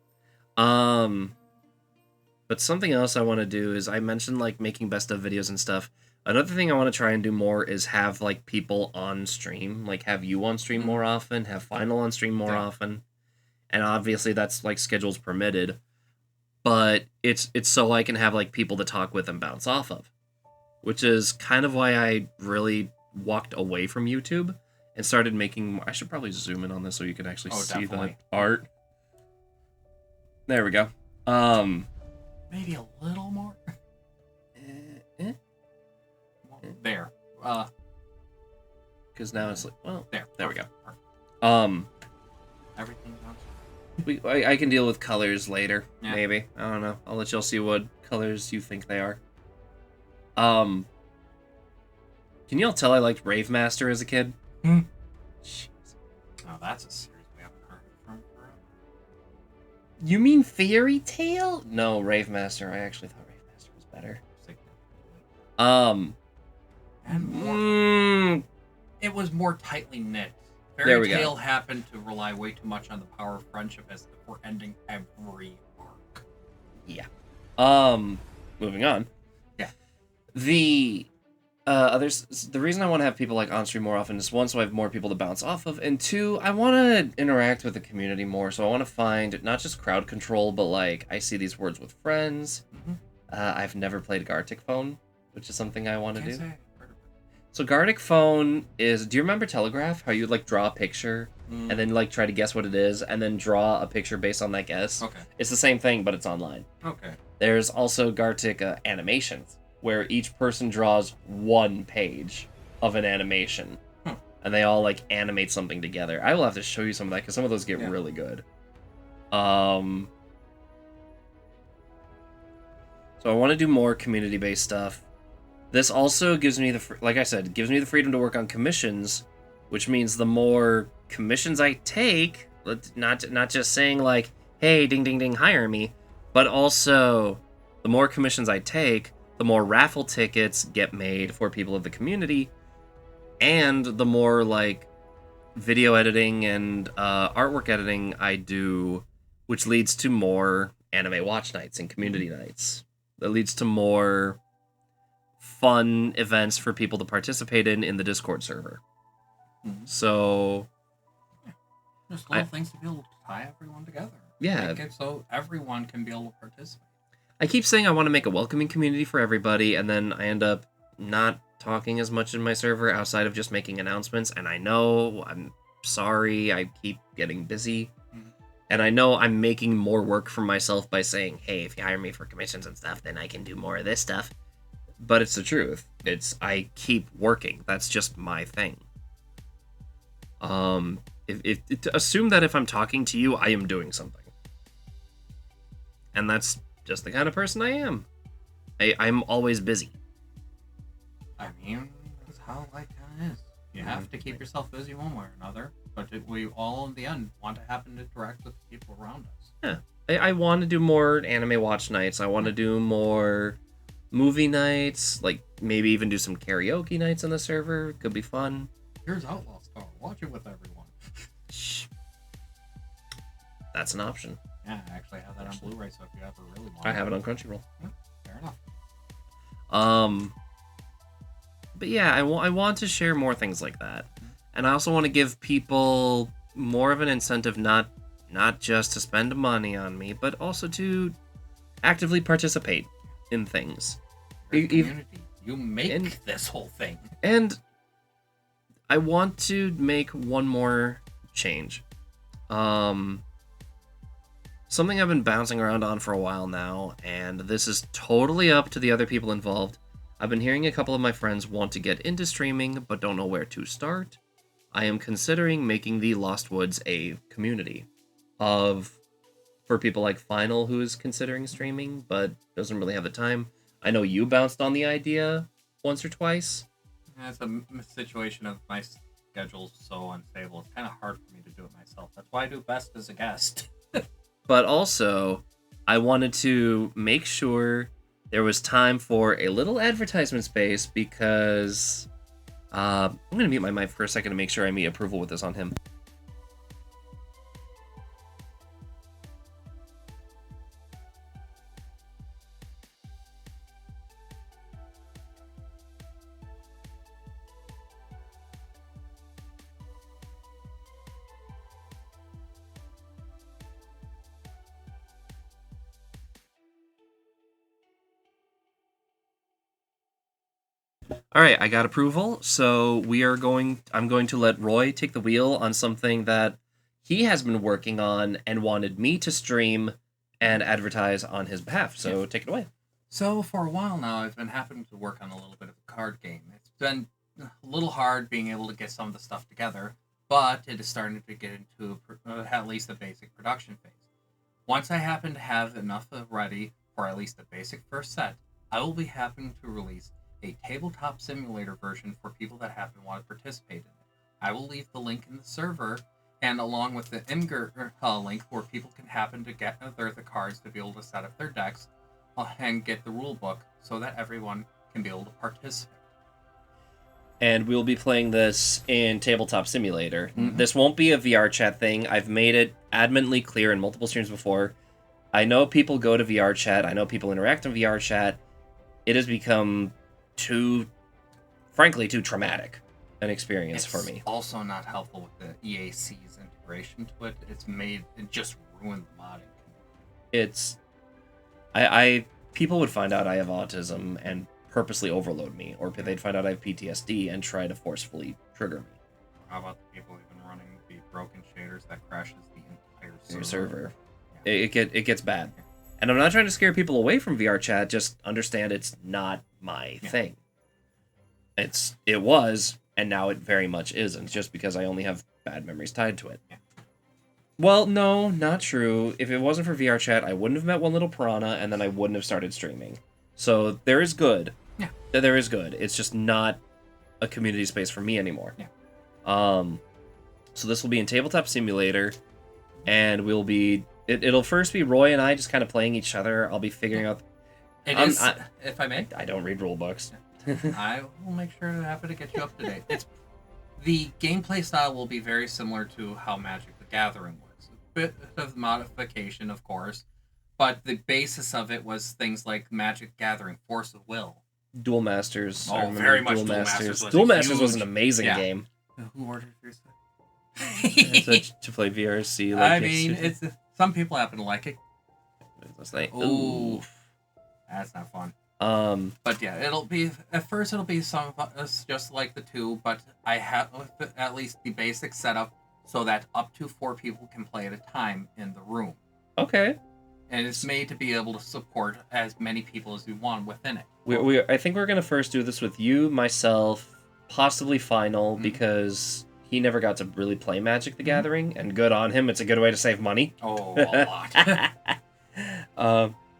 But something else I want to do is I mentioned like making best of videos and stuff. Another thing I want to try and do more is have like people on stream, like have you on stream more often, have Final on stream more often. And obviously that's like schedules permitted, but it's so I can have like people to talk with and bounce off of, which is kind of why I really walked away from YouTube and started making. I should probably zoom in on this so you can actually see definitely. the art. There we go. Maybe a little more. There. Because now it's like, well, There we go. Perfect. Everything else. I can deal with colors later, Yeah. maybe. I don't know. I'll let y'all see what colors you think they are. Can y'all tell I liked Rave Master as a kid? Jeez. Oh, that's a series we haven't heard from forever. You mean Fairy Tail? No, Rave Master. I actually thought Rave Master was better. Significantly. And more. it was more tightly knit. There we Fairy go. Tail happened to rely way too much on the power of friendship as if we're ending every arc. Yeah. Moving on. Yeah. The the reason I want to have people like on stream more often is one, so I have more people to bounce off of, and two, I want to interact with the community more. So I want to find not just crowd control, but like I see these words with friends. Mm-hmm. I've never played Gartic Phone, which is something I want to Can't do. say I've heard of it. So Gartic Phone is, do you remember Telegraph? How you like draw a picture and then like try to guess what it is, and then draw a picture based on that guess? Okay. It's the same thing, but it's online. Okay. There's also Gartic animations, where each person draws one page of an animation, and they all like animate something together. I will have to show you some of that because some of those get really good. So I want to do more community-based stuff. This also gives me like I said, gives me the freedom to work on commissions, which means the more commissions I take, not just saying like, hey, ding ding ding, hire me, but also the more commissions I take, the more raffle tickets get made for people of the community, and the more like video editing and artwork editing I do, which leads to more anime watch nights and community nights. That leads to more fun events for people to participate in the Discord server. So Just little things to be able to tie everyone together. Yeah. Make it so everyone can be able to participate. I keep saying I want to make a welcoming community for everybody, and then I end up not talking as much in my server outside of just making announcements, and I know, I'm sorry, I keep getting busy. And I know I'm making more work for myself by saying, hey, if you hire me for commissions and stuff, then I can do more of this stuff. But it's the truth. I keep working. That's just my thing. Assume that if I'm talking to you, I am doing something. And that's just the kind of person I am. I'm always busy. I mean, that's how life kind of is. You have to keep yourself busy one way or another, but we all, in the end, want to happen to interact with the people around us. Yeah. I want to do more anime watch nights. I want to do more movie nights, like maybe even do some karaoke nights on the server. Could be fun. Here's Outlaw Star. Watch it with everyone. Shh. That's an option. Yeah, I actually have that on Blu-ray, so if you ever really want I have it on Crunchyroll. Yeah, fair enough. But yeah, I want to share more things like that. And I also want to give people more of an incentive, not just to spend money on me, but also to actively participate in things. You're a community. You make this whole thing. And I want to make one more change. Something I've been bouncing around on for a while now, and this is totally up to the other people involved. I've been hearing a couple of my friends want to get into streaming, but don't know where to start. I am considering making the Lost Woods a community for people like Final, who is considering streaming, but doesn't really have the time. I know you bounced on the idea once or twice. Yeah, it's a situation of my schedule's so unstable. It's kind of hard for me to do it myself. That's why I do best as a guest. But also, I wanted to make sure there was time for a little advertisement space because I'm going to mute my mic for a second to make sure I meet approval with this on him. All right, I got approval, so I'm going to let Roy take the wheel on something that he has been working on and wanted me to stream and advertise on his behalf. So take it away. So for a while now, I've been having to work on a little bit of a card game. It's been a little hard being able to get some of the stuff together, but it is starting to get into at least a basic production phase. Once I happen to have enough ready for at least the basic first set, I will be happy to release a tabletop simulator version for people that happen to want to participate in it. I will leave the link in the server, and along with the Imgur link where people can happen to get the cards to be able to set up their decks and get the rule book so that everyone can be able to participate. and we'll be playing this in Tabletop Simulator. This won't be a VR chat thing. I've made it adamantly clear in multiple streams before. I know people go to VR chat. I know people interact in VR chat. It has become frankly, too traumatic an experience for me. Also not helpful with the EAC's integration to it. It just ruined the modding. People would find out I have autism and purposely overload me, or they'd find out I have PTSD and try to forcefully trigger me. How about the people even running the broken shaders that crashes the entire Your server? server. It gets bad. And I'm not trying to scare people away from VR chat, just understand it's not my thing. It was, and now it very much isn't, just because I only have bad memories tied to it. Yeah. Well, no, not true. If it wasn't for VR chat, I wouldn't have met One Little Piranha, and then I wouldn't have started streaming. So there is good. Yeah. There is good. It's just not a community space for me anymore. Yeah. So this will be in Tabletop Simulator, and we'll be... It'll first be Roy and I just kind of playing each other. I'll be figuring out... If I may, I don't read rule books. I will make sure to have it to get you up to date. The gameplay style will be very similar to how Magic the Gathering works. A bit of modification, of course, but the basis of it was things like Magic Gathering, Force of Will. Duel Masters. I remember very much Duel Masters was Duel a Masters was huge- an amazing yeah. game. Who ordered your stuff? To play VRC. I mean, some people happen to like it. It's like, Ooh, that's not fun. But yeah, at first it'll be some of us just like the two, but I have at least the basic setup so that up to 4 people can play at a time in the room. Okay. And it's made to be able to support as many people as we want within it. I think we're gonna first do this with you, myself, possibly Final, because he never got to really play Magic the Gathering, and good on him. It's a good way to save money. Oh, a lot.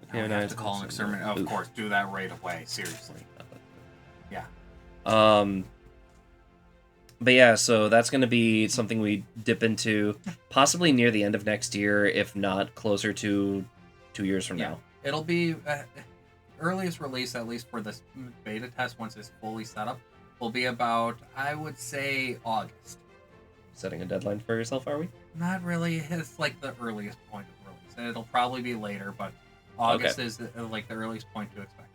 I Okay, have to call an exterminator. Of course, do that right away. Seriously. Yeah. But yeah, so that's going to be something we dip into possibly near the end of next year, if not closer to 2 years from now. It'll be earliest release, at least for this beta test, once it's fully set up, will be about, I would say, August. Setting a deadline for yourself, are we? Not really. It's like the earliest point of release. And it'll probably be later, but August is like the earliest point to expect.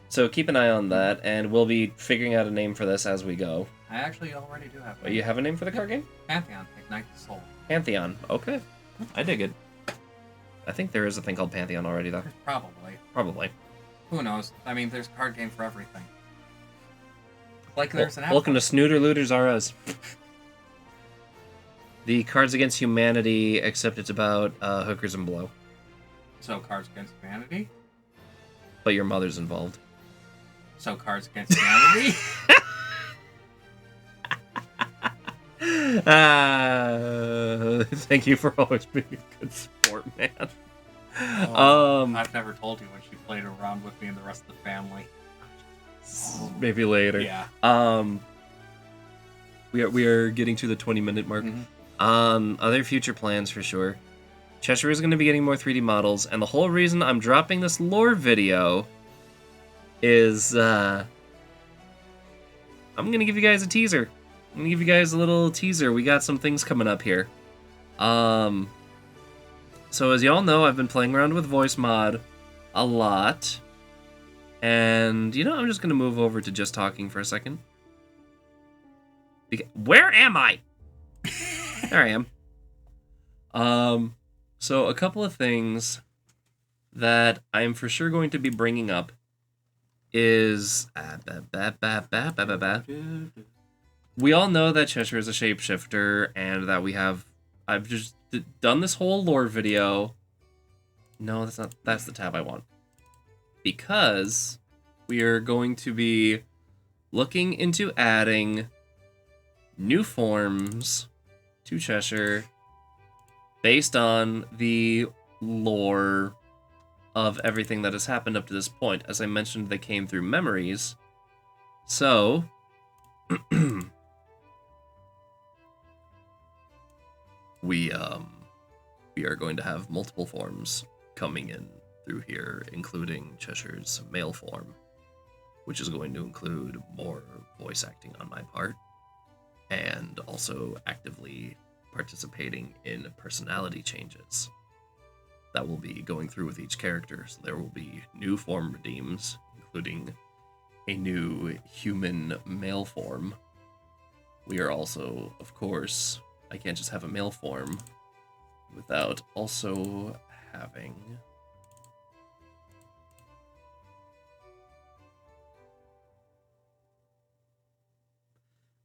So keep an eye on that, and we'll be figuring out a name for this as we go. I actually already do have Oh, you have a name for the card game? Pantheon, Ignite the Soul. Pantheon. Okay. I dig it. I think there is a thing called Pantheon already, though. Probably. Probably. Who knows? I mean, there's a card game for everything. Like there's an Welcome to Snooter Looters R Us. The Cards Against Humanity, except it's about hookers and blow. So Cards Against Humanity. But your mother's involved. So Cards Against Humanity. Thank you for always being a good sport, man. I've never told you when she played around with me and the rest of the family. Maybe later. Yeah. We are getting to the 20-minute mark. Other future plans for sure. Cheshire is going to be getting more 3D models, and the whole reason I'm dropping this lore video is I'm going to give you guys a teaser. I'm going to give you guys a little teaser. We got some things coming up here. So as y'all know, I've been playing around with voice mod a lot. And, I'm just going to move over to just talking for a second. Where am I? There I am. So a couple of things that I'm for sure going to be bringing up is... We all know that Cheshire is a shapeshifter, and that I've just done this whole lore video. No, that's the tab I want. Because we are going to be looking into adding new forms to Cheshire based on the lore of everything that has happened up to this point. As I mentioned, they came through memories. So, we are going to have multiple forms coming in through here, including Cheshire's male form. which is going to include more voice acting on my part, and also actively participating in personality changes that will be going through with each character. So there will be new form redeems, including a new human male form. We are also, of course, I can't just have a male form without also having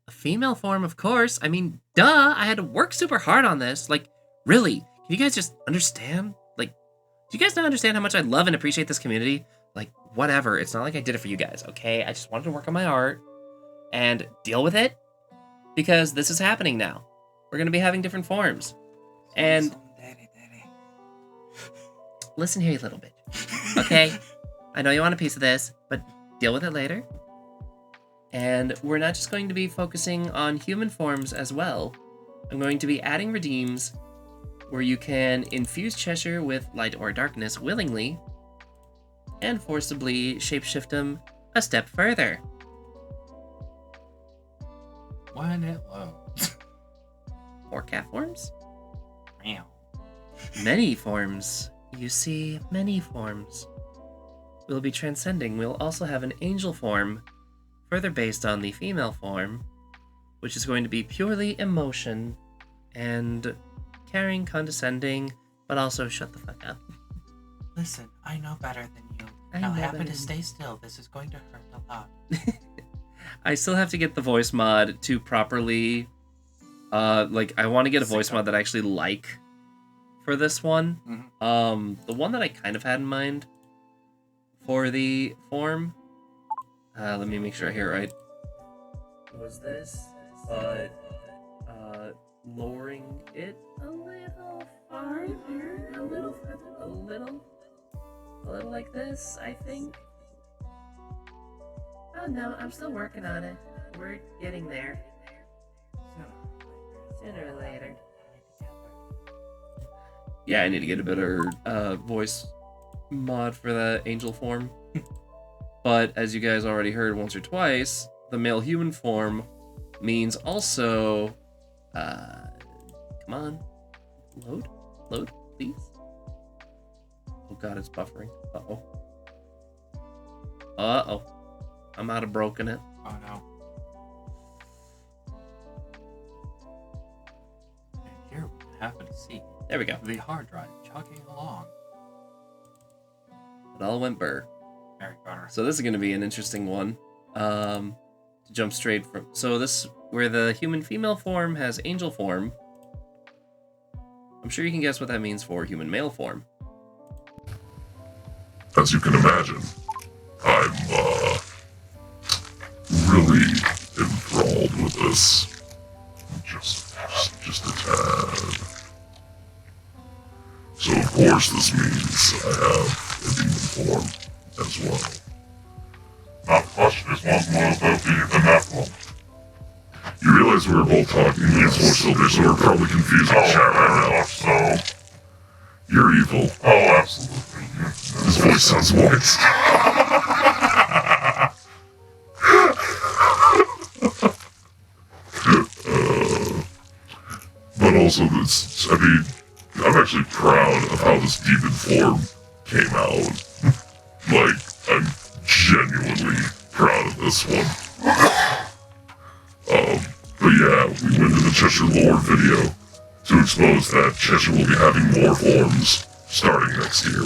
a female form, of course. I mean, duh, I had to work super hard on this. Like, really, can you guys just understand? Like, do you guys not understand how much I love and appreciate this community? Like, whatever, it's not like I did it for you guys, okay? I just wanted to work on my art and deal with it because this is happening now. We're gonna be having different forms. And listen here, you little bitch. Okay, I know you want a piece of this, but deal with it later. And we're not just going to be focusing on human forms as well. I'm going to be adding redeems where you can infuse Cheshire with light or darkness willingly and forcibly shapeshift him a step further. When it loads. More cat forms? Meow. Many forms. You see, many forms. We'll be transcending. We'll also have an angel form, further based on the female form, which is going to be purely emotion and caring, condescending, but also shut the fuck up. Listen, I know better than you. I Now know happen better to than stay still. This is going to hurt a lot. I still have to get the voice mod to properly, like, I want to get a voice mod that I actually like for this one. Mhm. The one that I kind of had in mind for the form, let me make sure I hear it right, was this, but, lowering it a little farther, a little like this, I think. Oh no, I'm still working on it. We're getting there. Sooner or later. Yeah, I need to get a better voice mod for the angel form. But as you guys already heard once or twice, the male human form means also... come on. Load, please. Oh god, it's buffering. Uh-oh. I might have broken it. Oh no. And here we happen to see There we go. the hard drive chugging along. It all went burr. Mary Connor. So this is going to be an interesting one. To jump straight from... So this, where the human female form has angel form, I'm sure you can guess what that means for human male form. As you can imagine, I'm, really enthralled with this. Just a tad. So of course this means I have a demon form as well. Not the question is one more about the Nephilim. You realize we were both talking in this voice filter, so we're probably confusing chat right now. So you're evil. Oh, absolutely. His voice sounds moist. But also, I'm actually proud of how this demon form came out. Like, I'm genuinely proud of this one. But yeah, we went to the Cheshire lore video to expose that Cheshire will be having more forms starting next year.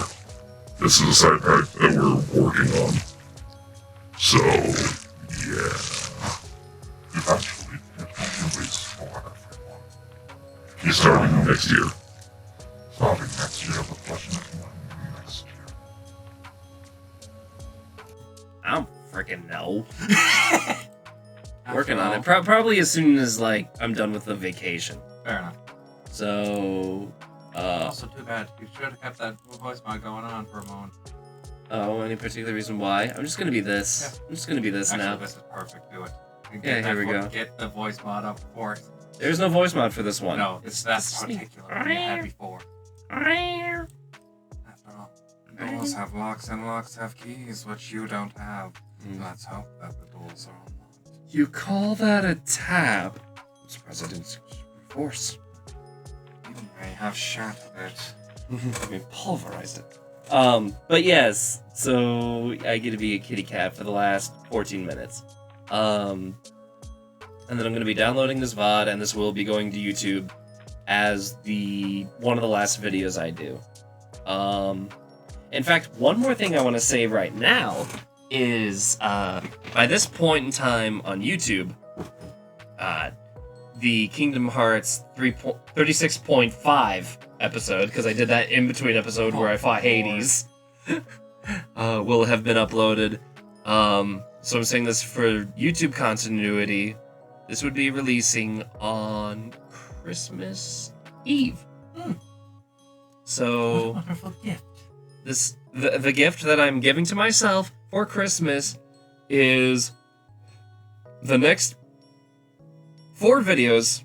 This is a side project that we're working on. So, yeah. Eventually, it will release for everyone. He's starting next year. Starting next year, the question is when next year. I don't freaking know. Working on it. Probably as soon as, like, I'm done with the vacation. Fair enough. So, Also too bad. You should have kept that voice mod going on for a moment. oh, any particular reason why? I'm just gonna be this. Yeah. I'm just gonna be this Actually, now. this is perfect. Do it. Yeah, here we go. Get the voice mod up for it. There's no voice mod for this one. No, it's that this is me. particular one you had before. After all, doors have locks and locks have keys, which you don't have. Let's hope that the doors are unlocked. You call that a tab? I'm surprised I didn't force. I have shattered it. I mean, pulverized it. But yes, so I get to be a kitty cat for the last 14 minutes. And then I'm going to be downloading this VOD, and this will be going to YouTube as one of the last videos I do. In fact, one more thing I want to say right now is, by this point in time on YouTube, the Kingdom Hearts 36.5 episode, because I did that in between episode where I fought Hades, will have been uploaded. So I'm saying this for YouTube continuity. This would be releasing on Christmas Eve. So Wonderful gift. the gift that I'm giving to myself for Christmas is the next 5 videos,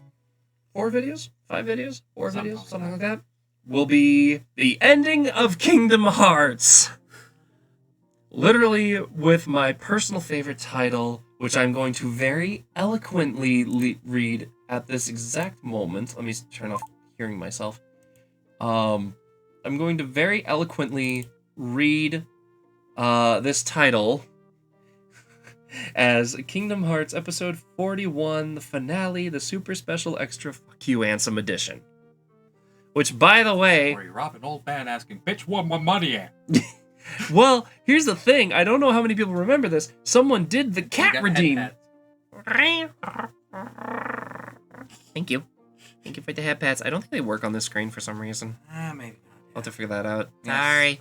something like that, will be the ending of Kingdom Hearts. Literally with my personal favorite title, which I'm going to very eloquently read at this exact moment. Let me turn off hearing myself. I'm going to very eloquently read this title as Kingdom Hearts Episode 41, the finale, the super special extra Fuck You Ansem edition. Which, by the way... Or you rob an old man asking, bitch, where my money at? Well, here's the thing. I don't know how many people remember this. Someone did the cat got redeem. head Thank you. Thank you for the head pats. I don't think they work on this screen for some reason. Maybe not. I'll have to figure that out. Yes. Sorry.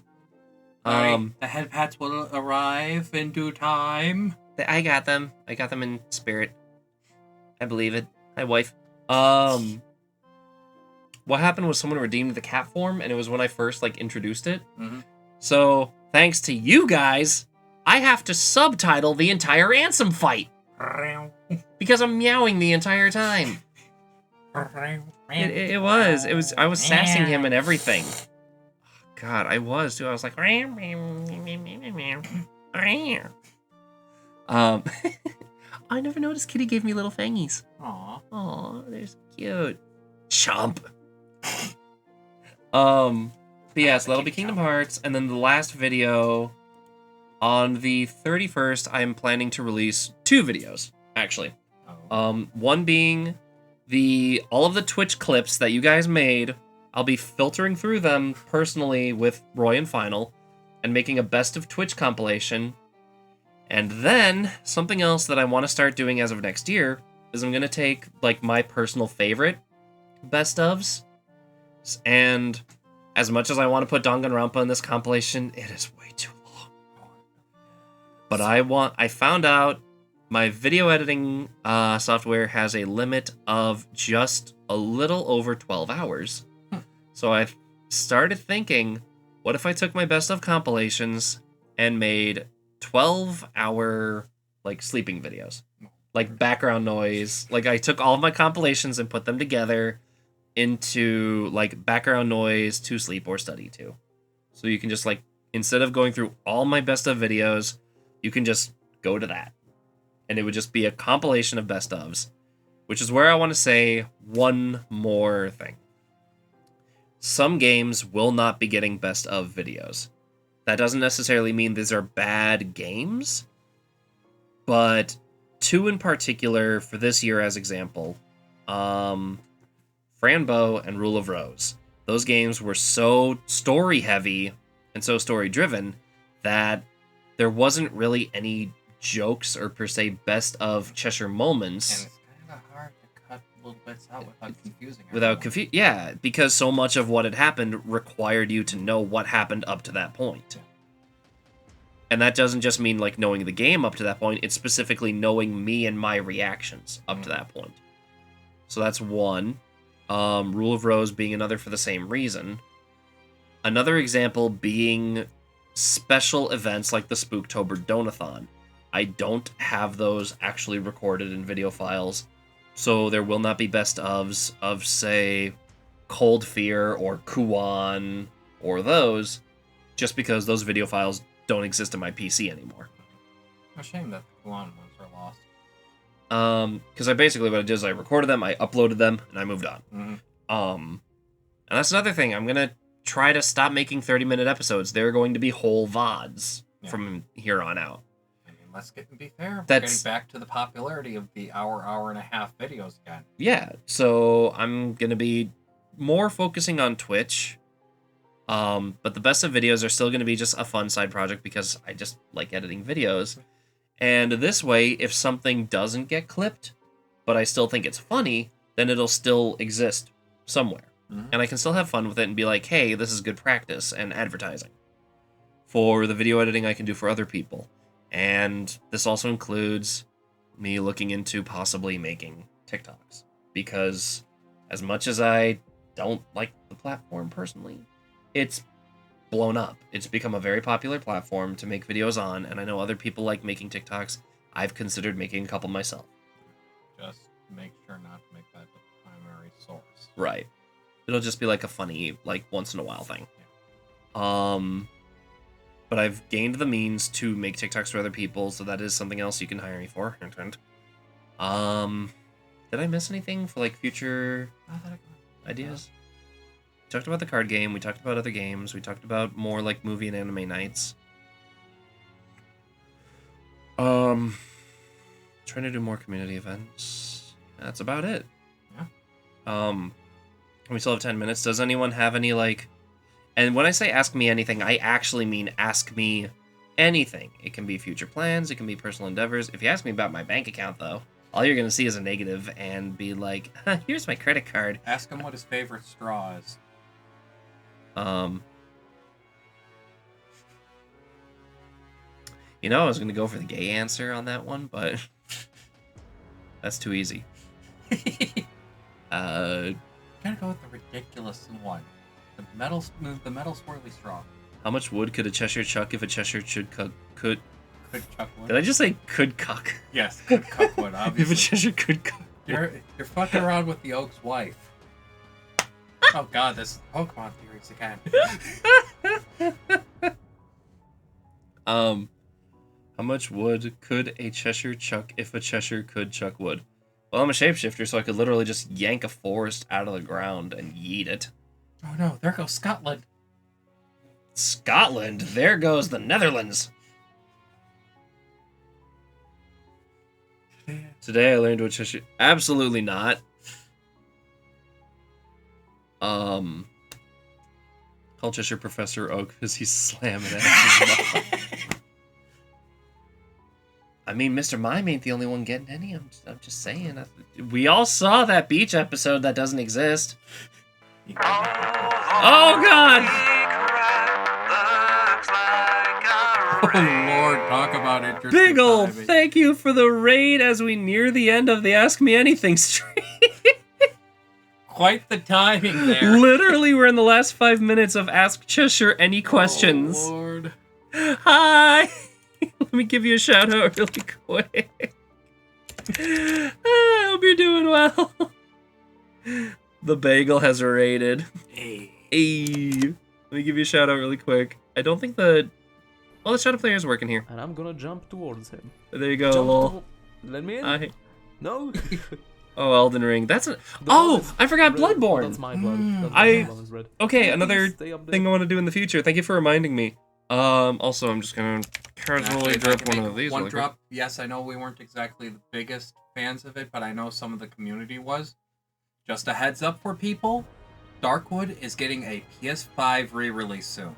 Sorry, the head pats will arrive in due time. I got them. I got them in spirit. I believe it. Hi, wife. What happened was someone redeemed the cat form, and it was when I first, introduced it. Mm-hmm. So, thanks to you guys, I have to subtitle the entire Ansem fight. Because I'm meowing the entire time. It was. I was sassing him and everything. God, I was, too. I was like... I never noticed Kitty gave me little fangies. Aw, they're so cute. Chomp. But yeah, so that'll be Kingdom Hearts, and then the last video on the 31st, I am planning to release 2 videos, actually. One being all of the Twitch clips that you guys made. I'll be filtering through them personally with Roy and Final, and making a best of Twitch compilation. And then, something else that I want to start doing as of next year is I'm going to take, my personal favorite best ofs, and as much as I want to put Danganronpa in this compilation, it is way too long. But I found out my video editing software has a limit of just a little over 12 hours. So I started thinking, what if I took my best of compilations and made 12-hour sleeping videos, background noise. I took all of my compilations and put them together into background noise to sleep or study to. So you can just instead of going through all my best of videos, you can just go to that, and it would just be a compilation of best ofs. Which is where I want to say one more thing. Some games will not be getting best of videos. That doesn't necessarily mean these are bad games, but 2 in particular for this year as example, Franbo and Rule of Rose. Those games were so story heavy and so story driven that there wasn't really any jokes or per se best of Cheshire moments. And it's kind of hard to cut little bits out without confusing Yeah, because so much of what had happened required you to know what happened up to that point. And that doesn't just mean knowing the game up to that point, it's specifically knowing me and my reactions up to that point. So that's one. Rule of Rose being another for the same reason. Another example being special events like the Spooktober Donathon. I don't have those actually recorded in video files, so there will not be best ofs of, say, Cold Fear or Kuan or those, just because those video files don't exist in my PC anymore. A shame that the Kuan ones are lost. Because what I did is I recorded them, I uploaded them, and I moved on. Mm-hmm. And that's another thing. I'm gonna try to stop making 30-minute episodes. They're going to be whole VODs from here on out. I mean, be fair. We're That's- getting back to the popularity of the hour and a half videos again. Yeah, so I'm gonna be more focusing on Twitch. But the best of videos are still gonna be just a fun side project because I just like editing videos. And this way, if something doesn't get clipped, but I still think it's funny, then it'll still exist somewhere. Mhm. And I can still have fun with it and be like, hey, this is good practice and advertising for the video editing I can do for other people. And this also includes me looking into possibly making TikToks. Because as much as I don't like the platform personally, it's blown up. It's become a very popular platform to make videos on, and I know other people like making TikToks. I've considered making a couple myself. Just make sure not to make that the primary source. Right. It'll just be like a funny, like, once in a while thing. But I've gained the means to make TikToks for other people, so that is something else you can hire me for. Hint, hint. Did I miss anything for, like, future ideas? We talked about the card game, we talked about other games, we talked about more, like, movie and anime nights. Trying to do more community events. That's about it. Yeah. We still have 10 minutes. Does anyone have any, like... And when I say ask me anything, I actually mean ask me anything. It can be future plans, it can be personal endeavors. If you ask me about my bank account, though, all you're going to see is a negative and be like, here's my credit card. Ask him what his favorite straw is. You know, I was going to go for the gay answer on that one, but that's too easy. Gotta go with the ridiculous one. The metal swirly straw. How much wood could a Cheshire chuck if a Cheshire could... Could chuck wood. Did I just say could cuck? Yes, could cuck wood, If a obviously. Cheshire could cuck. You're fucking around with the Oak's wife. Oh god, this is Pokemon theories again. How much wood could a Cheshire chuck if a Cheshire could chuck wood? Well, I'm a shapeshifter, so I could literally just yank a forest out of the ground and yeet it. Oh no, there goes Scotland. Scotland? There goes the Netherlands. Today I learned what Cheshire... Absolutely not. Call Cheshire Professor Oak because he's slamming it. I mean, Mr. Mime ain't the only one getting any. I'm just saying. We all saw that beach episode that doesn't exist. Oh, God! Oh lord, talk about interesting Big ol' timing. thank you for the raid as we near the end of the Ask Me Anything stream. Quite the timing there. Literally, we're in the last 5 minutes of Ask Cheshire Any Questions. Oh lord. Hi! Let me give you a shout out really quick. I hope you're doing well. The bagel has raided. Hey. Hey. Let me give you a shout out really quick. I don't think the... Well, the shadow player is working here. And I'm gonna jump towards him. There you go, Jump lol. to- Let me in? Hi. No. Oh, Elden Ring. That's a... Oh, I forgot Red. Bloodborne. That's my blood. That's I- my blood is red. Okay, Please another stay up there. thing I want to do in the future. Thank you for reminding me. Also, I'm just gonna casually Actually, if I drop can one make of these. One really quick. drop. Yes, I know we weren't exactly the biggest fans of it, but I know some of the community was. Just a heads up for people, Darkwood is getting a PS5 re-release soon.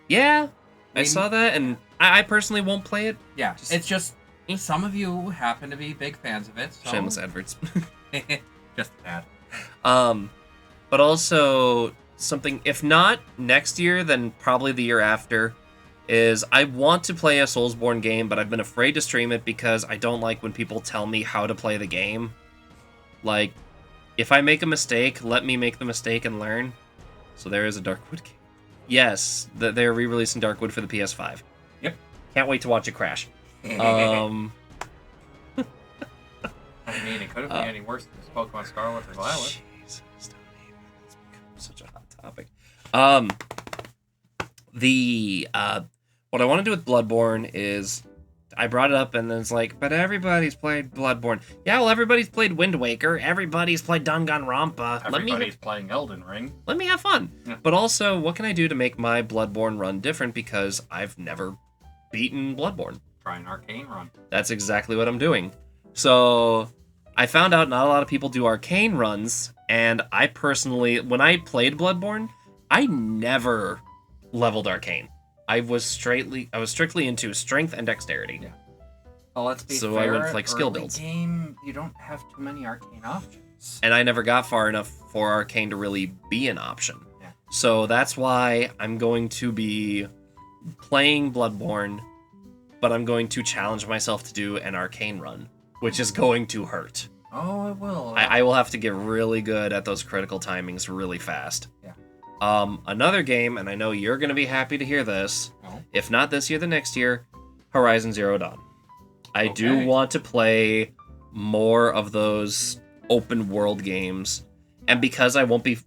Yeah, I We- saw that, and I personally won't play it. Yeah, it's just some of you happen to be big fans of it. So... Shameless adverts. just that. But also something, if not next year, then probably the year after, is I want to play a Soulsborne game, but I've been afraid to stream it because I don't like when people tell me how to play the game. Like, if I make a mistake, let me make the mistake and learn. So there is a Darkwood game. Yes, they're re-releasing Darkwood for the PS5. Yep. Can't wait to watch it crash. I mean, it couldn't be any worse than this Pokemon Scarlet or Violet. Jesus, don't even. It's become such a hot topic. What I want to do with Bloodborne is I brought it up, and then it's like, but everybody's played Bloodborne. Yeah, well, everybody's played Wind Waker. Everybody's played Danganronpa. Everybody's playing Elden Ring. Let me have fun. Yeah. But also, what can I do to make my Bloodborne run different? Because I've never beaten Bloodborne. Try an arcane run. That's exactly what I'm doing. So I found out not a lot of people do arcane runs, and I personally, when I played Bloodborne, I never leveled arcane. I was strictly into strength and dexterity. Yeah. Well, let's be So I fair. went with, like, skill early builds. Game, you don't have too many arcane options. And I never got far enough for arcane to really be an option. Yeah. So that's why I'm going to be playing Bloodborne, but I'm going to challenge myself to do an arcane run, which is going to hurt. Oh, it will. I will have to get really good at those critical timings really fast. Yeah. Another game, and I know you're going to be happy to hear this, Oh. if not this year, the next year, Horizon Zero Dawn. I do Okay. want to play more of those open world games, and because I won't be...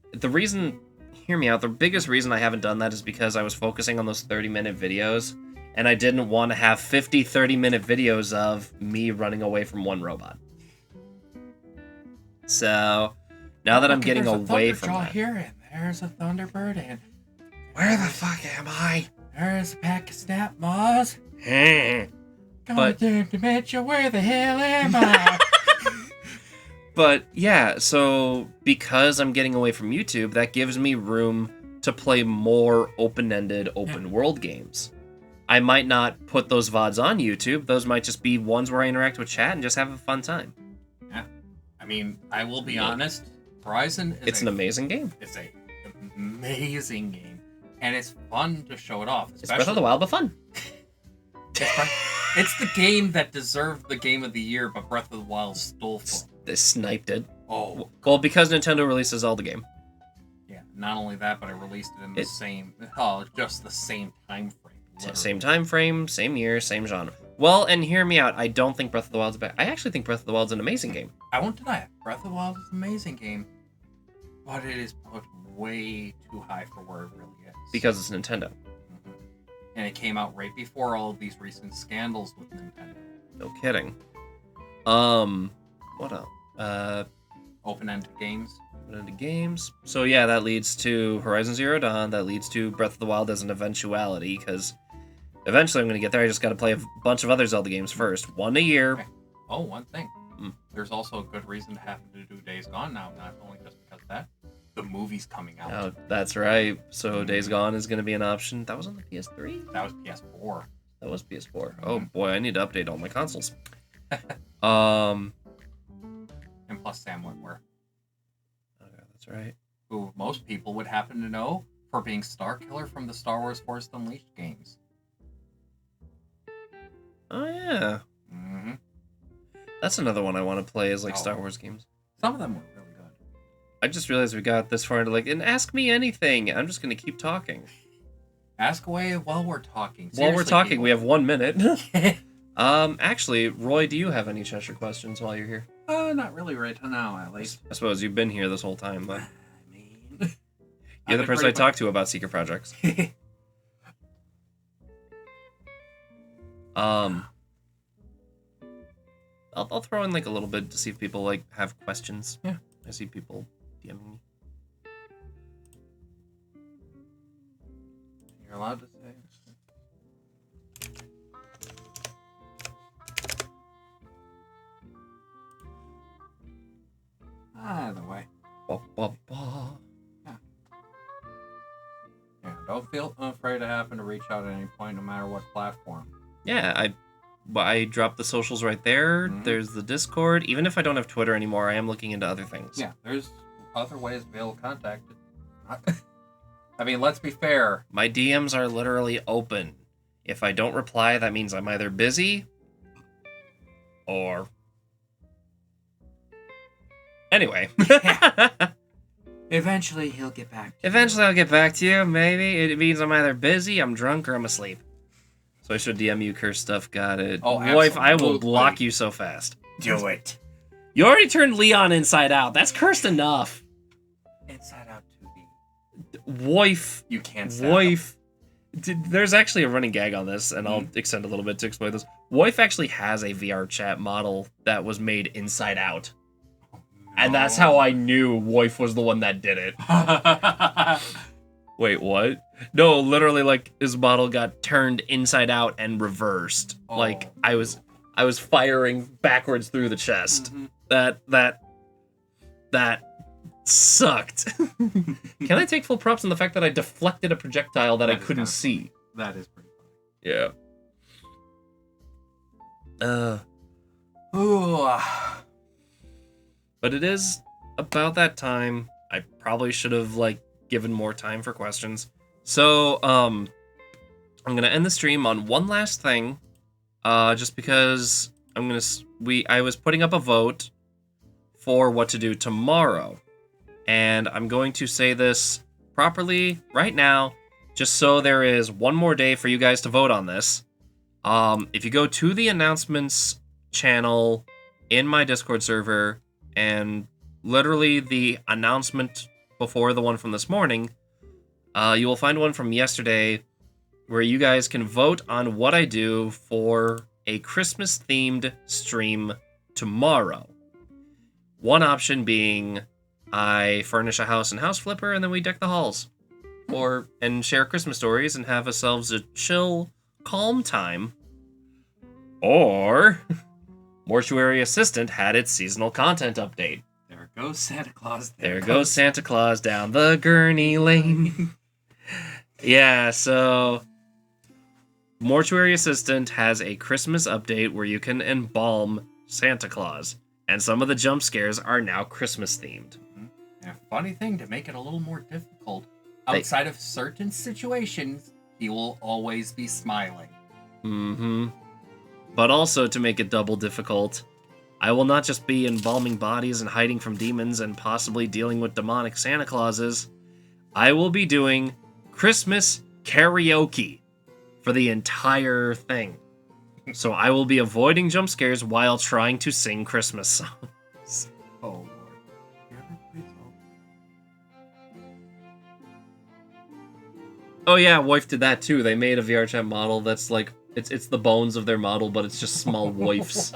Hear me out, the biggest reason I haven't done that is because I was focusing on those 30-minute videos, and I didn't want to have 50 30-minute videos of me running away from one robot. So, now that I'm Okay, getting there's a away from Thunderjaw that... here, and there's a Thunderbird, and Where the fuck am I? there's a pack of snap moths. But- Goddamn dementia, where the hell am I? But yeah, so because I'm getting away from YouTube, that gives me room to play more open-ended, open-world games. I might not put those VODs on YouTube. Those might just be ones where I interact with chat and just have a fun time. I mean, I will be Yeah. honest. Horizon is It's an amazing game. It's a amazing game, and it's fun to show it off. It's Breath of the Wild, but fun. It's the game that deserved the Game of the Year, but Breath of the Wild stole from. They sniped it. Oh, Well, because Nintendo releases Zelda game. yeah. Not only that, but it released it in the just the same time frame. literally. Same time frame, same year, same genre. Well, and hear me out. I don't think Breath of the Wild's bad. I actually think Breath of the Wild's an amazing game. I won't deny it. Breath of the Wild is an amazing game, but it is put way too high for where it really is. Because it's Nintendo. Mhm. And it came out right before all of these recent scandals with Nintendo. No kidding. What else? Open-ended games. Into games. So yeah, that leads to Horizon Zero Dawn. That leads to Breath of the Wild as an eventuality, because eventually I'm going to get there. I just got to play a bunch of other Zelda games first. One a year. Okay. Oh, one thing. Hmm. There's also a good reason to have to do Days Gone now, not only just because of that. The movie's coming out. Oh, that's right. So Days Gone is going to be an option. That was on the PS3? That was PS4. That was PS4. Oh boy, I need to update all my consoles. And plus Sam Witwer, Okay, that's right. who most people would happen to know for being Starkiller from the Star Wars Force Unleashed games. Oh yeah. Mm-hmm. That's another one I want to play is like Oh. Star Wars games. Some of them were really good. I just realized we got this far into like, and ask me anything. I'm just going to keep talking. Ask away while we're talking. While we're Seriously, talking, we have 1 minute. people. Actually, Roy, do you have any Cheshire questions while you're here? Not really right now, at least. I suppose you've been here this whole time, but I mean, you're the person I talk to about secret projects. I'll throw in like a little bit to see if people like have questions. Yeah. I see people DMing me. You're allowed to say. Either way. Ba, ba, ba. Yeah, don't feel afraid to happen to reach out at any point, no matter what platform. Yeah, I dropped the socials right there. Mhm. There's the Discord. Even if I don't have Twitter anymore, I am looking into other things. Yeah, there's other ways to be able to contact it. I mean, let's be fair. My DMs are literally open. If I don't reply, that means I'm either busy or... Anyway. Eventually, he'll get back to you. Eventually I'll get back to you, maybe. It means I'm either busy, I'm drunk, or I'm asleep. So I should DM you curse stuff, got it. Oh, Wife, I will absolutely. block you so fast. Do it. You already turned Leon inside out. That's cursed enough. Inside Out 2D. Wife. You can't stand Wife. there's actually a running gag on this, and I'll extend a little bit to explain this. Wife actually has a VR chat model that was made inside out. And that's how I knew Wife was the one that did it. Wait, what? No, literally, like, his model got turned inside out and reversed. Oh. Like, I was firing backwards through the chest. That sucked. Can I take full props on the fact that I deflected a projectile that I That is couldn't kinda see? That is pretty Yeah. Ooh. But it is about that time. I probably should have, like, given more time for questions. So, I'm gonna end the stream on one last thing. Just because I was putting up a vote for what to do tomorrow. And I'm going to say this properly right now, just so there is one more day for you guys to vote on this. If you go to the announcements channel in my Discord server, and literally the announcement before the one from this morning, you will find one from yesterday where you guys can vote on what I do for a Christmas-themed stream tomorrow. One option being I furnish a house and house flipper, and then we deck the halls. And share Christmas stories and have ourselves a chill, calm time. Or Mortuary Assistant had its seasonal content update. There goes Santa Claus. There goes Santa Claus down the gurney lane. Yeah, so Mortuary Assistant has a Christmas update where you can embalm Santa Claus. And some of the jump scares are now Christmas themed. And a funny thing to make it a little more difficult, outside of certain situations, he will always be smiling. Mm-hmm. But also to make it double difficult, I will not just be embalming bodies and hiding from demons and possibly dealing with demonic Santa Clauses. I will be doing Christmas karaoke for the entire thing. So I will be avoiding jump scares while trying to sing Christmas songs. Oh, Lord. You ever played Oh yeah, Wife did that too. They made a VR chat model that's like, it's the bones of their model, but it's just small waifs.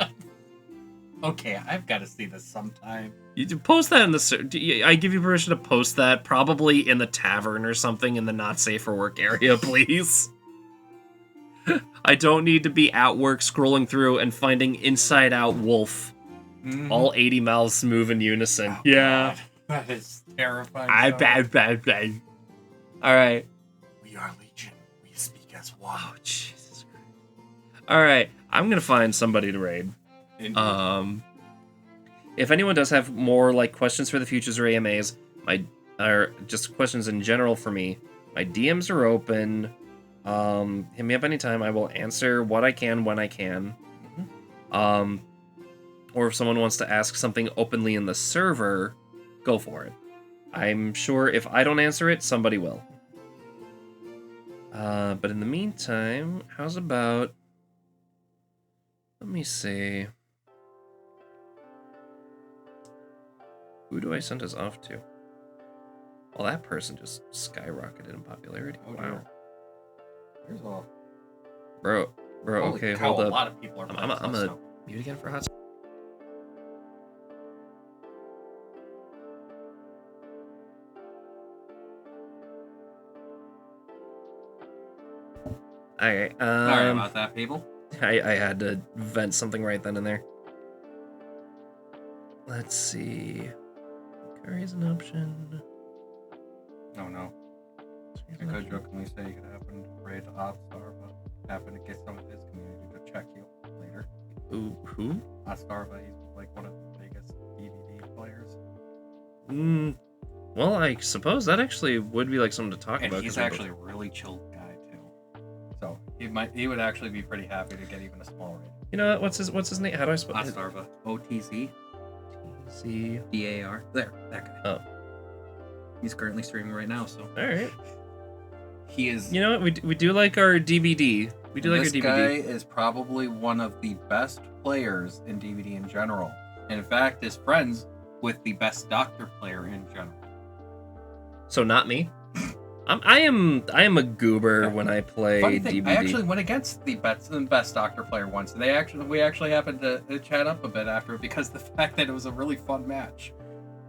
Okay, I've got to see this sometime. You do post that in the... I give you permission to post that, probably in the tavern or something in the not safe for work area, please. I don't need to be at work scrolling through and finding Inside Out Wolf. All 80 mouths move in unison. Oh, yeah. God, that is terrifying. Bad. Alright. We are Legion. We speak as one. Oh, Jesus Christ. Alright, I'm gonna find somebody to raid. If anyone does have more like questions for the futures or AMAs, or just questions in general for me, my DMs are open. Hit me up anytime. I will answer what I can when I can. Or if someone wants to ask something openly in the server, go for it. I'm sure if I don't answer it, somebody will. But in the meantime, how's about... Let me see. Who do I send us off to? Well, that person just skyrocketed in popularity. Oh, wow. dear. Here's all. Bro, Holy okay, cow, hold a up. lot of people are I'm playing gonna this now. mute again for a hot second. Alright, Sorry about that, people. I had to vent something right then and there. Let's see. Curry's an option. Oh no. I could jokingly say you could happen to raid Hotstar, but happen to get some of his community to check you later. Ooh, who? Hotstar, but he's like one of the biggest DVD players. Well, I suppose that actually would be like something to talk And about. he's 'cause we're actually a really chill guy too. So he would actually be pretty happy to get even a small raid. You know what? What's his name? How do I spell it? Hotstarva. OTZ See. DAR. There, that guy. Oh. He's currently streaming right now, so All right. he is. You know what? We do like our DVD. We do like our This DVD. guy is probably one of the best players in DVD in general. And in fact, is friends with the best Doctor player in general. So not me. I am a goober when I play Funny thing, DBD. I actually went against the best Doctor player once, and we actually happened to chat up a bit after because the fact that it was a really fun match.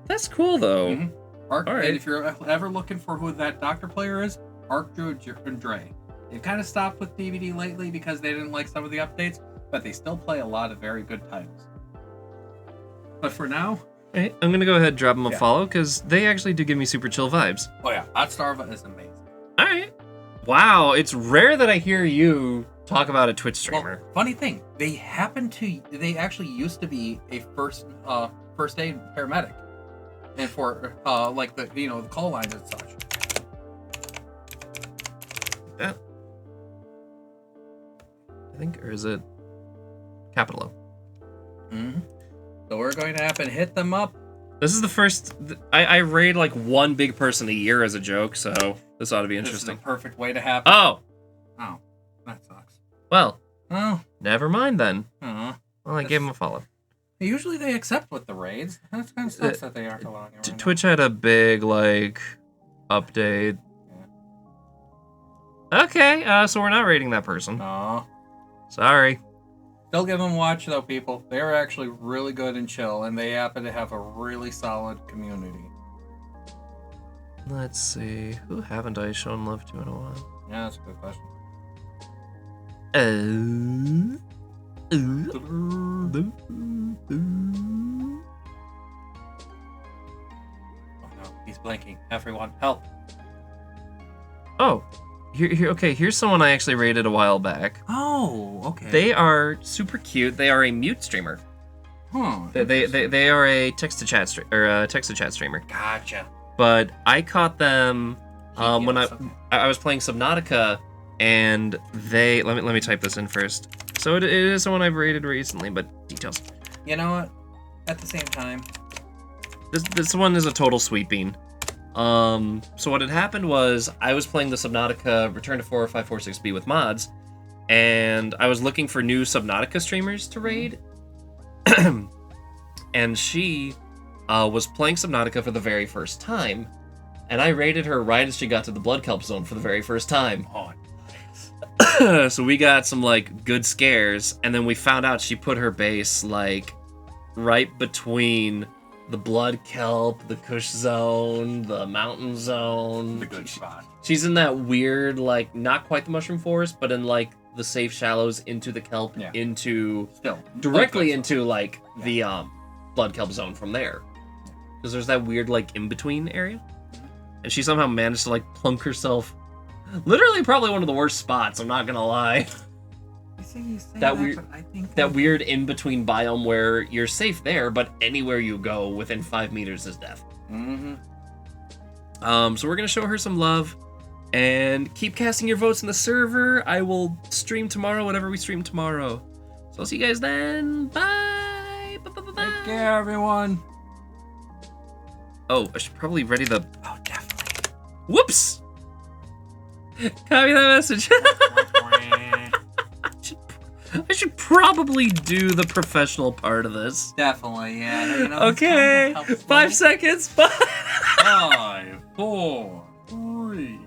That's cool though. Mhm. Arc, All right. And if you're ever looking for who that Doctor player is, Arc, Drew, and Dre. They've kind of stopped with DVD lately because they didn't like some of the updates, but they still play a lot of very good titles. But for now, Alright, I'm gonna go ahead and drop them a Yeah. follow because they actually do give me super chill vibes. oh yeah, Hot Starva is amazing. Alright. Wow, it's rare that I hear you talk about a Twitch streamer. Well, funny thing, they actually used to be a first aid paramedic, and for like the call lines and such. Yeah. I think, or is it capital O? Mm-hmm. So we're going to have to hit them up. This is the first. I raid like one big person a year as a joke, so this ought to be This is interesting. the perfect way to happen. Oh, Oh, that sucks. well, Oh, never mind then. uh, Well, I gave him a follow. usually they accept with the raids. That's kind of sucks that they aren't allowing it right now. Twitch had a big like update. Okay, so we're not rating that person. No. Sorry. Still give them a watch though, people. They're actually really good and chill, and they happen to have a really solid community. Let's see. Who haven't I shown love to in a while? Yeah, that's a good question. Oh no, he's blinking. Everyone, help! Oh, here. Okay, here's someone I actually rated a while back. Oh, okay. They are super cute. They are a mute streamer. They are a text to chat streamer. Gotcha. But I caught them when Yes, I was playing Subnautica, and they let me type this in first. So it is someone I've rated recently, but details. You know what? At the same time, This one is a total sweeping. So what had happened was I was playing the Subnautica Return to 4546B with mods, and I was looking for new Subnautica streamers to raid. And she was playing Subnautica for the very first time, and I raided her right as she got to the Blood Kelp Zone for the very first time. oh, So we got some like good scares, and then we found out she put her base like right between the Blood Kelp, the Kush Zone, the Mountain Zone. the good spot. She's in that weird, like, not quite the Mushroom Forest, but in like the safe shallows into the kelp, Yeah. into Still, directly good into like the Blood Kelp Zone from there, because there's that weird like in between area, and she somehow managed to like plunk herself. Literally, probably one of the worst spots. I'm not gonna lie. You say that weird- but I think That weird in between biome where you're safe there, but anywhere you go within 5 meters is death. Mm-hmm. So we're gonna show her some love, and keep casting your votes in the server. I will stream tomorrow, whatever we stream tomorrow. So I'll see you guys then. Bye. Bye. Take care, everyone. Oh, I should probably ready the. Oh, definitely. Whoops. Copy that message. I should probably do the professional part of this. Definitely, yeah. You know, Okay, 5 seconds. Bye. 5, 4, 3.